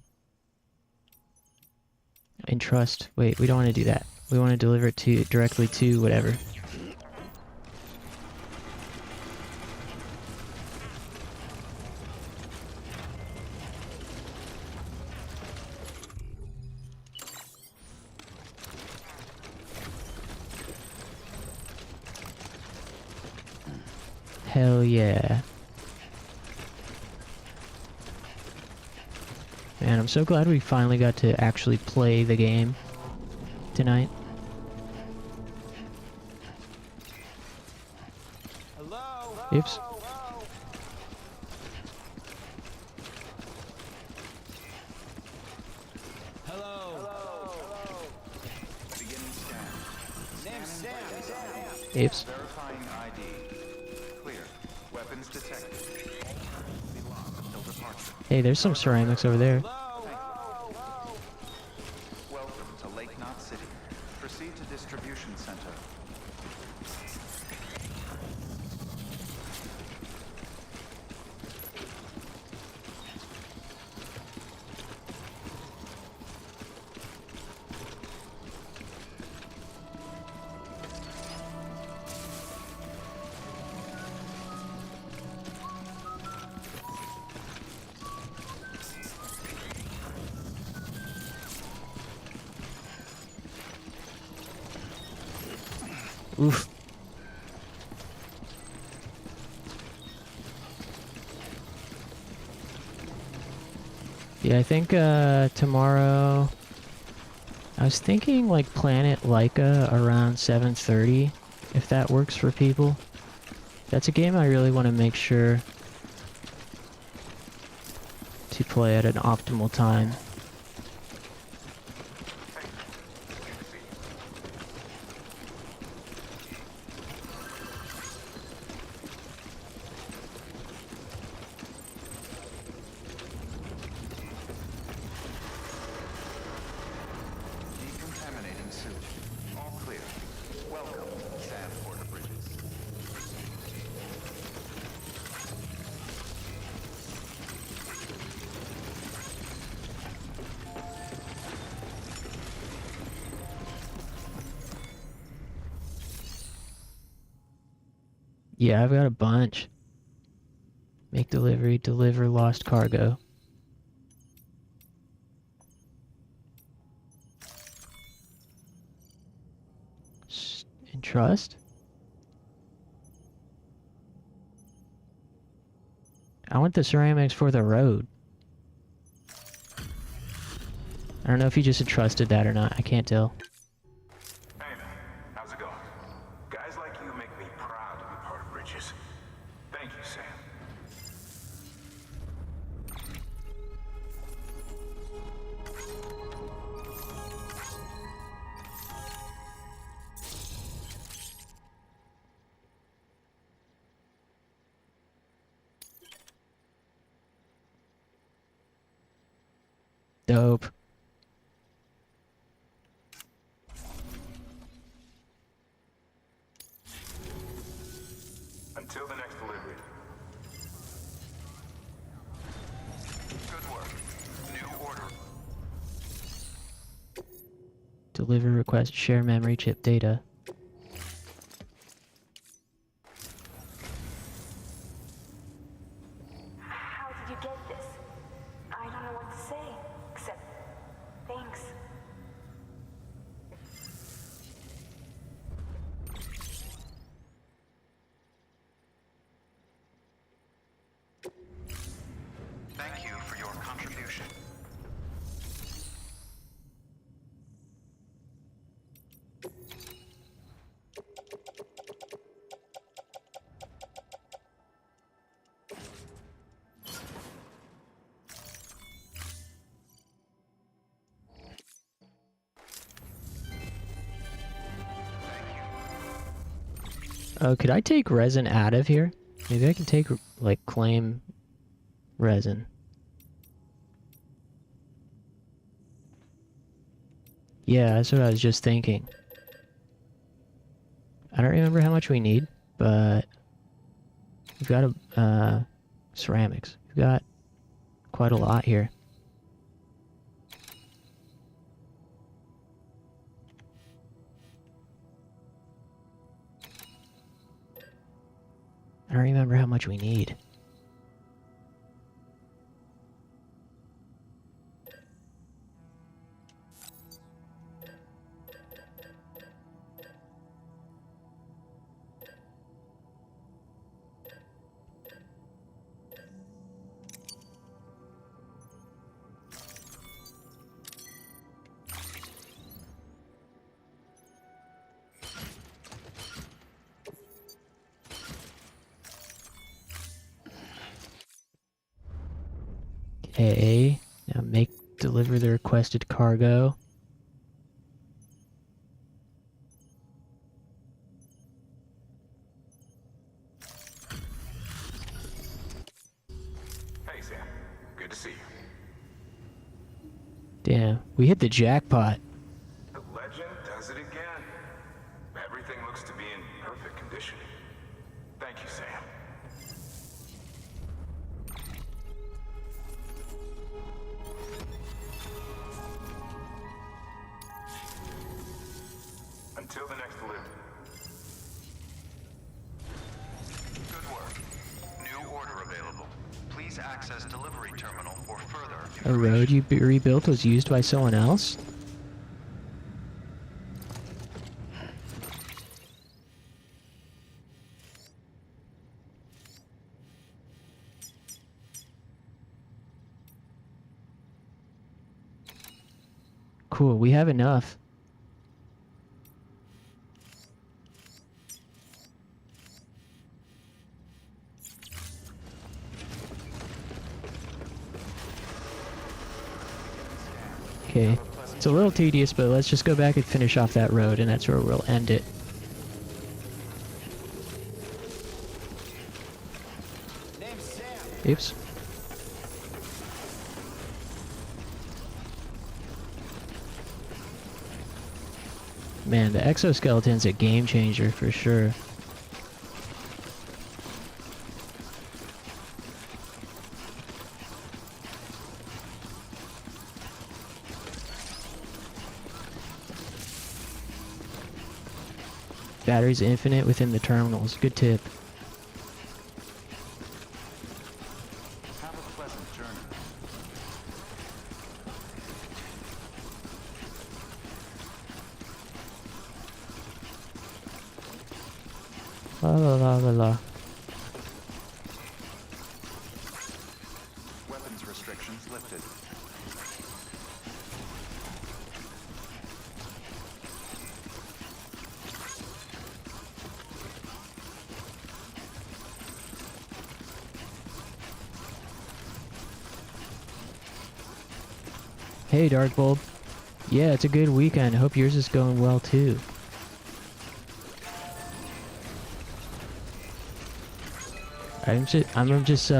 Speaker 1: Entrust. Wait, we don't want to do that. We want to deliver it to directly to whatever. Hell yeah. Man, I'm so glad we finally got to actually play the game tonight.
Speaker 12: Hello?
Speaker 1: Oops.
Speaker 4: Beginning scan.
Speaker 1: Oops.
Speaker 4: Verifying ID. Clear. Weapons detected. Be locked until departure.
Speaker 1: Hey, there's some ceramics over there.
Speaker 4: Welcome to Lake Knot City. Proceed to distribution center.
Speaker 1: Oof. Yeah, I think tomorrow I was thinking like Planet Laika around 7:30, if that works for people. That's a game I really want to make sure to play at an optimal time.
Speaker 4: Decontaminating suit. All clear. Welcome, Sand Porter Bridges.
Speaker 1: Yeah, I've got a bunch. Make delivery, deliver lost cargo. Entrust? I want the ceramics for the road. I don't know if you just entrusted that or not. I can't tell.
Speaker 3: Hey man, how's it going? Guys like you make me proud to be part of Bridges. Thank you, Sam.
Speaker 1: Dope. Deliver request, share memory chip data.
Speaker 11: How did you get this? I don't know what to say, except thanks.
Speaker 4: Thank you for your contribution.
Speaker 1: Oh, could I take resin out of here? Maybe I can take, like, claim resin. Yeah, that's what I was just thinking. I don't remember how much we need, but we've got ceramics. We've got quite a lot here. I don't remember how much we need. Okay, now deliver the requested cargo.
Speaker 3: Hey, Sam. Good to see you.
Speaker 1: Damn, we hit the jackpot.
Speaker 3: The legend does it again. Everything looks to be in perfect condition. Thank you, Sam. Until the next delivery.
Speaker 4: Good work. New order available. Please access delivery terminal for further
Speaker 1: A road you rebuilt was used by someone else? Cool, we have enough. Okay, it's a little tedious, but let's just go back and finish off that road, and that's where we'll end it. Oops. Man, the exoskeleton's a game changer for sure. Batteries infinite within the terminals. Good tip.
Speaker 4: Have a pleasant journey.
Speaker 1: La la la la la.
Speaker 4: Weapons restrictions lifted.
Speaker 1: Hey, Darkbulb. Yeah, it's a good weekend. Hope yours is going well too. I'm just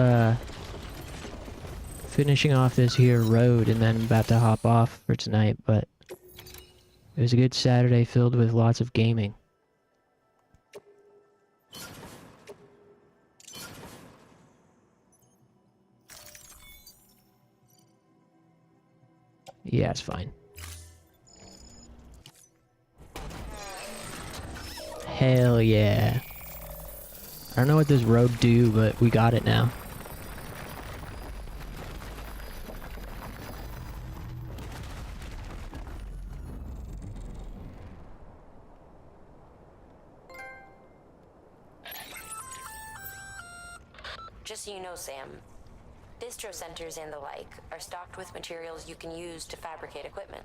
Speaker 1: finishing off this here road, and then I'm about to hop off for tonight, but it was a good Saturday filled with lots of gaming. Yeah, it's fine. Hell yeah. I don't know what this road do, but we got it now.
Speaker 7: Just so you know, Sam, distro centers and the like are stocked with materials you can use to fabricate equipment.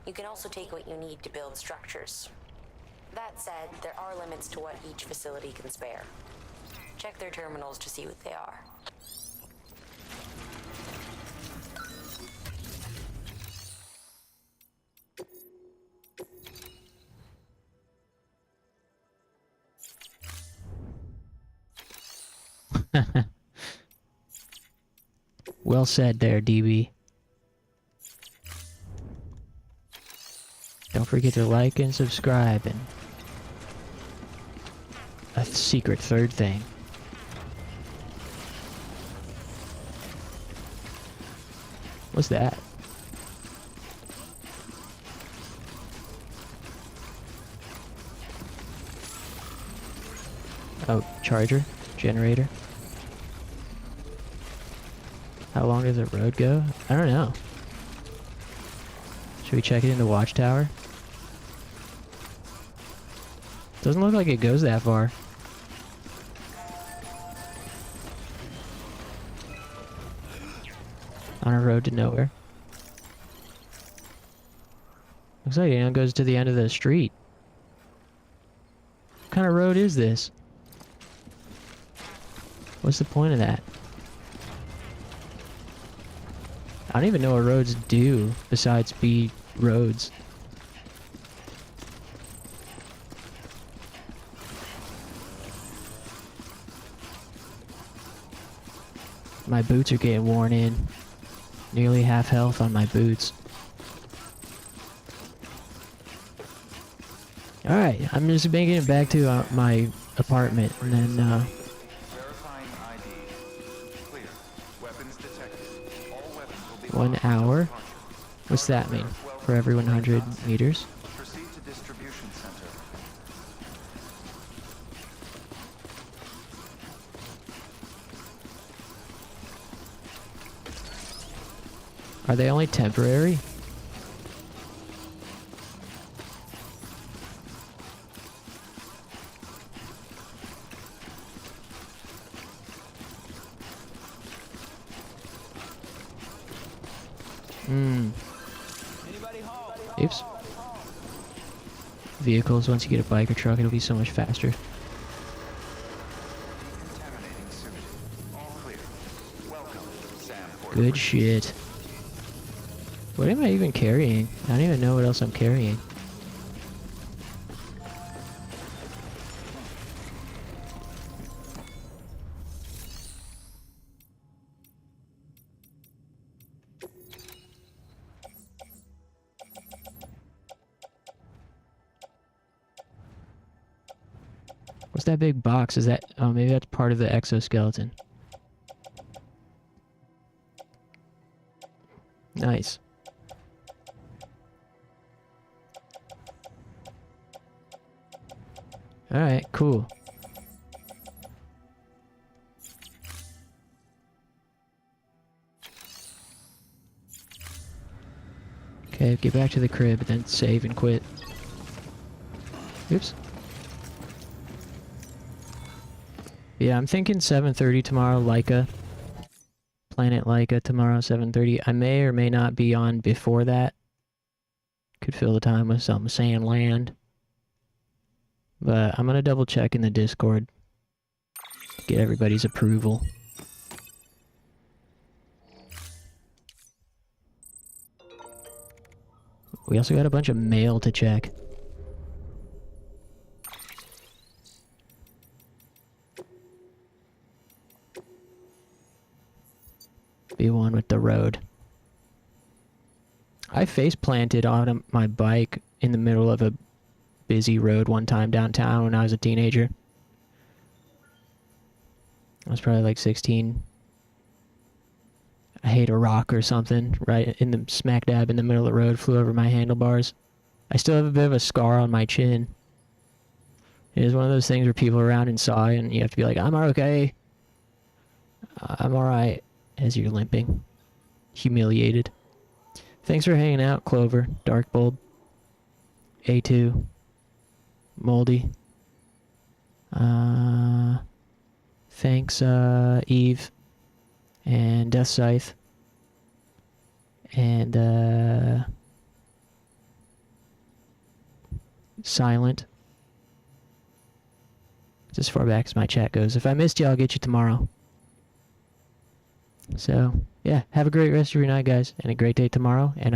Speaker 7: You can also take what you need to build structures. That said, there are limits to what each facility can spare. Check their terminals to see what they are.
Speaker 1: Well said there, DB. Don't forget to like and subscribe and a secret third thing. What's that? Oh, charger? Generator? How long does the road go? I don't know. Should we check it in the watchtower? Doesn't look like it goes that far. On a road to nowhere. Looks like it goes to the end of the street. What kind of road is this? What's the point of that? I don't even know what roads do besides be roads. My boots are getting worn in. Nearly half health on my boots. Alright, I'm just making it back to my apartment and then
Speaker 4: Verifying ID. Clear. Weapons detected. All weapons will be
Speaker 1: 1 hour. What's that mean? For every 100 meters?
Speaker 4: Proceed to distribution center.
Speaker 1: Are they only temporary? Oops. Vehicles, once you get a bike or truck, it'll be so much faster.
Speaker 4: Contaminating suit. All clear. Welcome, Sam.
Speaker 1: Good shit. What am I even carrying? I don't even know what else I'm carrying. What's that big box? Is that... Oh, maybe that's part of the exoskeleton. Nice. Alright, cool. Okay, get back to the crib, then save and quit. Oops. Yeah, I'm thinking 7:30 tomorrow, Laika. Planet Laika tomorrow, 7:30. I may or may not be on before that. Could fill the time with some sand land. But I'm gonna double check in the Discord to get everybody's approval. We also got a bunch of mail to check. Be one with the road. I face planted on my bike in the middle of a busy road one time downtown when I was a teenager. I was probably like 16. I hit a rock or something right in the smack dab in the middle of the road, flew over my handlebars. I still have a bit of a scar on my chin. It is one of those things where people are around and saw, and you have to be like, I'm okay. I'm alright, as you're limping. Humiliated. Thanks for hanging out, Clover, Darkbold, A2, Moldy. Thanks, Eve, and Death Scythe, and, Silent. It's as far back as my chat goes. If I missed you, I'll get you tomorrow. So, yeah, have a great rest of your night, guys, and a great day tomorrow, and